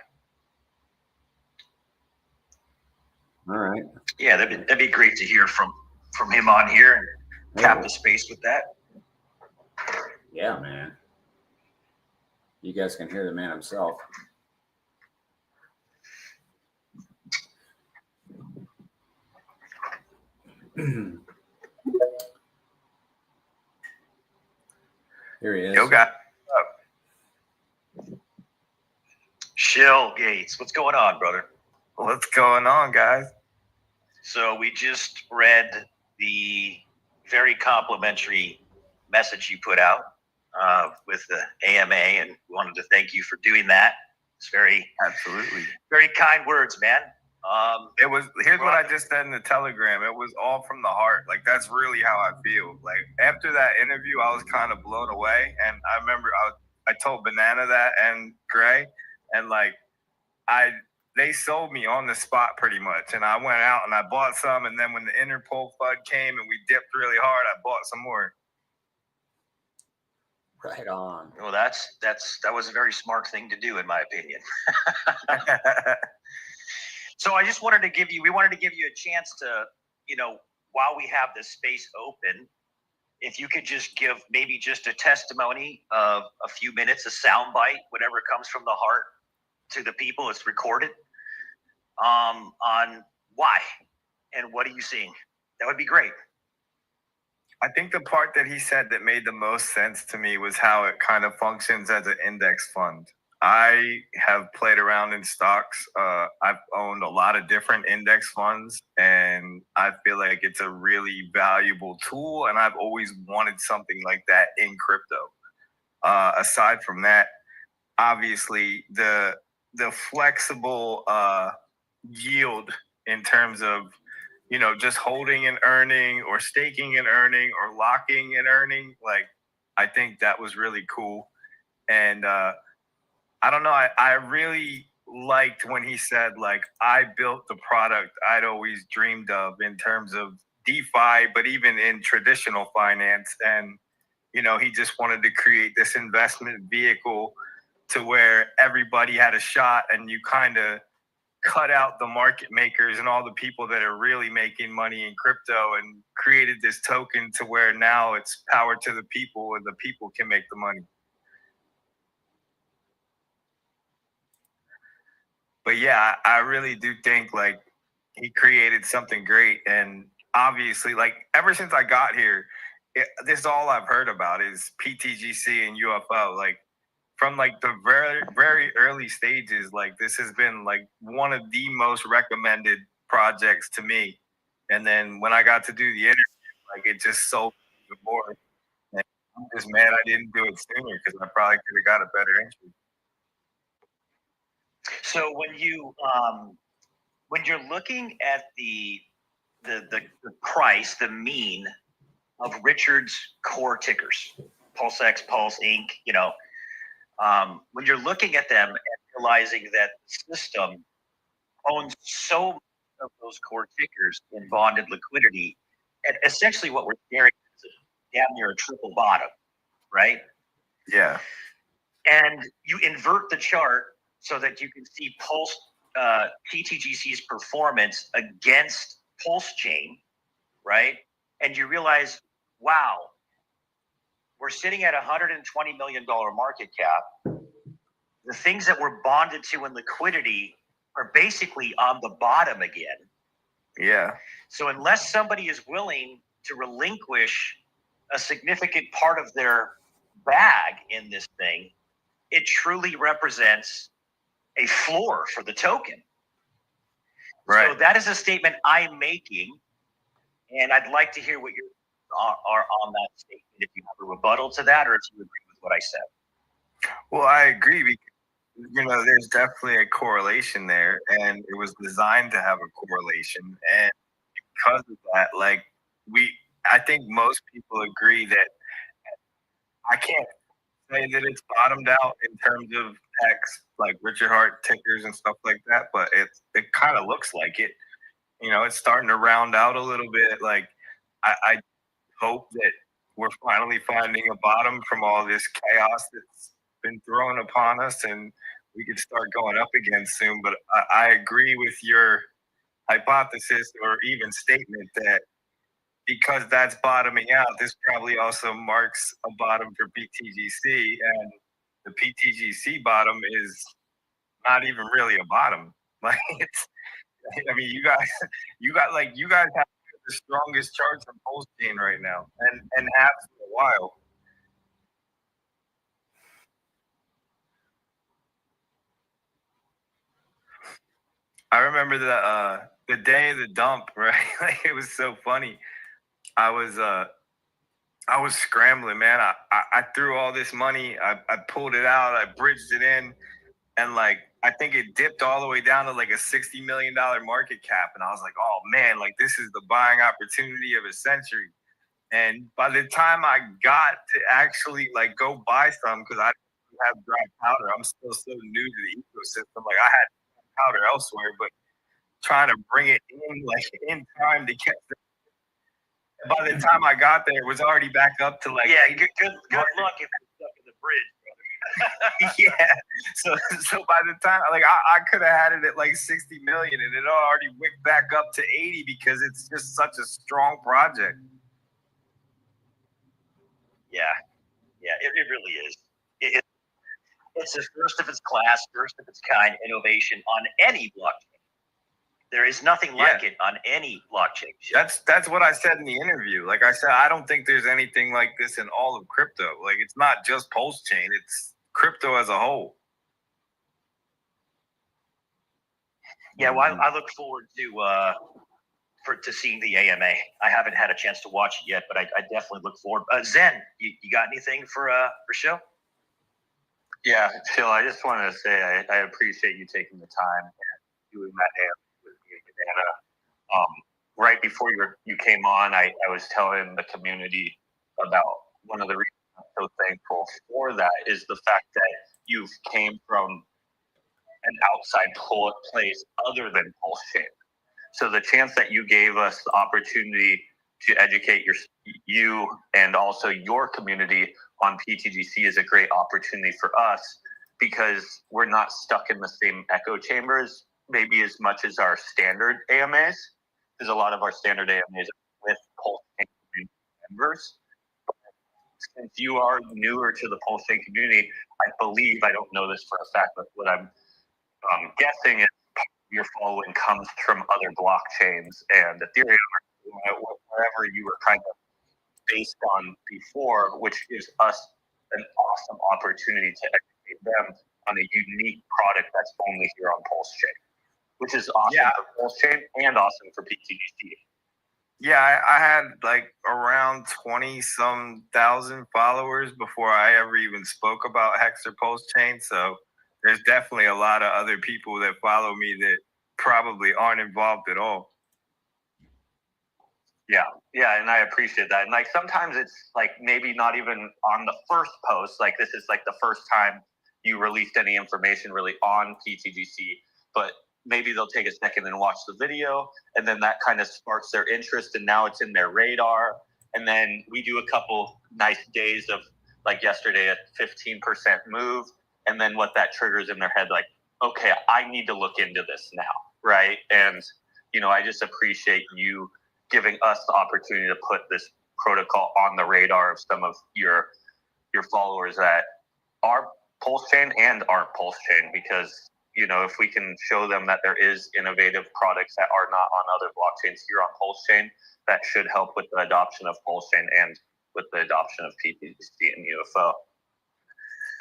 All right. Yeah, that'd be great to hear from him on here and cap the space with that. Yeah, man. You guys can hear the man himself. Here he is. Yo, guy. Shill Gates, what's going on, brother? What's going on, guys? So we just read the very complimentary message you put out with the AMA, and we wanted to thank you for doing that. It's Absolutely. very kind words, man. Here's what I just said in the Telegram. It was all from the heart. Like, that's really how I feel. Like, after that interview, I was kind of blown away. And I remember I told Banana that and Gray, and like, they sold me on the spot pretty much. And I went out and I bought some. And then when the Interpol FUD came and we dipped really hard, I bought some more. Right on. Well, that was a very smart thing to do, in my opinion. So we wanted to give you a chance to, while we have this space open, if you could just give maybe just a testimony of a few minutes, a soundbite, whatever comes from the heart to the people, it's recorded, on why and what are you seeing. That would be great. I think the part that he said that made the most sense to me was how it kind of functions as an index fund. I have played around in stocks. I've owned a lot of different index funds, and I feel like it's a really valuable tool, and I've always wanted something like that in crypto. Aside from that, obviously, the flexible yield in terms of just holding and earning or staking and earning or locking and earning, like, I think that was really cool. And I don't know, I really liked when he said, like, I built the product I'd always dreamed of in terms of DeFi, but even in traditional finance. And, he just wanted to create this investment vehicle to where everybody had a shot, and you kind of cut out the market makers and all the people that are really making money in crypto, and created this token to where now it's power to the people, and the people can make the money. But yeah, I really do think, like, he created something great. And obviously, like, ever since I got here, this is all I've heard about is pTGC and UFO. Like, from like the very early stages, like this has been like one of the most recommended projects to me. And then when I got to do the interview, like it just sold me more. And I'm just mad I didn't do it sooner because I probably could have got a better entry. So when you're looking at the price, the mean of Richard's core tickers, PulseX, Pulse Inc., when you're looking at them and realizing that the system owns so much of those core tickers in bonded liquidity, and essentially what we're staring at is damn near a triple bottom, right? Yeah. And you invert the chart so that you can see PTGC's performance against PulseChain, right? And you realize, wow, we're sitting at $120 million market cap. The things that we're bonded to in liquidity are basically on the bottom again. Yeah. So unless somebody is willing to relinquish a significant part of their bag in this thing, it truly represents a floor for the token. Right. So that is a statement I'm making, and I'd like to hear what your are on that statement, if you have a rebuttal to that or if you agree with what I said. Well, I agree because, there's definitely a correlation there, and it was designed to have a correlation. And because of that, I think most people agree that I can't say that it's bottomed out in terms of X, like Richard Hart tickers and stuff like that, but it kind of looks like it. It's starting to round out a little bit. Like I hope that we're finally finding a bottom from all this chaos that's been thrown upon us, and we could start going up again soon. But I agree with your hypothesis or even statement that because that's bottoming out, this probably also marks a bottom for PTGC, and the PTGC bottom is not even really a bottom. Like you guys have the strongest charts on PulseChain right now, and have for a while. I remember the day of the dump, right? Like it was so funny. I was scrambling, man. I threw all this money. I pulled it out. I bridged it in, and I think it dipped all the way down to like a $60 million market cap. And I was like, oh man, this is the buying opportunity of a century. And by the time I got to actually go buy some, because I didn't have dry powder, I'm still so new to the ecosystem. I had powder elsewhere, but trying to bring it in in time to catch the. By the time I got there, it was already back up to good luck if you're stuck in the bridge, brother. Yeah. So by the time I could have had it at 60 million, and it already wicked back up to 80 because it's just such a strong project. Yeah, it really is. It's the first of its class, first of its kind innovation on any blockchain. There is nothing like it on any blockchain. That's what I said in the interview. Like I said, I don't think there's anything like this in all of crypto. It's not just PulseChain; it's crypto as a whole. Yeah, well, I look forward to seeing the AMA. I haven't had a chance to watch it yet, but I definitely look forward. Zen, you got anything for Shill? Yeah, Shill, I just wanted to say I appreciate you taking the time and doing that with me and Banana. Right before you came on, I was telling the community about one of the reasons I'm so thankful for that is the fact that you came from an outside place other than PulseChain. So the chance that you gave us the opportunity to educate you and also your community on PTGC is a great opportunity for us because we're not stuck in the same echo chambers maybe as much as our standard AMAs, because a lot of our standard AMAs are with PulseChain members. But since you are newer to the PulseChain community, I believe, I don't know this for a fact, but what I'm guessing is your following comes from other blockchains and Ethereum or wherever you were kind of based on before, which gives us an awesome opportunity to educate them on a unique product that's only here on PulseChain, which is awesome for PulseChain and awesome for pTGC. Yeah, I had like around 20-some thousand followers before I ever even spoke about Hex or PulseChain. So there's definitely a lot of other people that follow me that probably aren't involved at all. Yeah, and I appreciate that. And like sometimes it's like maybe not even on the first post, like this is like the first time you released any information really on pTGC, but maybe they'll take a second and watch the video, and then that kind of sparks their interest, and now it's in their radar. And then we do a couple nice days of, like yesterday, a 15% move, and then what that triggers in their head, like, okay, I need to look into this now, right? And, you know, I just appreciate you giving us the opportunity to put this protocol on the radar of some of your followers that are PulseChain and aren't PulseChain, because, you know, if we can show them that there is innovative products that are not on other blockchains here on PulseChain, that should help with the adoption of PulseChain and with the adoption of pTGC and UFO.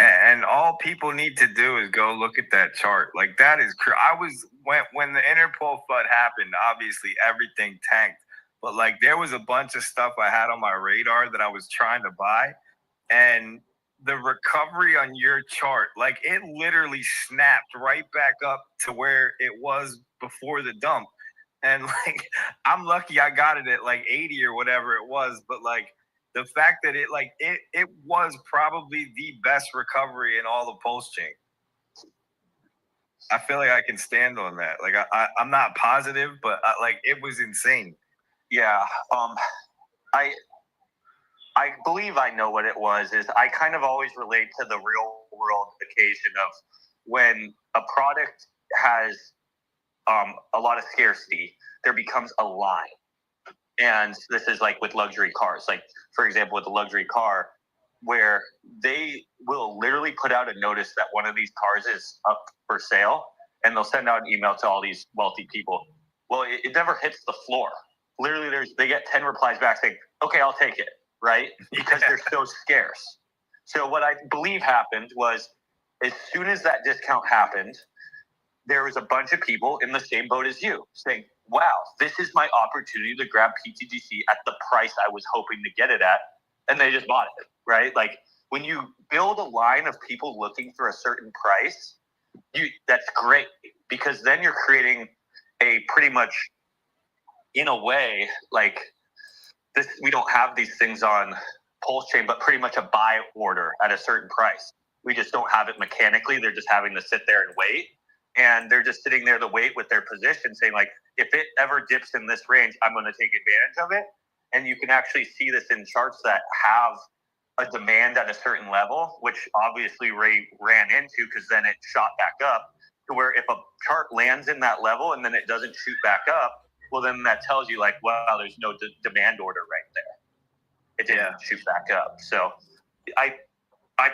And all people need to do is go look at that chart. Like that is I was when the Interpol FUD happened, obviously everything tanked. But like there was a bunch of stuff I had on my radar that I was trying to buy, and the recovery on your chart, like it literally snapped right back up to where it was before the dump. And like I'm lucky I got it at like 80 or whatever it was, but like the fact that it was probably the best recovery in all of PulseChain. I feel like I can stand on that. Like I'm not positive, but like it was insane. Yeah, I believe I know what it was. Is I kind of always relate to the real world occasion of when a product has a lot of scarcity, there becomes a line. And this is like with luxury cars. Like, for example, with a luxury car, where they will literally put out a notice that one of these cars is up for sale, and they'll send out an email to all these wealthy people. Well, it never hits the floor. Literally, they get 10 replies back saying, okay, I'll take it, right? Because they're so scarce. So what I believe happened was, as soon as that discount happened, there was a bunch of people in the same boat as you saying, wow, this is my opportunity to grab pTGC at the price I was hoping to get it at. And they just bought it, right? Like when you build a line of people looking for a certain price, that's great, because then you're creating a pretty much, in a way, like this, we don't have these things on PulseChain, but pretty much a buy order at a certain price. We just don't have it mechanically. They're just having to sit there and wait. And they're just sitting there to wait with their position, saying like, if it ever dips in this range, I'm going to take advantage of it. And you can actually see this in charts that have a demand at a certain level, which obviously Ray ran into, because then it shot back up to where if a chart lands in that level and then it doesn't shoot back up, well, then that tells you like, wow, there's no demand order right there. It didn't shoot back up. So I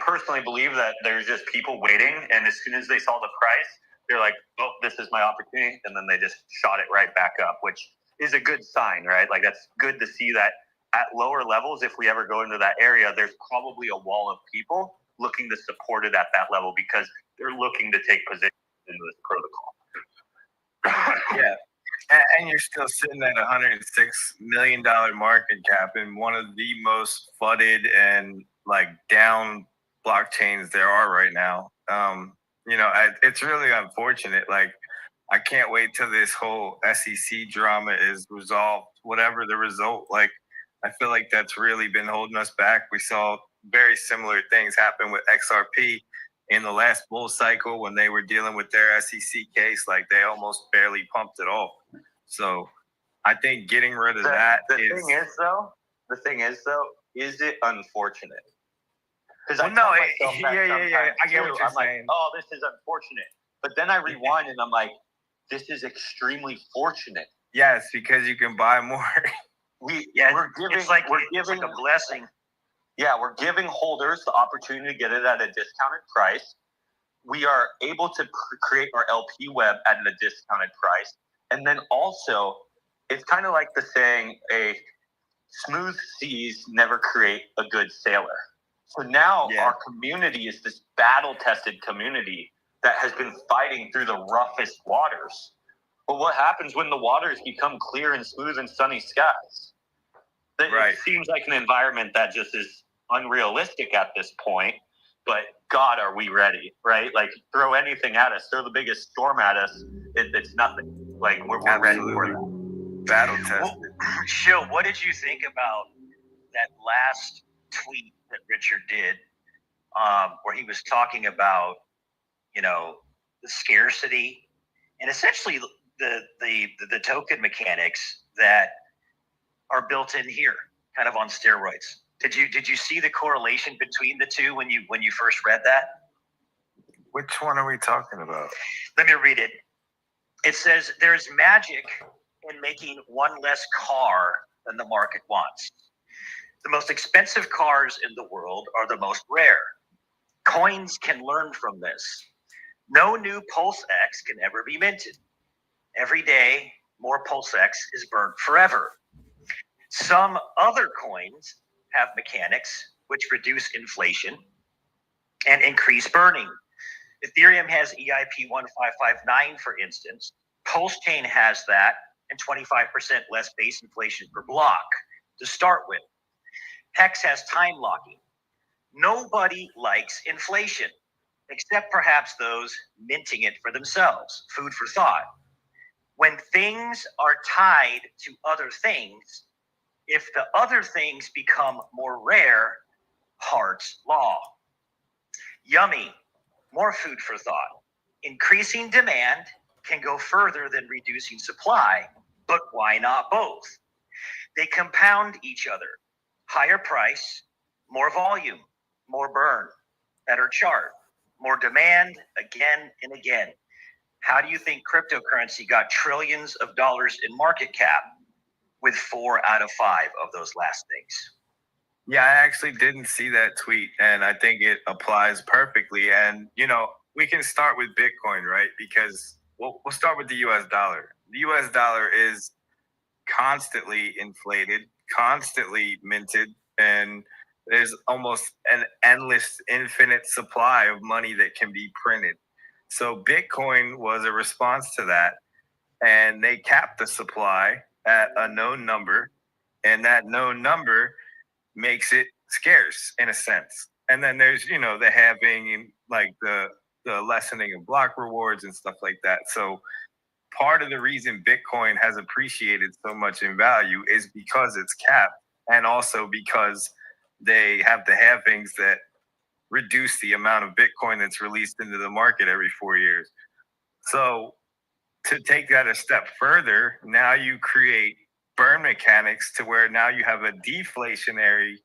personally believe that there's just people waiting, and as soon as they saw the price, they're like, oh, this is my opportunity, and then they just shot it right back up, which is a good sign, right? Like that's good to see that at lower levels, if we ever go into that area, there's probably a wall of people looking to support it at that level because they're looking to take position into this protocol. Yeah. And you're still sitting at $106 million market cap in one of the most flooded and like down blockchains there are right now. You know, it's really unfortunate. Like, I can't wait till this whole SEC drama is resolved, whatever the result. Like, I feel like that's really been holding us back. We saw very similar things happen with XRP in the last bull cycle when they were dealing with their SEC case. Like, they almost barely pumped it off. So I think getting rid of that the thing is though, is it unfortunate? Because I get what you're saying. Like, oh, this is unfortunate. But then I rewind and I'm like, this is extremely fortunate. Yes, because you can buy more. We're giving like a blessing. Yeah, we're giving holders the opportunity to get it at a discounted price. We are able to create our LP web at a discounted price. And then also, it's kind of like the saying, a smooth seas never create a good sailor. So now Yeah. our community is this battle-tested community that has been fighting through the roughest waters. But what happens when the waters become clear and smooth and sunny skies? Right. It seems like an environment that just is unrealistic at this point. But God, are we ready, right? Like, throw anything at us, throw the biggest storm at us, it's nothing. Like, we're ready for that. Battle tested. Well, Shill, what did you think about that last tweet that Richard did, where he was talking about, the scarcity and essentially the token mechanics that are built in here, kind of on steroids? Did you see the correlation between the two when you first read that? Which one are we talking about? Let me read it. It says, there's magic in making one less car than the market wants. The most expensive cars in the world are the most rare. Coins can learn from this. No new PulseX can ever be minted. Every day, more PulseX is burned forever. Some other coins have mechanics which reduce inflation and increase burning. Ethereum has EIP 1559, for instance. PulseChain has that and 25% less base inflation per block to start with. Hex has time locking. Nobody likes inflation, except perhaps those minting it for themselves. Food for thought. When things are tied to other things, if the other things become more rare, Hart's law. Yummy. More food for thought. Increasing demand can go further than reducing supply, but why not both? They compound each other. Higher price, more volume, more burn, better chart, more demand again and again. How do you think cryptocurrency got trillions of dollars in market cap with 4 out of 5 of those last things? Yeah, I actually didn't see that tweet, and I think it applies perfectly. And, we can start with Bitcoin, right? Because we'll start with the US dollar. The US dollar is constantly inflated, constantly minted, and there's almost an endless, infinite supply of money that can be printed. So Bitcoin was a response to that, and they capped the supply at a known number, and that known number makes it scarce in a sense. And then there's, the halving and like the lessening of block rewards and stuff like that. So part of the reason Bitcoin has appreciated so much in value is because it's capped, and also because they have the halvings that reduce the amount of Bitcoin that's released into the market every 4 years. So to take that a step further, now you create burn mechanics to where now you have a deflationary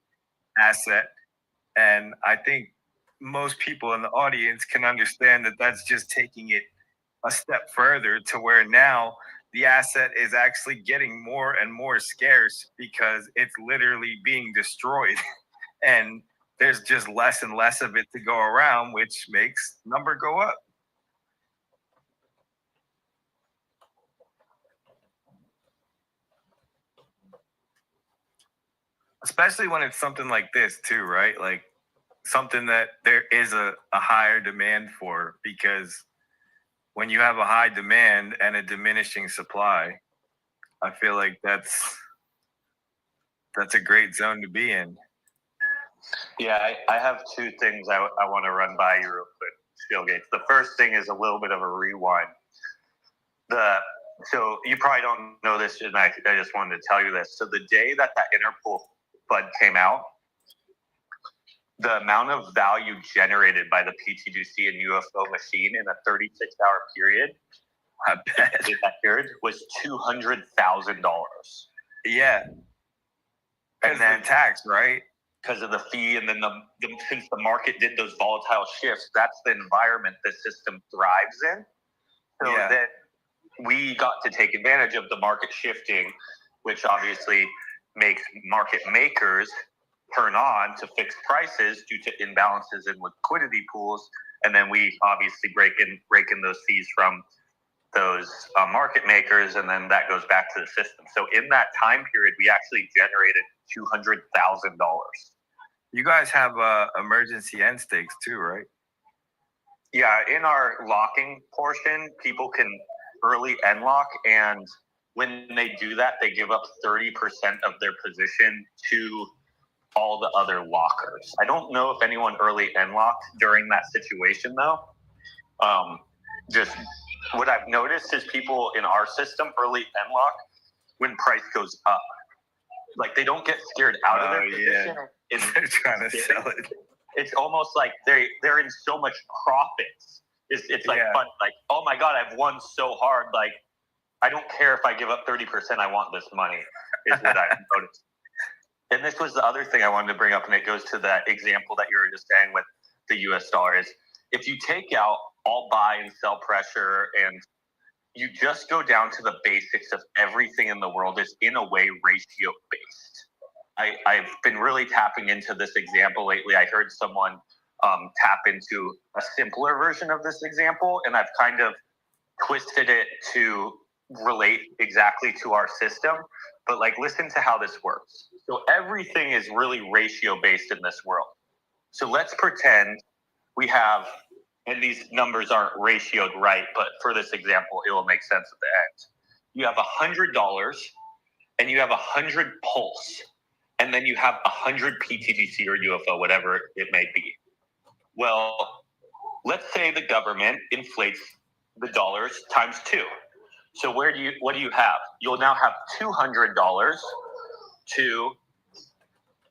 asset. And I think most people in the audience can understand that that's just taking it a step further to where now the asset is actually getting more and more scarce because it's literally being destroyed. And there's just less and less of it to go around, which makes number go up. Especially when it's something like this too, right? Like something that there is a higher demand for, because when you have a high demand and a diminishing supply, I feel like that's a great zone to be in. Yeah, I have 2 things I want to run by you real quick, Shill Gates. The first thing is a little bit of a rewind. So you probably don't know this, and I just wanted to tell you this. So the day that Interpol FUD came out, the amount of value generated by the pTGC and UFO machine in a 36-hour period, I bet in that period, was $200,000. Yeah. And then tax, right? Because of the fee, and then since the market did those volatile shifts, that's the environment the system thrives in. So that we got to take advantage of the market shifting, which obviously makes market makers turn on to fix prices due to imbalances in liquidity pools, and then we obviously break in those fees from those market makers, and then that goes back to the system. So in that time period, we actually generated $200,000. You guys have emergency end stakes too, right? Yeah, in our locking portion, people can early end lock, and when they do that, they give up 30% of their position to all the other lockers. I don't know if anyone early end locked during that situation though. Just what I've noticed is people in our system early end lock when price goes up. Like they don't get scared out of their position. They're trying to sell it. It's almost like they're in so much profits. It's like fun. Like, oh my God, I've won so hard. Like, I don't care if I give up 30%. I want this money. Is what I've noticed. And this was the other thing I wanted to bring up, and it goes to that example that you were just saying with the US dollar is if you take out all buy and sell pressure and you just go down to the basics of everything in the world is in a way ratio based. I've been really tapping into this example lately. I heard someone tap into a simpler version of this example, and I've kind of twisted it to relate exactly to our system. But like, listen to how this works. So everything is really ratio based in this world. So let's pretend we have, and these numbers aren't ratioed right, but for this example, it will make sense at the end. You have $100 and you have 100 Pulse, and then you have 100 pTGC or UFO, whatever it may be. Well, let's say the government inflates the dollars times 2. So what do you have? You'll now have $200 to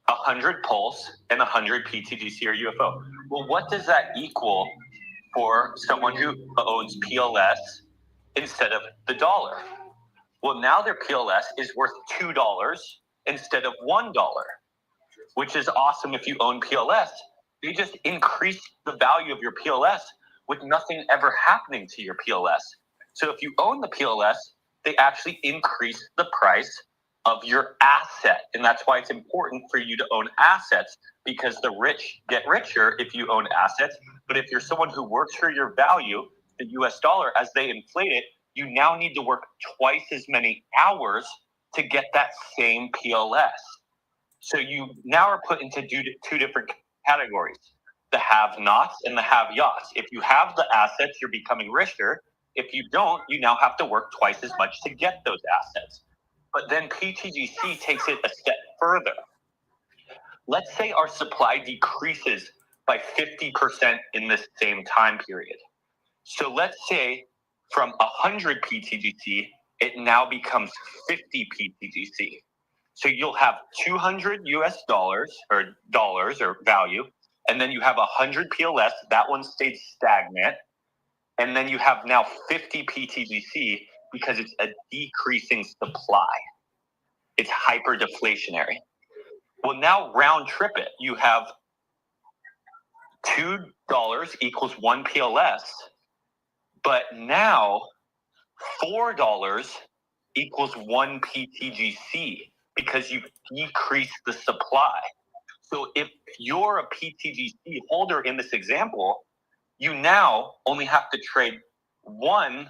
100 Pulse and 100 pTGC or UFO. Well, what does that equal for someone who owns PLS instead of the dollar? Well, now their PLS is worth $2 instead of $1, which is awesome if you own PLS. They just increase the value of your PLS with nothing ever happening to your PLS. So if you own the PLS, they actually increase the price of your asset. And that's why it's important for you to own assets, because the rich get richer if you own assets. But if you're someone who works for your value, the US dollar, as they inflate it, you now need to work twice as many hours to get that same PLS. So you now are put into two different categories, the have-nots and the have-yots. If you have the assets, you're becoming richer. If you don't, you now have to work twice as much to get those assets. But then pTGC takes it a step further. Let's say our supply decreases by 50% in this same time period. So let's say from 100 pTGC, it now becomes 50 pTGC. So you'll have 200 US dollars or value, and then you have 100 PLS. That one stayed stagnant. And then you have now 50 pTGC because it's a decreasing supply. It's hyper deflationary. Well, now round trip it. You have $2 equals 1 PLS, but now $4 equals 1 pTGC because you've decreased the supply. So if you're a pTGC holder in this example, you now only have to trade one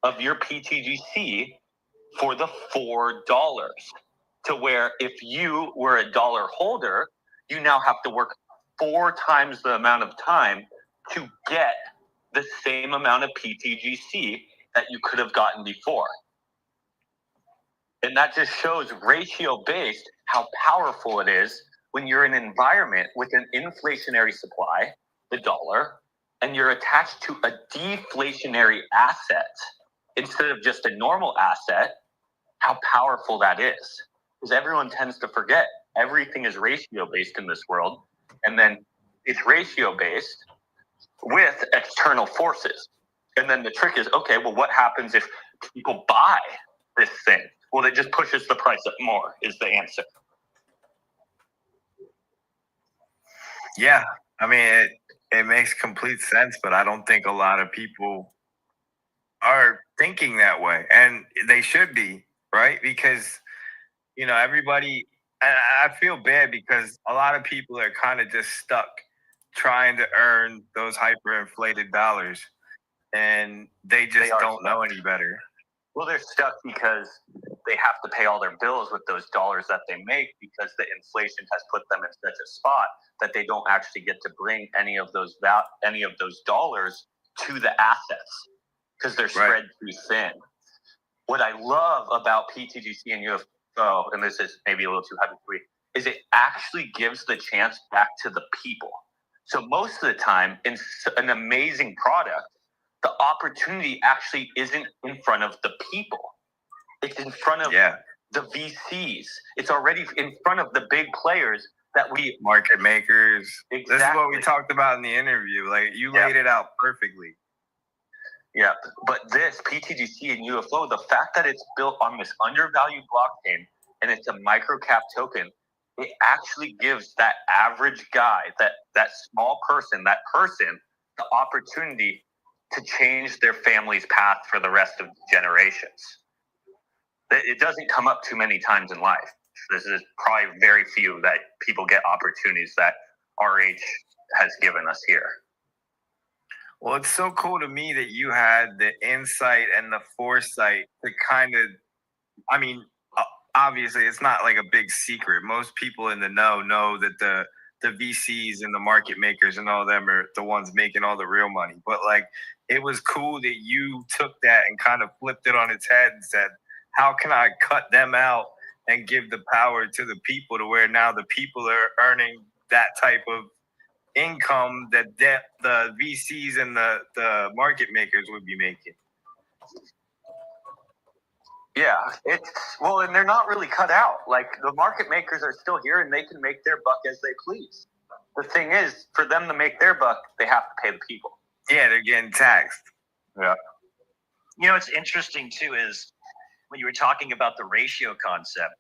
of your pTGC for the $4. To where if you were a dollar holder, you now have to work 4 times the amount of time to get the same amount of pTGC that you could have gotten before. And that just shows ratio-based how powerful it is when you're in an environment with an inflationary supply, the dollar, and you're attached to a deflationary asset instead of just a normal asset, how powerful that is. Because everyone tends to forget everything is ratio-based in this world, and then it's ratio-based with external forces. And then the trick is, okay, well, what happens if people buy this thing? Well, it just pushes the price up more is the answer. Yeah, I mean, it makes complete sense, but I don't think a lot of people are thinking that way, and they should be, right? Because, you know, everybody, and I feel bad because a lot of people are kind of just stuck trying to earn those hyperinflated dollars, and they just don't know any better. Well, they're stuck because they have to pay all their bills with those dollars that they make, because the inflation has put them in such a spot that they don't actually get to bring any of those dollars to the assets because they're spread too thin. What I love about pTGC and UFO, and this is maybe a little too heavy for you, is it actually gives the chance back to the people. So most of the time, in an amazing product, the opportunity actually isn't in front of the people. It's in front of the VCs. It's already in front of the big players that we... Market makers. Exactly. This is what we talked about in the interview. Like, you laid it out perfectly. Yeah, but this pTGC and UFO, the fact that it's built on this undervalued blockchain and it's a microcap token, it actually gives that average guy, that small person, the opportunity to change their family's path for the rest of generations. It doesn't come up too many times in life. This is probably very few that people get opportunities that RH has given us here. Well, it's so cool to me that you had the insight and the foresight to kind of, I mean, obviously it's not like a big secret. Most people in the know that the VCs and the market makers and all of them are the ones making all the real money. But like, it was cool that you took that and kind of flipped it on its head and said, how can I cut them out and give the power to the people, to where now the people are earning that type of income that the VCs and the market makers would be making. Yeah, and they're not really cut out. Like, the market makers are still here and they can make their buck as they please. The thing is, for them to make their buck, they have to pay the people. Yeah, they're getting taxed. Yeah. You know, what's interesting too is when you were talking about the ratio concept,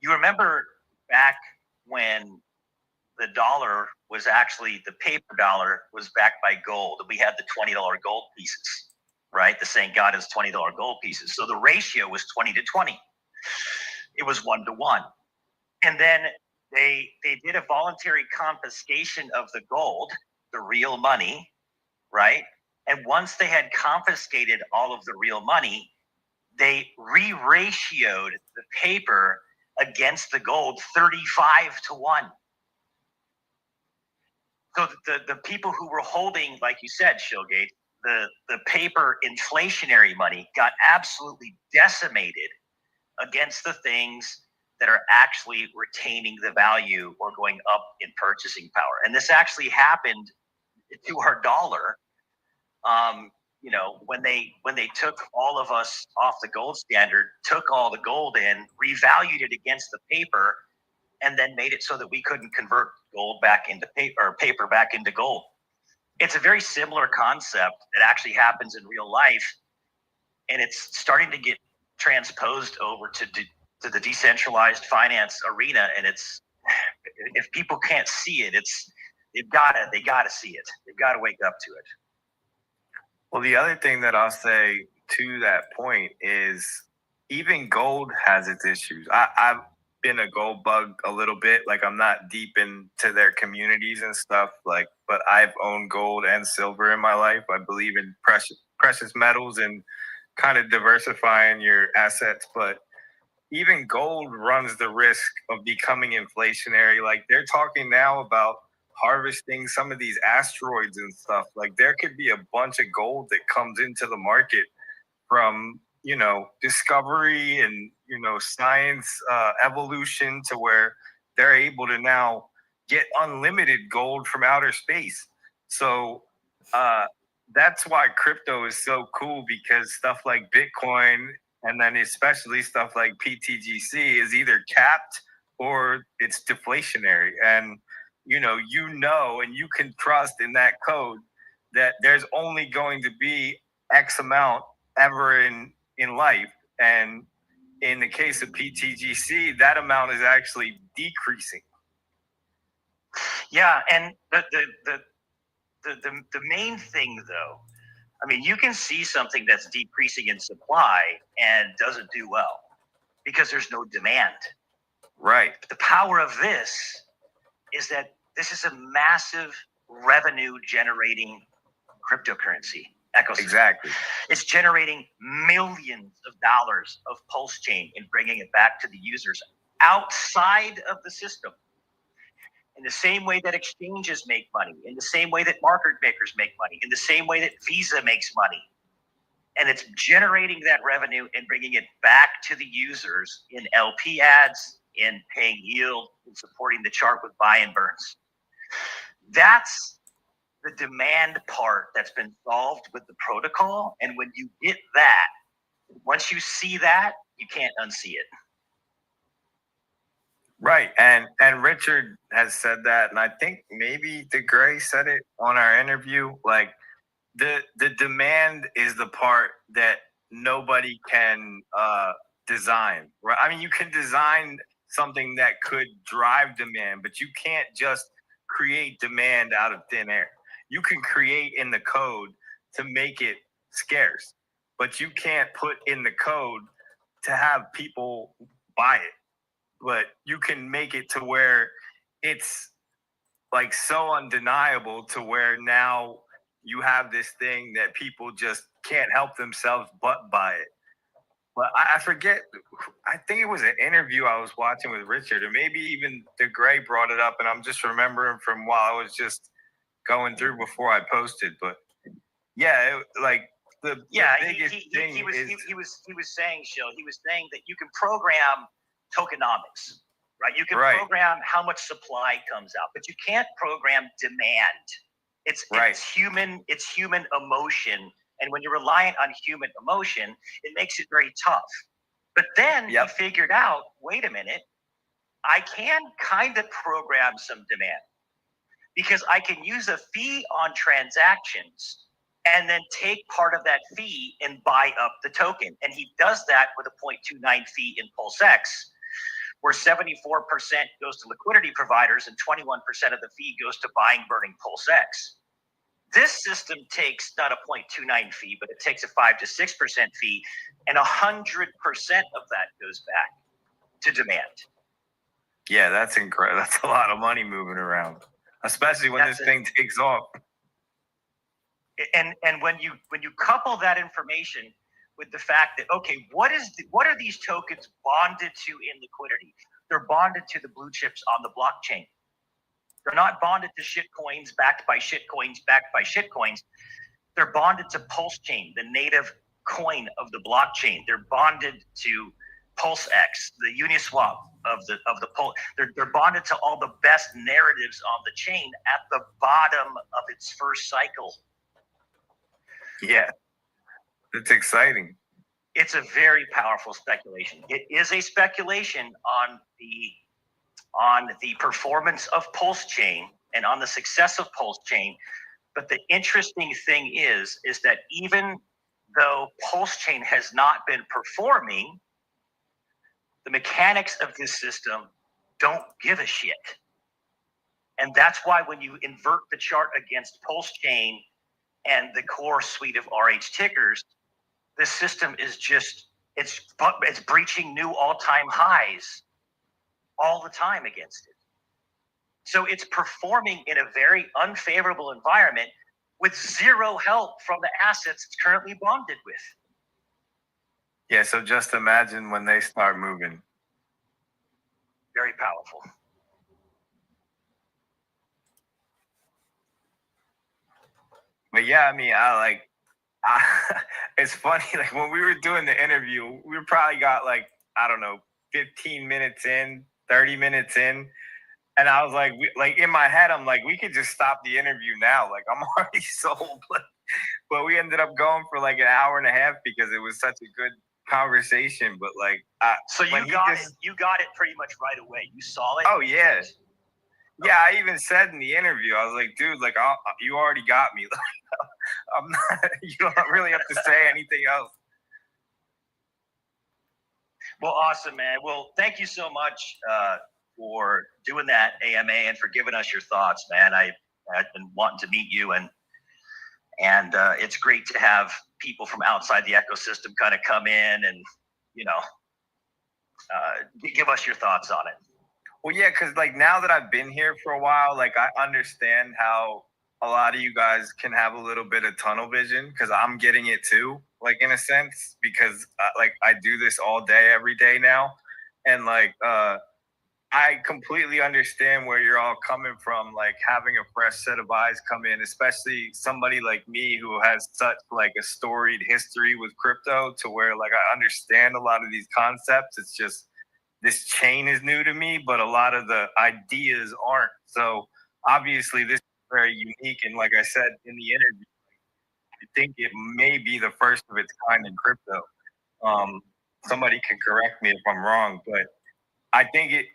you remember back when the dollar was actually, the paper dollar was backed by gold. We had the $20 gold pieces, right? The St. God is $20 gold pieces. So the ratio was 20 to 20. It was 1 to 1. And then they did a voluntary confiscation of the gold, the real money, right? And once they had confiscated all of the real money, they re-ratioed the paper against the gold 35 to 1. So the people who were holding, like you said, Shill Gates, the paper inflationary money got absolutely decimated against the things that are actually retaining the value or going up in purchasing power. And this actually happened to our dollar. You know, when they took all of us off the gold standard, took all the gold in, revalued it against the paper, and then made it so that we couldn't convert gold back into paper, or paper back into gold. It's a very similar concept that actually happens in real life, and it's starting to get transposed over to the decentralized finance arena. And it's, if people can't see it, they gotta see it. They've got to wake up to it. Well, the other thing that I'll say to that point is even gold has its issues. I've been a gold bug a little bit. Like, I'm not deep into their communities and stuff, like, but I've owned gold and silver in my life. I believe in precious metals and kind of diversifying your assets. But even gold runs the risk of becoming inflationary. Like, they're talking now about harvesting some of these asteroids and stuff. Like, there could be a bunch of gold that comes into the market from, you know, discovery and, you know, science evolution, to where they're able to now get unlimited gold from outer space. So that's why crypto is so cool, because stuff like Bitcoin, and then especially stuff like pTGC, is either capped or it's deflationary. And you know, and you can trust in that code that there's only going to be X amount ever in life. And in the case of pTGC, that amount is actually decreasing. Yeah, and the main thing, though, I mean, you can see something that's decreasing in supply and doesn't do well because there's no demand. Right. The power of this is that this is a massive revenue generating cryptocurrency. ecosystem. Exactly. It's generating millions of dollars of PulseChain and bringing it back to the users outside of the system. In the same way that exchanges make money, in the same way that market makers make money, in the same way that Visa makes money. And it's generating that revenue and bringing it back to the users in LP ads, in paying yield, in supporting the chart with buy and burns. That's the demand part that's been solved with the protocol. And when you get that, once you see that, you can't unsee it. Right. And Richard has said that, and I think maybe DeGray said it on our interview. Like the demand is the part that nobody can design. Right. I mean, you can design something that could drive demand, but you can't just create demand out of thin air. You can create in the code to make it scarce, but you can't put in the code to have people buy it. But you can make it to where it's like so undeniable to where now you have this thing that people just can't help themselves but buy it. But I forget, I think it was an interview I was watching with Richard, or maybe even DeGray brought it up, and I'm just remembering from while I was just going through before I posted. But yeah, the biggest thing he was saying, Shill, he was saying that you can program tokenomics, right? You can program how much supply comes out, but you can't program demand. It's human emotion. And when you're reliant on human emotion, it makes it very tough. But then he figured out, wait a minute, I can kind of program some demand because I can use a fee on transactions and then take part of that fee and buy up the token. And he does that with a 0.29 fee in PulseX, where 74% goes to liquidity providers and 21% of the fee goes to buying, burning PulseX. This system takes not a 0.29 fee, but it takes a 5 to 6% fee, and 100% of that goes back to demand. Yeah, that's incredible. That's a lot of money moving around, especially when this thing takes off. And when you couple that information with the fact that, okay, what are these tokens bonded to in liquidity? They're bonded to the blue chips on the blockchain. They're not bonded to shit coins backed by shit coins backed by shit coins. They're bonded to PulseChain, the native coin of the blockchain. They're bonded to PulseX, the Uniswap of the Pulse. They're bonded to all the best narratives on the chain at the bottom of its first cycle. Yeah, it's exciting. It's a very powerful speculation. It is a speculation on the performance of PulseChain and on the success of PulseChain. But the interesting thing is that even though PulseChain has not been performing, the mechanics of this system don't give a shit. And that's why when you invert the chart against PulseChain and the core suite of RH tickers, the system is just, it's breaching new all-time highs all the time against it. So it's performing in a very unfavorable environment with zero help from the assets it's currently bonded with. Yeah, so just imagine when they start moving. Very powerful. But yeah, I mean, it's funny, like when we were doing the interview, we probably got like, I don't know, 15 minutes in, 30 minutes in. And I was like, in my head, I'm like, we could just stop the interview now. Like, I'm already sold. But we ended up going for like an hour and a half because it was such a good conversation. But like, so you got it pretty much right away. You saw it. Oh yeah. Yeah, I even said in the interview, I was like, dude, like, you already got me. I'm not, you don't really have to say anything else. Well, awesome, man. Well, thank you so much for doing that AMA and for giving us your thoughts, man. I've been wanting to meet you, and it's great to have people from outside the ecosystem kind of come in and, give us your thoughts on it. Well, yeah, because like now that I've been here for a while, like I understand how a lot of you guys can have a little bit of tunnel vision, because I'm getting it too, like in a sense, because like I do this all day, every day now. And like, I completely understand where you're all coming from, like having a fresh set of eyes come in, especially somebody like me who has such like a storied history with crypto, to where like I understand a lot of these concepts. It's just this chain is new to me, but a lot of the ideas aren't. So obviously this is very unique. And like I said in the interview, I think it may be the first of its kind in crypto. Somebody can correct me if I'm wrong, but I think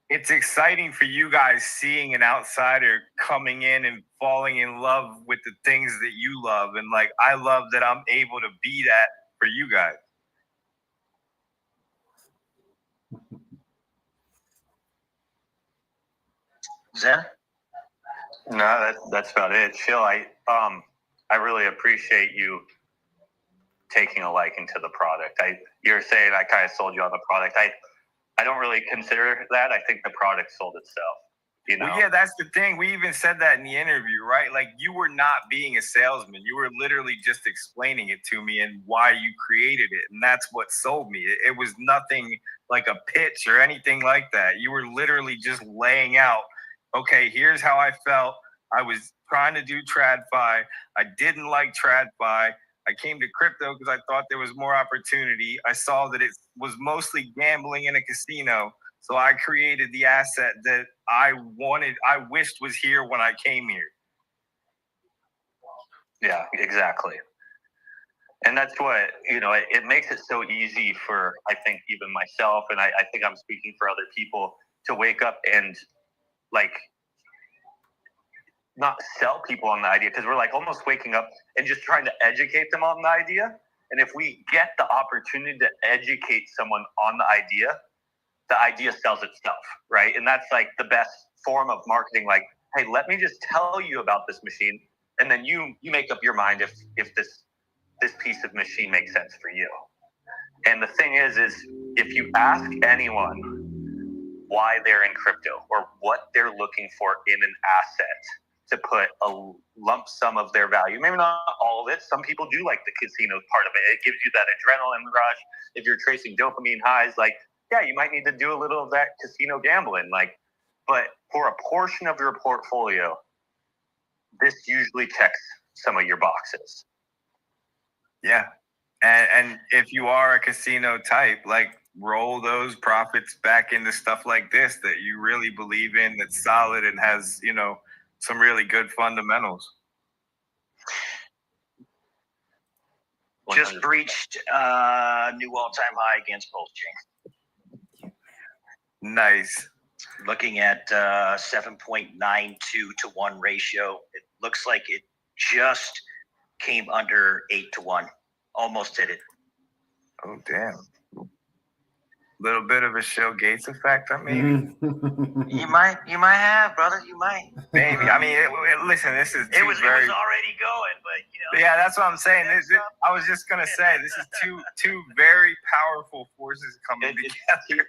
it's exciting for you guys seeing an outsider coming in and falling in love with the things that you love. And like, I love that I'm able to be that for you guys. Zen? No, that's about it. Shill, I really appreciate you taking a liking to the product. You're saying I kind of sold you on the product. I don't really consider that. I think the product sold itself. You know? Well, yeah, that's the thing. We even said that in the interview, right? Like, you were not being a salesman. You were literally just explaining it to me and why you created it. And that's what sold me. It was nothing like a pitch or anything like that. You were literally just laying out, okay, here's how I felt. I was trying to do TradFi. I didn't like TradFi. I came to crypto because I thought there was more opportunity. I saw that it was mostly gambling in a casino. So I created the asset that I wished was here when I came here. Yeah, exactly. And that's what, it makes it so easy for, I think, even myself, and I think I'm speaking for other people, to wake up and like not sell people on the idea, because we're like almost waking up and just trying to educate them on the idea. And if we get the opportunity to educate someone on the idea sells itself, right? And that's like the best form of marketing. Like, hey, let me just tell you about this machine, and then you make up your mind if this piece of machine makes sense for you. And the thing is if you ask anyone why they're in crypto or what they're looking for in an asset to put a lump sum of their value, maybe not all of it. Some people do like the casino part of it. It gives you that adrenaline rush. If you're tracing dopamine highs, like, yeah, you might need to do a little of that casino gambling. Like, but for a portion of your portfolio, this usually checks some of your boxes. Yeah. And if you are a casino type, like, roll those profits back into stuff like this that you really believe in, that's solid and has, some really good fundamentals. Just breached new all-time high against PulseChain. Nice. Looking at 7.92 to 1 ratio. It looks like it just came under 8 to 1. Almost hit it. Oh, damn. Little bit of a Shill Gates effect, maybe. You might have, brother. You might. Maybe. I mean, listen, this is it was already going, but Yeah, that's what I'm saying. I was just gonna say, this is two very powerful forces coming together.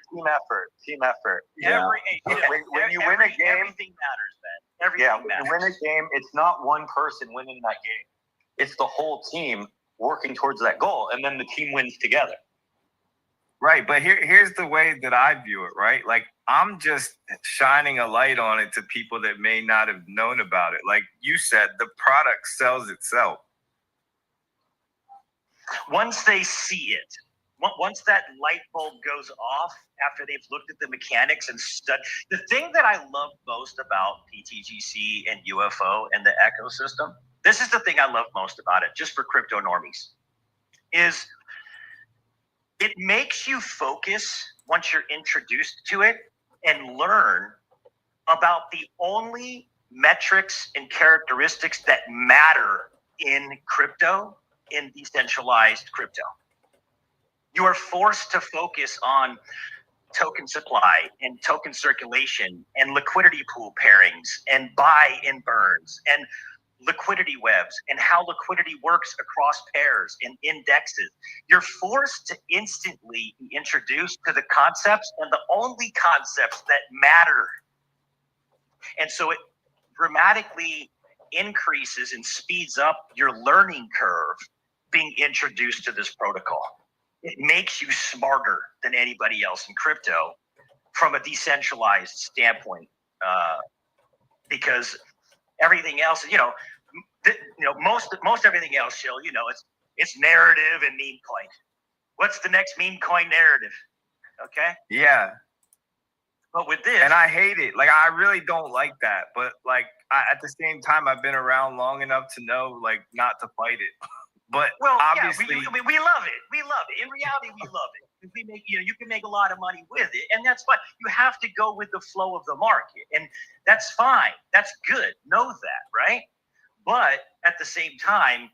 Team effort. Yeah. When you win a game, everything matters, man. Everything matters. When you win a game, it's not one person winning that game. It's the whole team working towards that goal, and then the team wins together. Right, but here's the way that I view it, right? Like, I'm just shining a light on it to people that may not have known about it. Like you said, the product sells itself. Once they see it, once that light bulb goes off after they've looked at the mechanics and studied. The thing that I love most about pTGC and UFO and the ecosystem, this is the thing I love most about it, just for crypto normies, is it makes you focus once you're introduced to it and learn about the only metrics and characteristics that matter in crypto, in decentralized crypto. You are forced to focus on token supply and token circulation and liquidity pool pairings and buy and burns and liquidity webs and how liquidity works across pairs and indexes. You're forced to instantly be introduced to the concepts and the only concepts that matter. And so it dramatically increases and speeds up your learning curve being introduced to this protocol. It makes you smarter than anybody else in crypto from a decentralized standpoint, because everything else, most everything else, Shill, it's narrative and meme coin. What's the next meme coin narrative? Okay. Yeah. But with this, and I hate it. Like, I really don't like that. But like, at the same time, I've been around long enough to know, like, not to fight it. But obviously, we love it. We love it. In reality, we love it. We make, you can make a lot of money with it, and that's fine. You have to go with the flow of the market, and that's fine. That's good. Know that, right? But at the same time,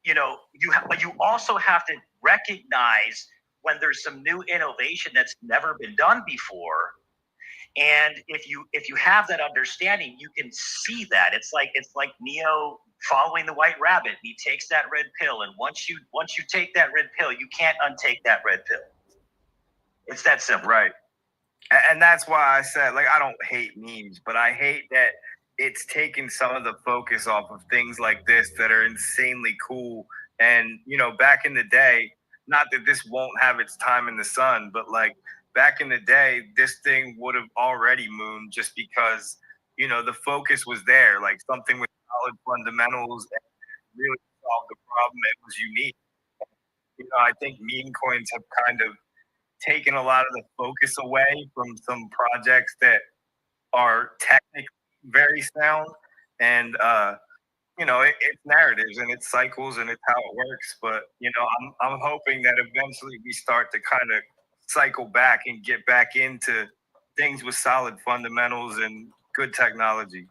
you also have to recognize when there's some new innovation that's never been done before. And if you have that understanding, you can see that. It's like Neo following the white rabbit. He takes that red pill, and once you take that red pill, you can't untake that red pill. It's that simple. Right. And that's why I said, like, I don't hate memes, but I hate that it's taken some of the focus off of things like this that are insanely cool. And, back in the day, not that this won't have its time in the sun, but like back in the day, this thing would have already mooned just because, the focus was there, like something with solid fundamentals and really solved the problem. It was unique. I think meme coins have kind of taken a lot of the focus away from some projects that are technically very sound. And, it's narratives and it's cycles and it's how it works. But, I'm hoping that eventually we start to kind of cycle back and get back into things with solid fundamentals and good technology.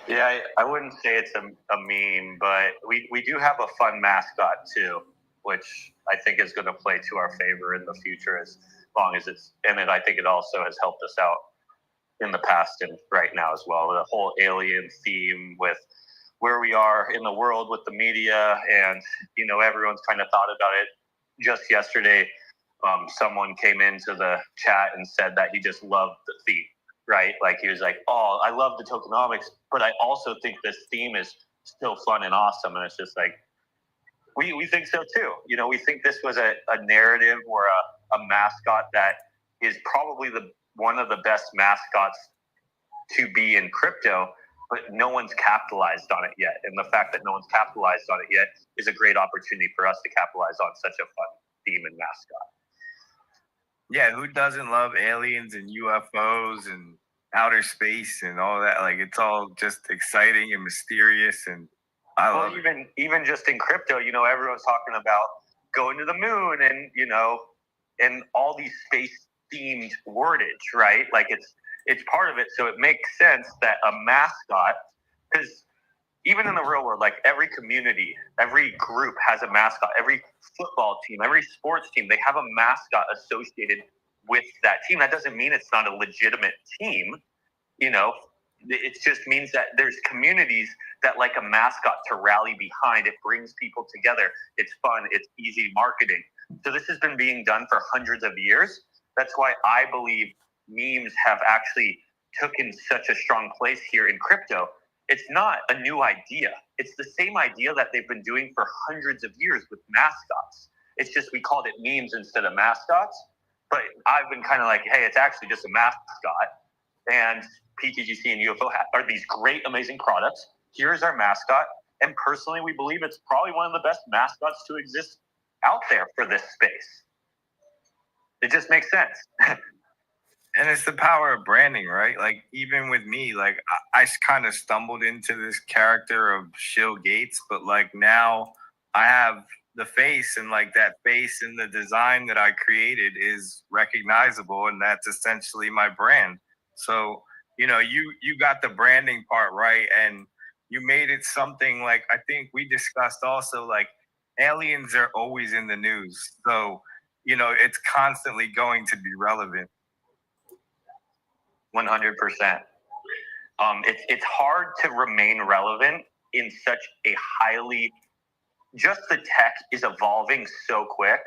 Yeah, I wouldn't say it's a meme, but we do have a fun mascot too, which I think is going to play to our favor in the future as long as it's in it. I think it also has helped us out in the past and right now as well. The whole alien theme with where we are in the world with the media, and everyone's kind of thought about it. Just yesterday, someone came into the chat and said that he just loved the theme. Right? Like, he was like, oh, I love the tokenomics, but I also think this theme is still fun and awesome. And it's just like, we think so too. We think this was a narrative or a mascot that is probably one of the best mascots to be in crypto, but no one's capitalized on it yet. And the fact that no one's capitalized on it yet is a great opportunity for us to capitalize on such a fun theme and mascot. Yeah, who doesn't love aliens and UFOs and outer space and all that? Like, it's all just exciting and mysterious, and I love it. Even just in crypto, everyone's talking about going to the moon and and all these space themed wordage, right? Like, it's part of it, so it makes sense that a mascot, because even in the real world, like, every community, every group has a mascot. Every football team, every sports team, they have a mascot associated with that team. That doesn't mean it's not a legitimate team. It just means that there's communities that like a mascot to rally behind. It brings people together. It's fun. It's easy marketing. So this has been being done for hundreds of years. That's why I believe memes have actually taken such a strong place here in crypto. It's not a new idea. It's the same idea that they've been doing for hundreds of years with mascots. It's just we called it memes instead of mascots. But I've been kind of like, hey, it's actually just a mascot. And pTGC and UFO are these great, amazing products. Here's our mascot. And personally, we believe it's probably one of the best mascots to exist out there for this space. It just makes sense. And it's the power of branding, right? Like, even with me, like, I kind of stumbled into this character of Shill Gates, but like, now I have the face, and like, that face and the design that I created is recognizable, and that's essentially my brand. So, you got the branding part right, and you made it something like, I think we discussed also, like, aliens are always in the news. So, it's constantly going to be relevant. 100%. It's hard to remain relevant in such a just the tech is evolving so quick.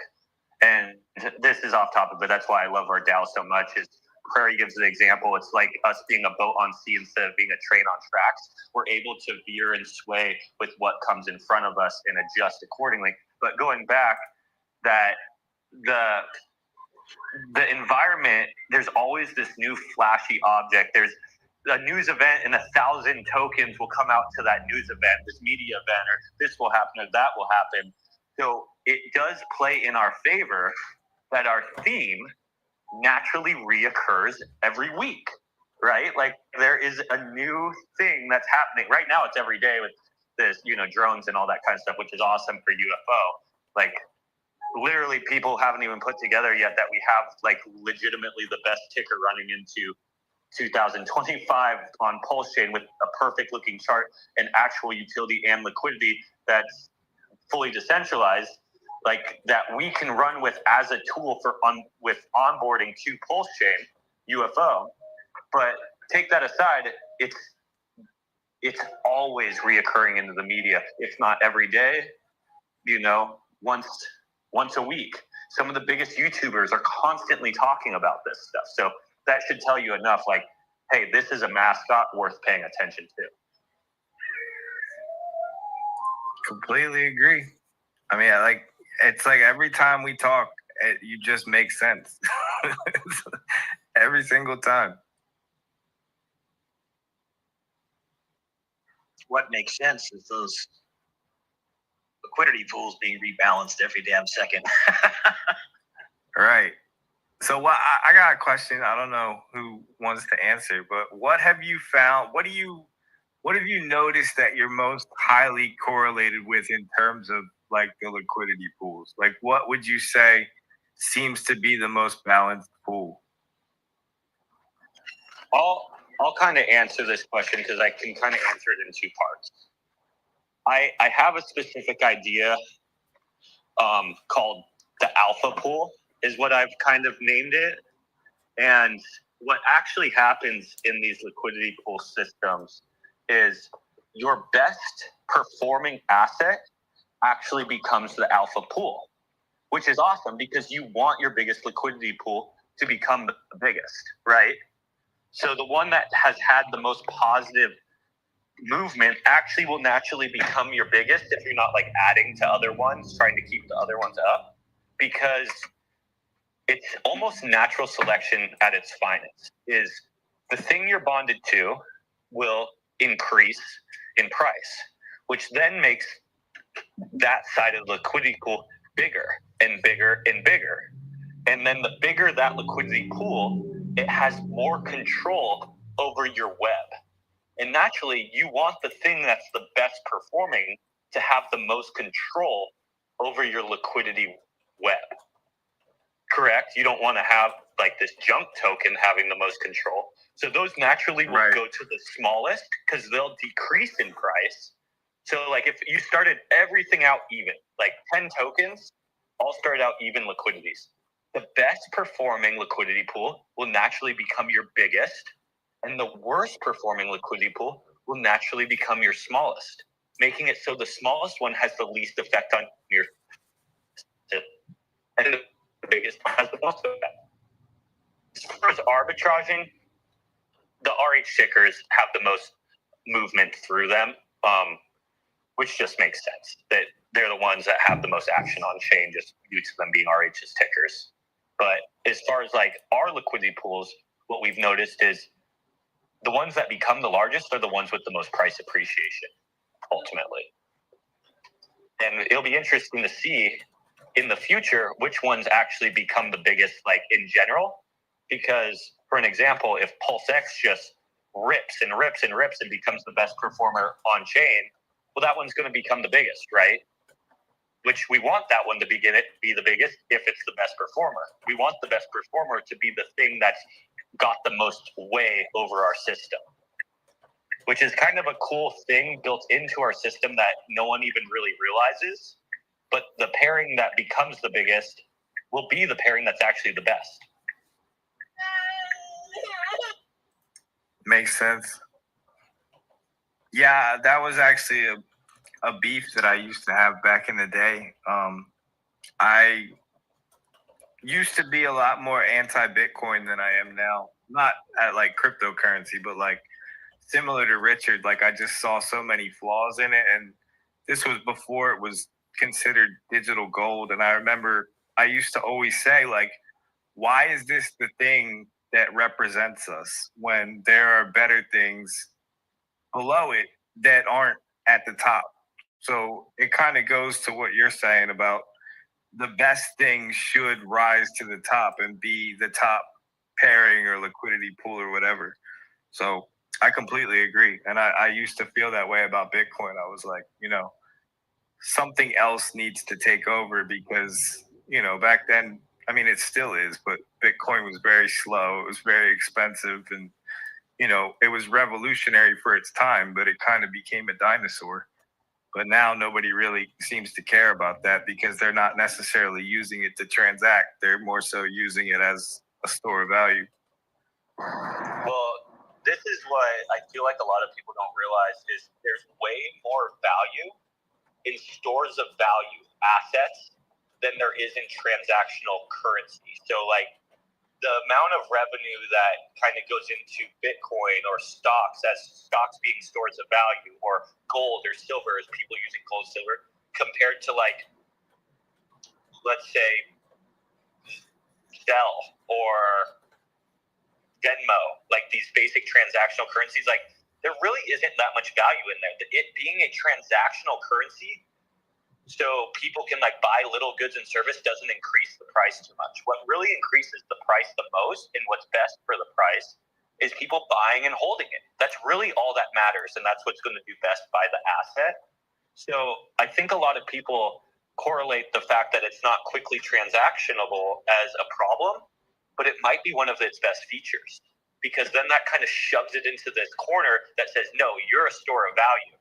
And this is off topic, but that's why I love our DAO so much, is Prairie gives an example. It's like us being a boat on sea instead of being a train on tracks. We're able to veer and sway with what comes in front of us and adjust accordingly. But going back, that the environment, there's always this new flashy object. There's a news event and 1,000 tokens will come out to that news event, this media event, or this will happen or that will happen. So it does play in our favor that our theme naturally reoccurs every week, right? Like there is a new thing that's happening. Right now it's every day with this, drones and all that kind of stuff, which is awesome for UFO. Like literally people haven't even put together yet that we have like legitimately the best ticker running into 2025 on PulseChain with a perfect looking chart and actual utility and liquidity that's fully decentralized, like that we can run with as a tool for with onboarding to PulseChain UFO. But take that aside, it's always reoccurring into the media, if not every day, once a week. Some of the biggest YouTubers are constantly talking about this stuff. So that should tell you enough, like, hey, this is a mascot worth paying attention to. Completely agree. I mean, it's like every time we talk, you just make sense. Every single time. What makes sense is those liquidity pools being rebalanced every damn second. Right. So I got a question. I don't know who wants to answer, but what have you found? What have you noticed that you're most highly correlated with in terms of like the liquidity pools? Like what would you say seems to be the most balanced pool? I'll kind of answer this question because I can kind of answer it in two parts. I have a specific idea called the alpha pool is what I've kind of named it. And what actually happens in these liquidity pool systems is your best performing asset actually becomes the alpha pool, which is awesome because you want your biggest liquidity pool to become the biggest, right? So the one that has had the most positive movement actually will naturally become your biggest if you're not like adding to other ones, trying to keep the other ones up, because it's almost natural selection at its finest. Is the thing you're bonded to will increase in price, which then makes that side of the liquidity pool bigger and bigger and bigger. And then the bigger that liquidity pool, it has more control over your web. And naturally, you want the thing that's the best performing to have the most control over your liquidity web. Correct? You don't want to have like this junk token having the most control. So those naturally will go to the smallest because they'll decrease in price. So like if you started everything out even, like 10 tokens, all started out even liquidities. The best performing liquidity pool will naturally become your biggest, and the worst performing liquidity pool will naturally become your smallest, making it so the smallest one has the least effect on your and the biggest one has the most effect. As far as arbitraging, the RH tickers have the most movement through them, which just makes sense. That they're the ones that have the most action on chain just due to them being RH's tickers. But as far as like our liquidity pools, what we've noticed is the ones that become the largest are the ones with the most price appreciation, ultimately. And it'll be interesting to see in the future which ones actually become the biggest, like in general. Because, for an example, if PulseX just rips and rips and rips and becomes the best performer on chain, well, that one's going to become the biggest, right? Which we want that one to be the biggest if it's the best performer. We want the best performer to be the thing that's got the most way over our system, which is kind of a cool thing built into our system that no one even really realizes. But the pairing that becomes the biggest will be the pairing that's actually the best. Makes sense. Yeah, that was actually a beef that I used to have back in the day. I used to be a lot more anti-Bitcoin than I am now. not at like cryptocurrency, but like similar to Richard, like I just saw so many flaws in it. And this was before it was considered digital gold. And I remember I used to always say, like, why is this the thing that represents us when there are better things below it that aren't at the top? So it kind of goes to what you're saying about the best things should rise to the top and be the top pairing or liquidity pool or whatever. So I completely agree. And I used to feel that way about Bitcoin. I was like, something else needs to take over because, back then, I mean, it still is, but Bitcoin was very slow. It was very expensive. And, it was revolutionary for its time, but it kind of became a dinosaur. But now nobody really seems to care about that because they're not necessarily using it to transact. They're more so using it as a store of value. Well, this is what I feel like a lot of people don't realize is there's way more value in stores of value assets than there is in transactional currency. So like the amount of revenue that kind of goes into Bitcoin or stocks as stocks being stores of value, or gold or silver as people using gold, silver, compared to like, let's say, Dell or Venmo, like these basic transactional currencies, like there really isn't that much value in there. It being a transactional currency, so people can like buy little goods and service, doesn't increase the price too much. What really increases the price the most and what's best for the price is people buying and holding it. That's really all that matters, and that's what's going to do best by the asset. So I think a lot of people correlate the fact that it's not quickly transactionable as a problem, but it might be one of its best features, because then that kind of shoves it into this corner that says, no, you're a store of value.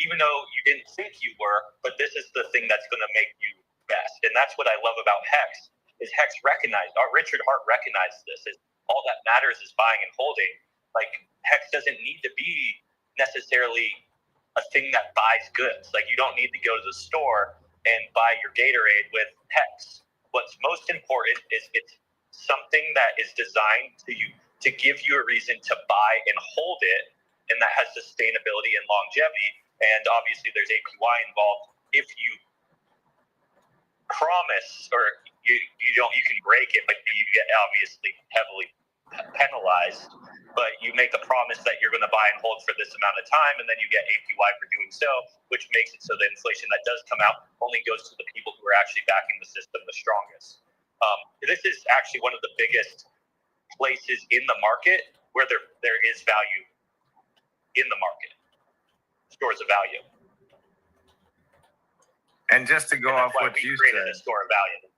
Even though you didn't think you were, but this is the thing that's going to make you best. And that's what I love about Hex, is Hex recognized, Richard Hart recognized this, is all that matters is buying and holding. Like Hex doesn't need to be necessarily a thing that buys goods. Like you don't need to go to the store and buy your Gatorade with Hex. What's most important is it's something that is designed to give you a reason to buy and hold it, and that has sustainability and longevity. And obviously there's APY involved. If you promise, or you can break it, but you get obviously heavily penalized, but you make a promise that you're going to buy and hold for this amount of time, and then you get APY for doing so, which makes it so the inflation that does come out only goes to the people who are actually backing the system the strongest. This is actually one of the biggest places in the market where there is value in the market. Stores of value. And just to go off what you said, a store of value.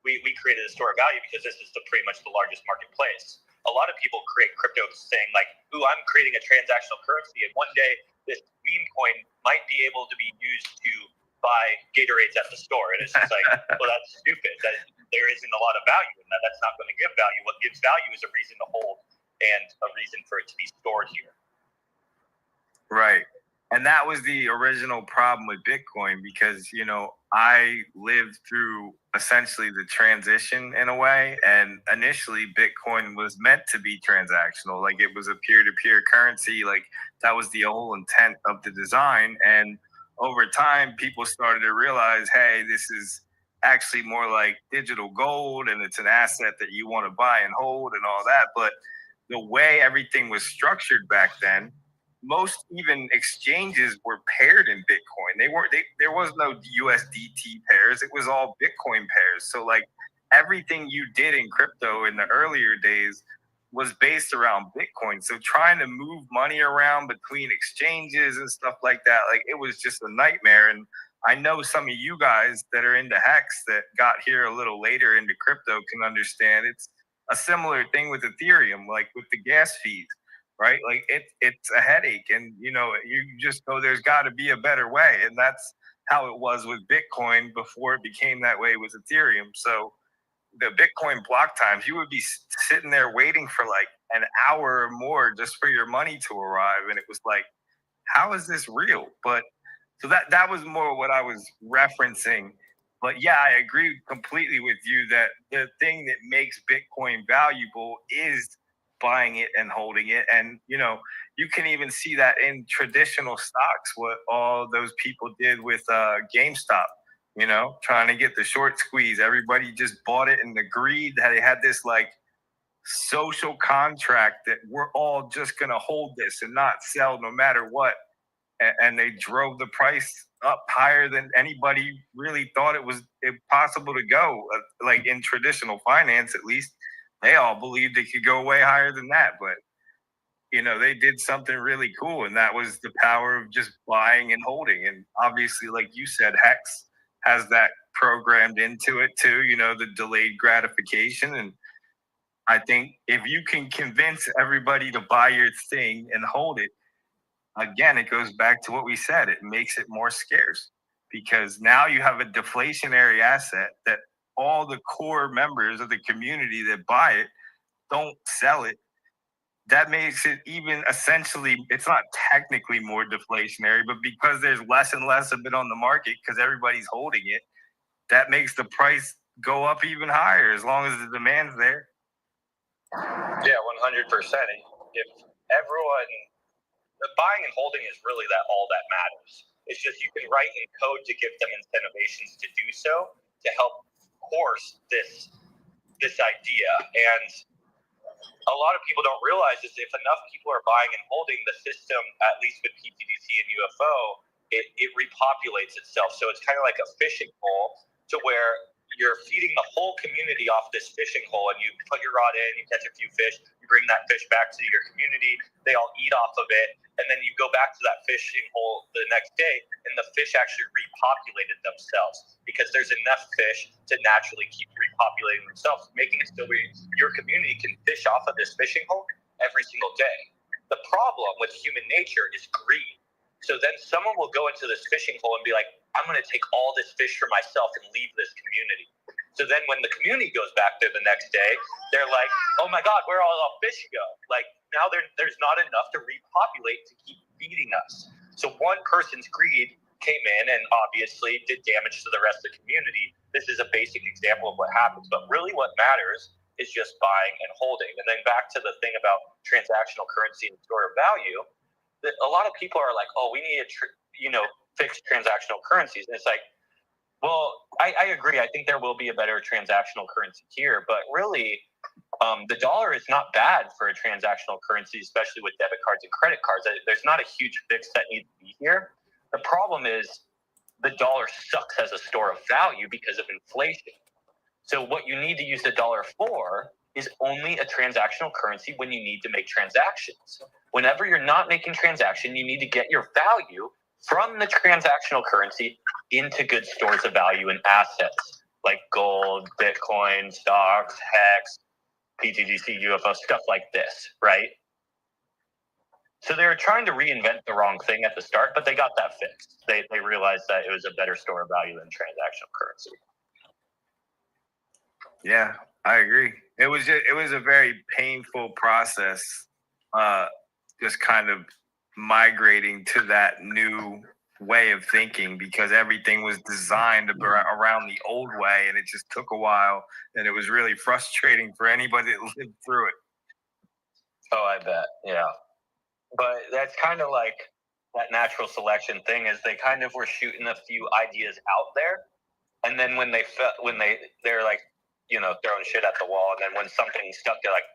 We created a store of value because this is pretty much the largest marketplace. A lot of people create crypto saying like, "Ooh, I'm creating a transactional currency, and one day this meme coin might be able to be used to buy Gatorades at the store." And it's just like, well, that's stupid. There isn't a lot of value in that. That's not going to give value. What gives value is a reason to hold and a reason for it to be stored here. Right. And that was the original problem with Bitcoin because, I lived through essentially the transition in a way. And initially, Bitcoin was meant to be transactional. Like it was a peer-to-peer currency. Like that was the whole intent of the design. And over time, people started to realize, hey, this is actually more like digital gold and it's an asset that you want to buy and hold and all that. But the way everything was structured back then, most even exchanges were paired in Bitcoin. There was no USDT pairs. It was all Bitcoin pairs. So like everything you did in crypto in the earlier days was based around Bitcoin. So trying to move money around between exchanges and stuff like that, like it was just a nightmare. And I know some of you guys that are into Hex that got here a little later into crypto can understand it's a similar thing with Ethereum, like with the gas fees. Right? Like it's a headache, and you just go, there's got to be a better way. And that's how it was with Bitcoin before it became that way with Ethereum. So the Bitcoin block times, you would be sitting there waiting for like an hour or more just for your money to arrive. And it was like, how is this real? But so that was more what I was referencing. But yeah, I agree completely with you that the thing that makes Bitcoin valuable is buying it and holding it. And, you know, you can even see that in traditional stocks, what all those people did with GameStop, you know, trying to get the short squeeze. Everybody just bought it and agreed that they had this like social contract that we're all just going to hold this and not sell no matter what. And they drove the price up higher than anybody really thought it was possible to go. Like in traditional finance, at least, they all believed it could go way higher than that. But, you know, they did something really cool, and that was the power of just buying and holding. And obviously, like you said, Hex has that programmed into it too, you know, the delayed gratification. And I think if you can convince everybody to buy your thing and hold it, again, it goes back to what we said. It makes it more scarce because now you have a deflationary asset that all the core members of the community that buy it don't sell it. That makes it even essentially, it's not technically more deflationary, but because there's less and less of it on the market because everybody's holding it, that makes the price go up even higher as long as the demand's there. Yeah, 100%. If everyone, the buying and holding is really that all that matters. It's just you can write in code to give them incentivations to do so to help course this idea. And a lot of people don't realize is if enough people are buying and holding, the system, at least with pTGC and UFO, it repopulates itself. So it's kind of like a fishing hole to where you're feeding the whole community off this fishing hole, and you put your rod in, you catch a few fish, you bring that fish back to your community, they all eat off of it, and then you go back to that fishing hole the next day, and the fish actually repopulated themselves because there's enough fish to naturally keep repopulating themselves, making it so your community can fish off of this fishing hole every single day. The problem with human nature is greed. So then someone will go into this fishing hole and be like, I'm going to take all this fish for myself and leave this community. So then when the community goes back there the next day, they're like, oh my God, where all our fish go? Like now there's not enough to repopulate to keep feeding us. So one person's greed came in and obviously did damage to the rest of the community. This is a basic example of what happens. But really what matters is just buying and holding. And then back to the thing about transactional currency and store of value, a lot of people are like, oh, we need to, fix transactional currencies. And it's like, well, I agree. I think there will be a better transactional currency here, but really the dollar is not bad for a transactional currency, especially with debit cards and credit cards. There's not a huge fix that needs to be here. The problem is the dollar sucks as a store of value because of inflation. So what you need to use the dollar for is only a transactional currency when you need to make transactions. Whenever you're not making transaction, you need to get your value from the transactional currency into good stores of value and assets like gold, Bitcoin, stocks, Hex, pTGC, UFO, stuff like this, right? So they were trying to reinvent the wrong thing at the start, but they got that fixed. They realized that it was a better store of value than transactional currency. Yeah, I agree. It was a very painful process, just kind of migrating to that new way of thinking because everything was designed around the old way, and it just took a while, and it was really frustrating for anybody that lived through it. Oh, I bet, yeah. But that's kind of like that natural selection thing is they kind of were shooting a few ideas out there, and then when they're like, throwing shit at the wall, and then when something stuck, they're like,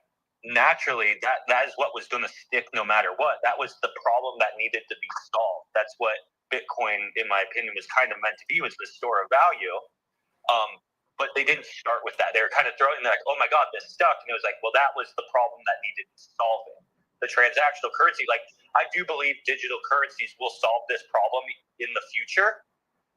naturally that is what was going to stick no matter what. That was the problem that needed to be solved. That's what Bitcoin, in my opinion, was kind of meant to be, was the store of value. But they didn't start with that. They were kind of throwing, they're like, oh my God, this stuck. And it was like, well, that was the problem that needed solving. The transactional currency, like, I do believe digital currencies will solve this problem in the future,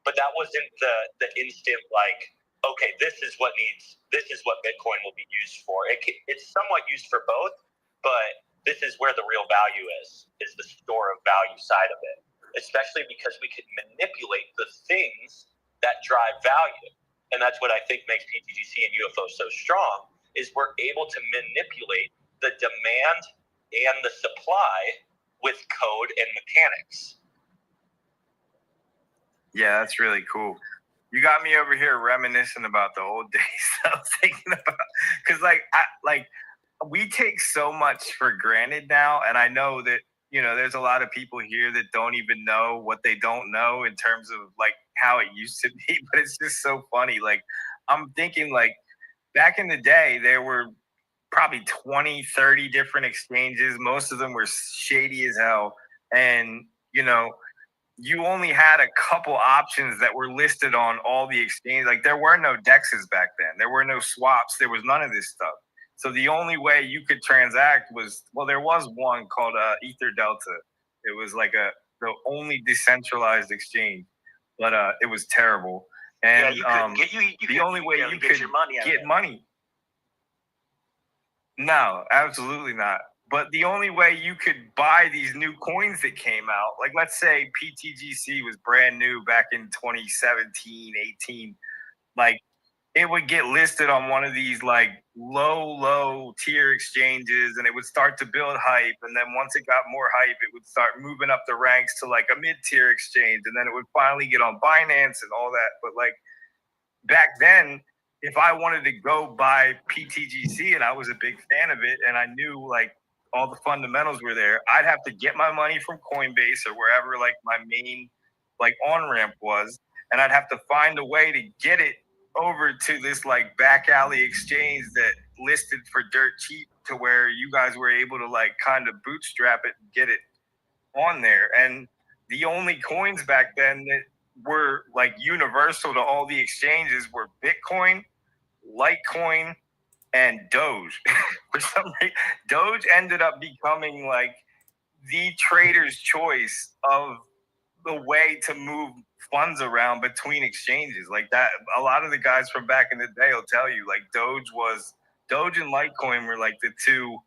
but that wasn't the instant, like, okay, this is what Bitcoin will be used for. It's somewhat used for both, but this is where the real value is the store of value side of it, especially because we can manipulate the things that drive value. And that's what I think makes pTGC and UFO so strong, is we're able to manipulate the demand and the supply with code and mechanics. Yeah, that's really cool. You got me over here reminiscing about the old days. I was thinking about, because we take so much for granted now, and I know that there's a lot of people here that don't even know what they don't know in terms of like how it used to be. But it's just so funny. Like I'm thinking like back in the day, there were probably 20, 30 different exchanges. Most of them were shady as hell, and you only had a couple options that were listed on all the exchanges. Like there were no dexes back then. There were no swaps. There was none of this stuff. So the only way you could transact was, well, there was one called Ether Delta. It was like the only decentralized exchange, but it was terrible. And the only way you could get money. No, absolutely not. But the only way you could buy these new coins that came out, like let's say pTGC was brand new back in 2017, 18, like it would get listed on one of these like low tier exchanges, and it would start to build hype. And then once it got more hype, it would start moving up the ranks to like a mid-tier exchange. And then it would finally get on Binance and all that. But like back then, if I wanted to go buy pTGC and I was a big fan of it and I knew like all the fundamentals were there, I'd have to get my money from Coinbase or wherever like my main like on-ramp was. And I'd have to find a way to get it over to this like back alley exchange that listed for dirt cheap to where you guys were able to like kind of bootstrap it and get it on there. And the only coins back then that were like universal to all the exchanges were Bitcoin, Litecoin, and Doge. For some reason, Doge ended up becoming like the trader's choice of the way to move funds around between exchanges. Like that, a lot of the guys from back in the day will tell you like Doge and Litecoin were like the two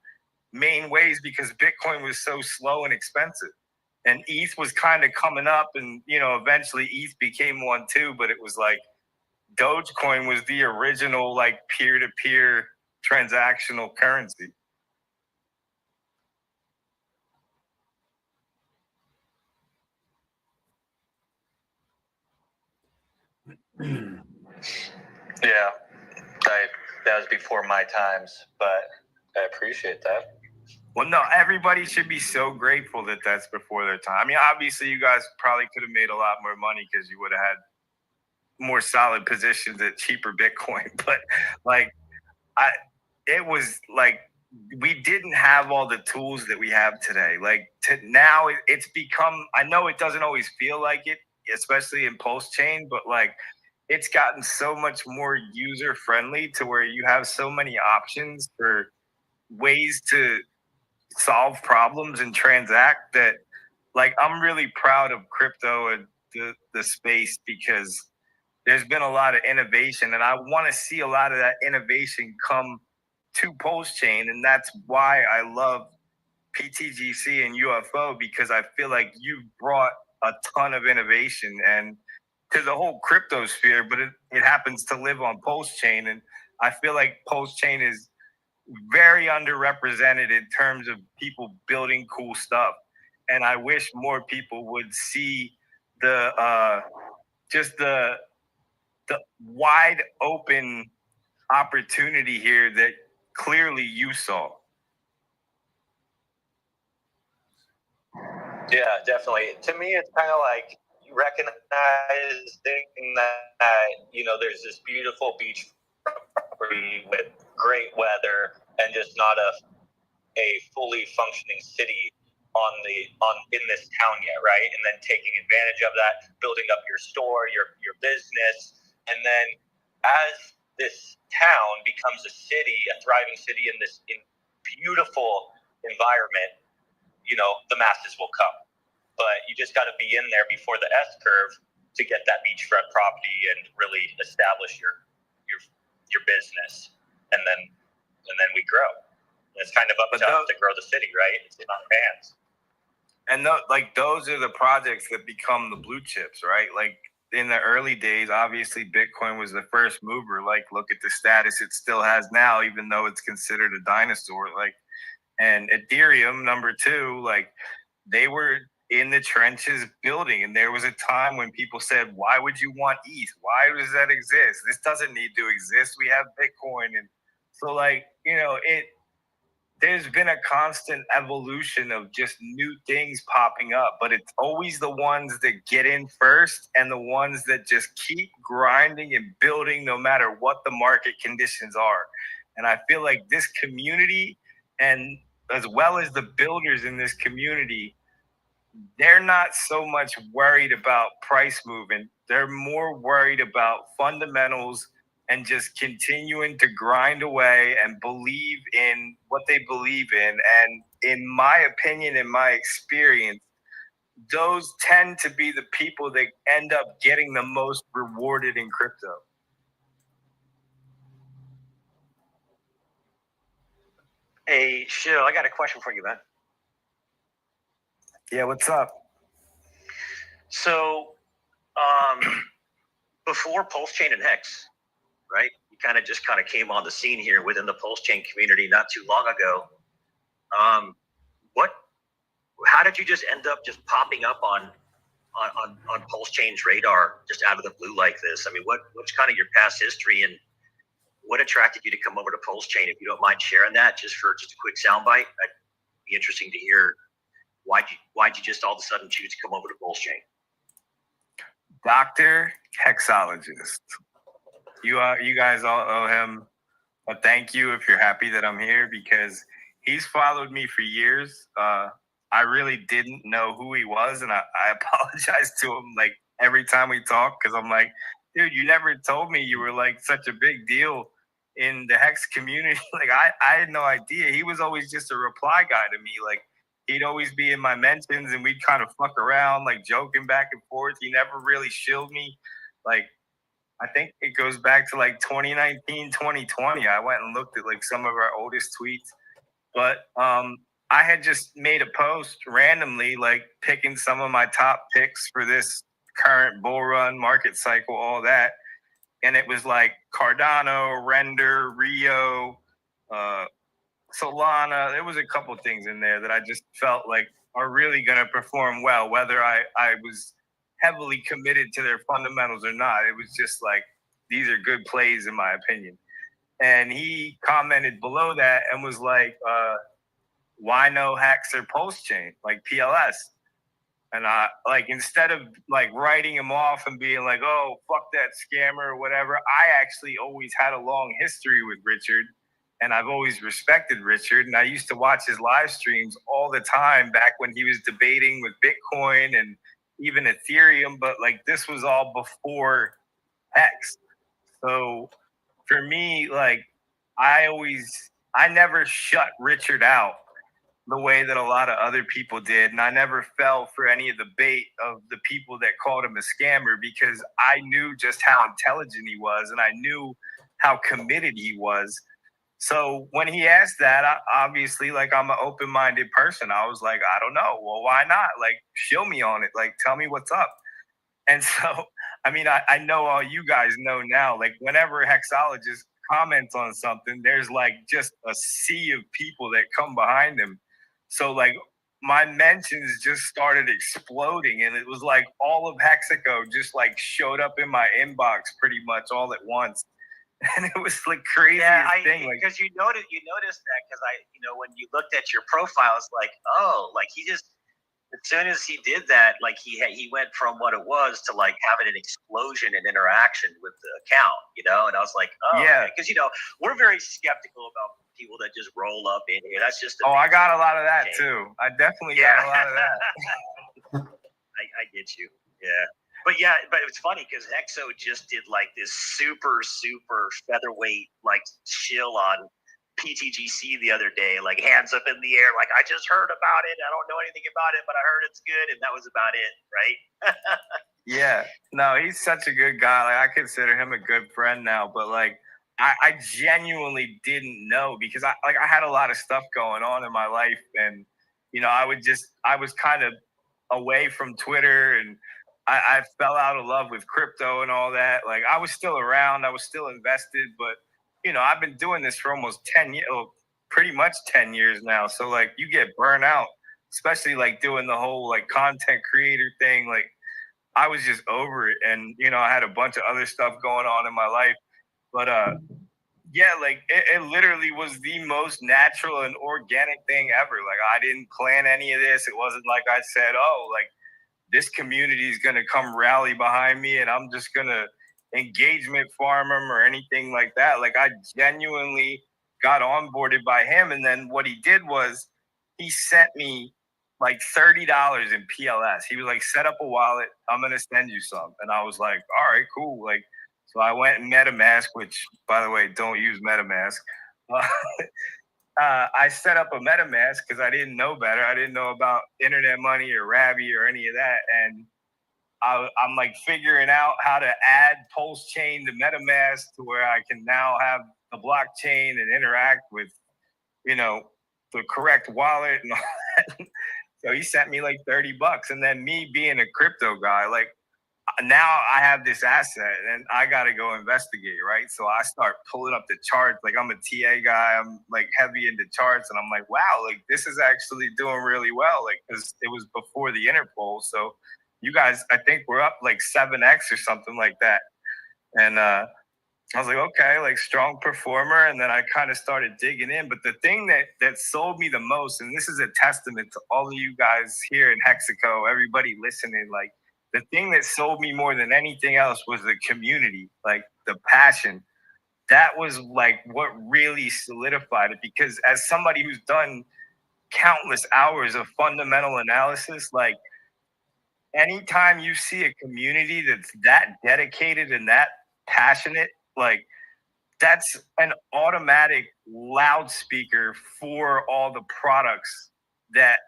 main ways because Bitcoin was so slow and expensive. And ETH was kind of coming up, and eventually ETH became one too, but it was like Dogecoin was the original like peer-to-peer transactional currency. Yeah, that was before my times, but I appreciate that. Well, no, everybody should be so grateful that that's before their time. I mean, obviously, you guys probably could have made a lot more money because you would have had more solid positions at cheaper Bitcoin. But like, it was like we didn't have all the tools that we have today. Like now, it's become. I know it doesn't always feel like it, especially in PulseChain, but like it's gotten so much more user friendly to where you have so many options for ways to solve problems and transact that like I'm really proud of crypto and the space because there's been a lot of innovation and I want to see a lot of that innovation come to PulseChain. And that's why I love pTGC and UFO, because I feel like you've brought a ton of innovation and to the whole crypto sphere, but it happens to live on PulseChain. And I feel like PulseChain is very underrepresented in terms of people building cool stuff. And I wish more people would see the wide open opportunity here that clearly you saw. Yeah, definitely. To me, it's kind of like you recognize that there's this beautiful beach property with great weather and just not a fully functioning city in this town yet, right? And then taking advantage of that, building up your store, your business, and then as this town becomes a city, a thriving city in this beautiful environment, the masses will come. But you just got to be in there before the S curve to get that beachfront property and really establish your business, and then we grow. And it's kind of up to us to grow the city, right? It's in our hands. And those are the projects that become the blue chips, right? Like in the early days, obviously Bitcoin was the first mover. Like look at the status it still has now, even though it's considered a dinosaur. Like, and Ethereum, number two, like they were in the trenches building. And there was a time when people said, why would you want ETH? Why does that exist? This doesn't need to exist. We have Bitcoin. And so like, there's been a constant evolution of just new things popping up, but it's always the ones that get in first and the ones that just keep grinding and building no matter what the market conditions are. And I feel like this community, and as well as the builders in this community, they're not so much worried about price movement. They're more worried about fundamentals and just continuing to grind away and believe in what they believe in. And in my opinion, in my experience, those tend to be the people that end up getting the most rewarded in crypto. Hey, Shill, I got a question for you, man. Yeah, what's up? So, before PulseChain and Hex, right? You kind of came on the scene here within the PulseChain community not too long ago. How did you just end up just popping up on PulseChain's radar just out of the blue like this? I mean, what's kind of your past history and what attracted you to come over to PulseChain? If you don't mind sharing that, just a quick soundbite, that'd be interesting to hear. Why'd you just all of a sudden choose to come over to PulseChain? Dr. Hexologist. You guys all owe him a thank you if you're happy that I'm here, because he's followed me for years. I really didn't know who he was, and I apologize to him like every time we talk, because I'm like, dude, you never told me you were like such a big deal in the Hex community. Like I had no idea. He was always just a reply guy to me. Like he'd always be in my mentions and we'd kind of fuck around, like joking back and forth. He never really shilled me. Like I think it goes back to like 2019, 2020. I went and looked at like some of our oldest tweets. But I had just made a post randomly, like picking some of my top picks for this current bull run, market cycle, all that. And it was like Cardano, Render, Rio, Solana. There was a couple of things in there that I just felt like are really going to perform well, whether I was heavily committed to their fundamentals or not. It was just like, these are good plays in my opinion. And he commented below that and was like, why no Hex or PulseChain, like PLS? And I, like, instead of like writing him off and being like, oh, fuck that scammer or whatever, I actually always had a long history with Richard, and I've always respected Richard. And I used to watch his live streams all the time back when he was debating with Bitcoin and even Ethereum. But like, this was all before Hex. So for me, like, I never shut Richard out the way that a lot of other people did. And I never fell for any of the bait of the people that called him a scammer, because I knew just how intelligent he was and I knew how committed he was. So when he asked that, obviously, like, I'm an open-minded person. I was like, I don't know. Well, why not? Like, show me on it. Like, tell me what's up. And so, I mean, I know all you guys know now, like, whenever a hexologist comments on something, there's like just a sea of people that come behind him. So like my mentions just started exploding, and it was like all of Hexaco just like showed up in my inbox pretty much all at once. And it was like craziest thing. Like, because you noticed that, because when you looked at your profile, it's like, oh, like he just, as soon as he did that, like he went from what it was to like having an explosion in interaction with the account, and I was like, oh, yeah, because we're very skeptical about people that just roll up in here. That's just I got a lot of that too. I definitely got a lot of that. I get you. Yeah. But it's funny because Hexo just did like this super, super featherweight like shill on pTGC the other day, like hands up in the air, like I just heard about it. I don't know anything about it, but I heard it's good, and that was about it, right? Yeah. No, he's such a good guy. Like, I consider him a good friend now, but like I genuinely didn't know, because I had a lot of stuff going on in my life, and I was kind of away from Twitter, and I fell out of love with crypto and all that. Like, I was still around, I was still invested, but I've been doing this for almost 10 years, pretty much 10 years now. So like, you get burnt out, especially like doing the whole like content creator thing. Like, I was just over it, and I had a bunch of other stuff going on in my life. But Yeah, like it literally was the most natural and organic thing ever. Like I didn't plan any of this. It wasn't like I said, oh, like this community is going to come rally behind me and I'm just going to engagement farm them or anything like that. Like I genuinely got onboarded by him. And then what he did was he sent me like $30 in PLS. He was like, set up a wallet. I'm going to send you some. And I was like, all right, cool. Like, so I went and MetaMask, which by the way, don't use MetaMask. I set up a MetaMask because I didn't know better. I didn't know about internet money or Rabby or any of that. And I'm like figuring out how to add PulseChain to MetaMask to where I can now have the blockchain and interact with, you know, the correct wallet and all that. So he sent me like $30. And then me being a crypto guy, like now I have this asset and I got to go investigate, right? So I start pulling up the charts. Like I'm a TA guy. I'm like heavy into charts and I'm like, wow, like this is actually doing really well. Like, cause it was before the Interpol. So you guys, I think we're up like 7X or something like that. And I was like, okay, like strong performer. And then I kind of started digging in. But the thing that sold me the most, and this is a testament to all of you guys here in Hexaco, everybody listening, like the thing that sold me more than anything else was the community, like the passion. That was like what really solidified it, because as somebody who's done countless hours of fundamental analysis, like anytime you see a community that's that dedicated and that passionate, like that's an automatic loudspeaker for all the products that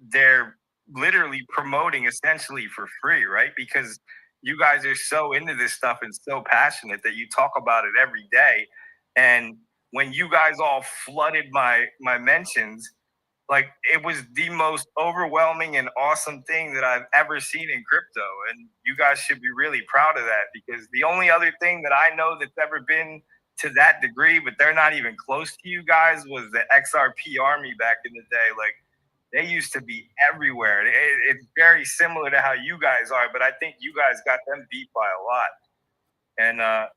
they're literally promoting essentially for free, right? Because you guys are so into this stuff and so passionate that you talk about it every day. And when you guys all flooded my mentions, like it was the most overwhelming and awesome thing that I've ever seen in crypto. And you guys should be really proud of that, because the only other thing that I know that's ever been to that degree, but they're not even close to you guys, was the XRP army back in the day. Like they used to be everywhere. It's very similar to how you guys are, but I think you guys got them beat by a lot. And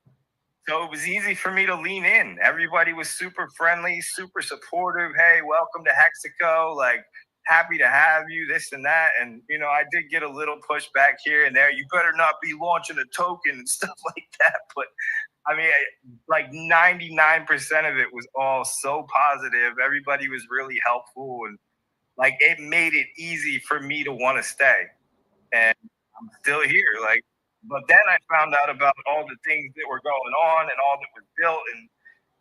so it was easy for me to lean in. Everybody was super friendly, super supportive. Hey, welcome to Hexaco. Like, happy to have you, this and that. And, you know, I did get a little pushback here and there. You better not be launching a token and stuff like that. But, I mean, like 99% of it was all so positive. Everybody was really helpful. And, like, it made it easy for me to want to stay. And I'm still here. Like, but then I found out about all the things that were going on and all that was built, and,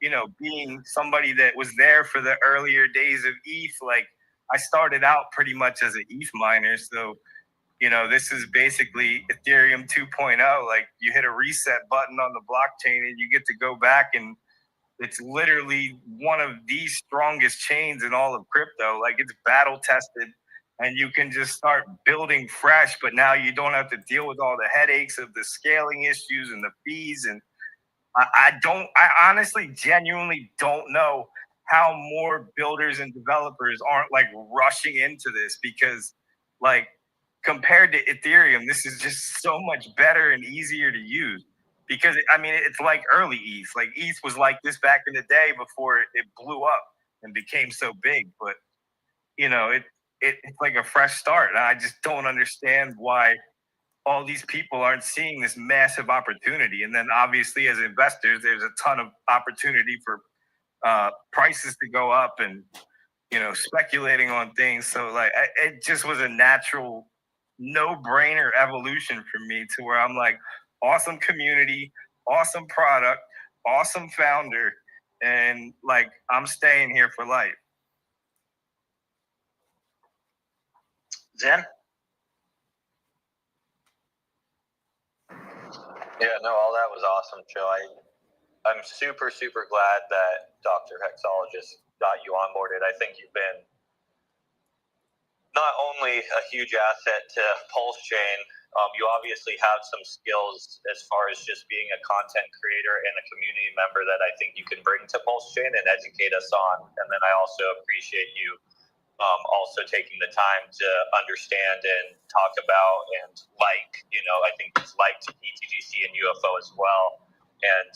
you know, being somebody that was there for the earlier days of ETH, like I started out pretty much as an ETH miner. So, you know, this is basically Ethereum 2.0. Like you hit a reset button on the blockchain and you get to go back, and it's literally one of the strongest chains in all of crypto. Like it's battle tested. And you can just start building fresh, but now you don't have to deal with all the headaches of the scaling issues and the fees. And I honestly, genuinely don't know how more builders and developers aren't like rushing into this, because like compared to Ethereum, this is just so much better and easier to use. Because I mean, it's like early ETH. Like ETH was like this back in the day before it blew up and became so big. But, you know, it's like a fresh start. And I just don't understand why all these people aren't seeing this massive opportunity. And then obviously as investors, there's a ton of opportunity for prices to go up and, you know, speculating on things. So like, it just was a natural no-brainer evolution for me, to where I'm like, awesome community, awesome product, awesome founder. And like, I'm staying here for life. Zen? Yeah, no, all that was awesome, Joe. I'm super, super glad that Dr. Hexologist got you onboarded. I think you've been not only a huge asset to PulseChain, you obviously have some skills as far as just being a content creator and a community member that I think you can bring to PulseChain and educate us on. And then I also appreciate you also taking the time to understand and talk about and like, you know, I think it's like to pTGC and UFO as well. And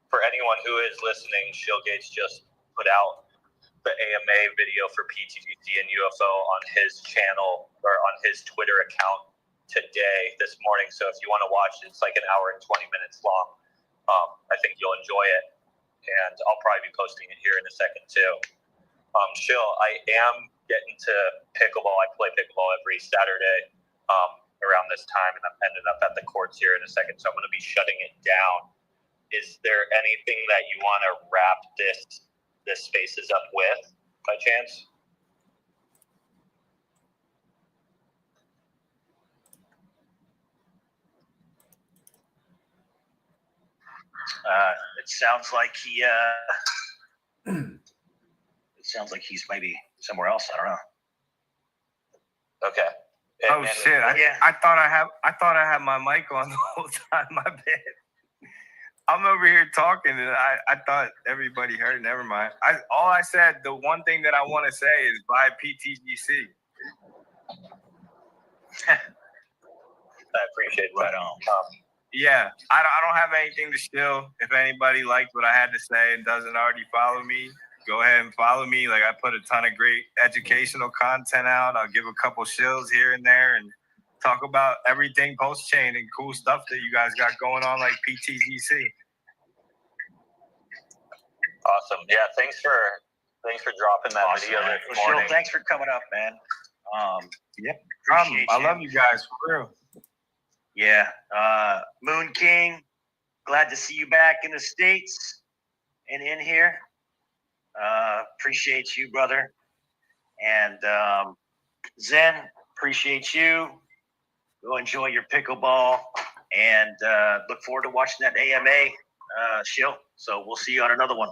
for anyone who is listening, Shill Gates just put out the AMA video for pTGC and UFO on his channel or on his Twitter account this morning. So if you want to watch it, it's like an hour and 20 minutes long. I think you'll enjoy it, and I'll probably be posting it here in a second too. Shill, I am getting to pickleball. I play pickleball every Saturday around this time, and I'm ending up at the courts here in a second, so I'm going to be shutting it down. Is there anything that you want to wrap this spaces up with, by chance? It sounds like he's maybe somewhere else. I don't know. Okay. Oh shit! I thought I had my mic on the whole time. My bad. I'm over here talking, and I thought everybody heard. Never mind. All I said, the one thing that I want to say is buy pTGC. I appreciate that. Right on. Yeah, I don't have anything to shill. If anybody liked what I had to say and doesn't already follow me, go ahead and follow me. Like, I put a ton of great educational content out. I'll give a couple shills here and there and talk about everything PulseChain and cool stuff that you guys got going on, like pTGC. Awesome. Yeah, thanks for dropping that video this morning. Shill, thanks for coming up, man. Yeah, I love you guys, for real. Yeah. Moon King, glad to see you back in the States and in here. Appreciate you, brother. And Zen, appreciate you. Go enjoy your pickleball, and look forward to watching that AMA Shill. So we'll see you on another one.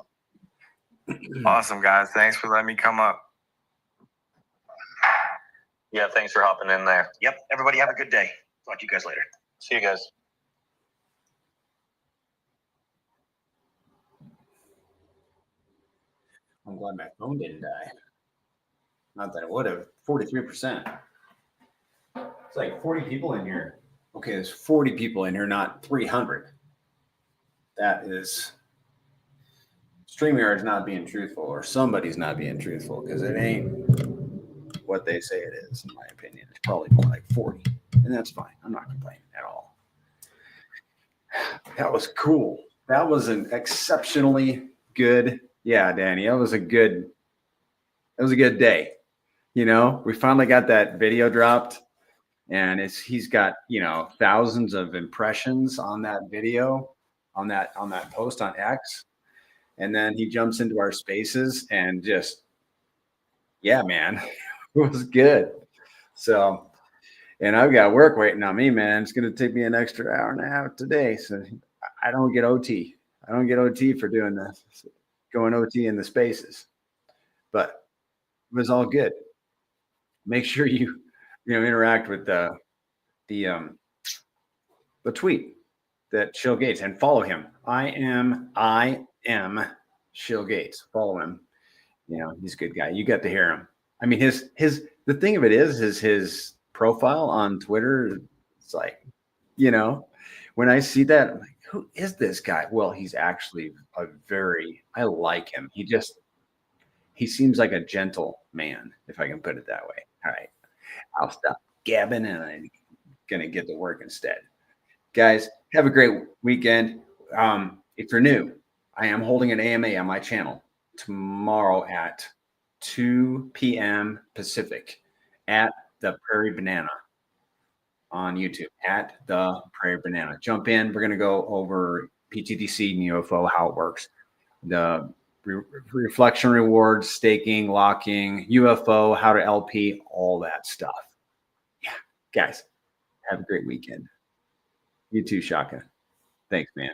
Awesome, guys. Thanks for letting me come up. Yeah, thanks for hopping in there. Yep. Everybody have a good day. Talk to you guys later. See you guys. I'm glad my phone didn't die. Not that it would have. 43%. It's like 40 people in here. Okay, there's 40 people in here, not 300. That is... StreamYard's not being truthful, or somebody's not being truthful, because it ain't what they say it is, in my opinion. It's probably more like 40, and that's fine. I'm not complaining at all. That was cool. That was an exceptionally good, yeah, Danny, that was a good day. You know, we finally got that video dropped, and he's got, you know, thousands of impressions on that video, on that post on X. And then he jumps into our spaces and just, yeah, man, it was good. So, and I've got work waiting on me, man. It's going to take me an extra hour and a half today. So I don't get OT. I don't get OT for doing this, going OT in the spaces. But it was all good. Make sure you interact with the tweet that Shill Gates, and follow him. I am Shill Gates. Follow him. You know, he's a good guy. You got to hear him. I mean, the thing of it is his profile on Twitter. It's like, you know, when I see that, I'm like, who is this guy? Well, he's actually I like him. He seems like a gentle man, if I can put it that way. All right, I'll stop gabbing and I'm going to get to work instead. Guys, have a great weekend. If you're new, I am holding an AMA on my channel tomorrow at 2 p.m. Pacific at the Prairie Banana on YouTube, at the Prairie Banana. Jump in. We're going to go over pTGC and UFO, how it works, the reflection rewards, staking, locking, UFO, how to LP, all that stuff. Yeah, guys, have a great weekend. You too, Shaka. Thanks, man.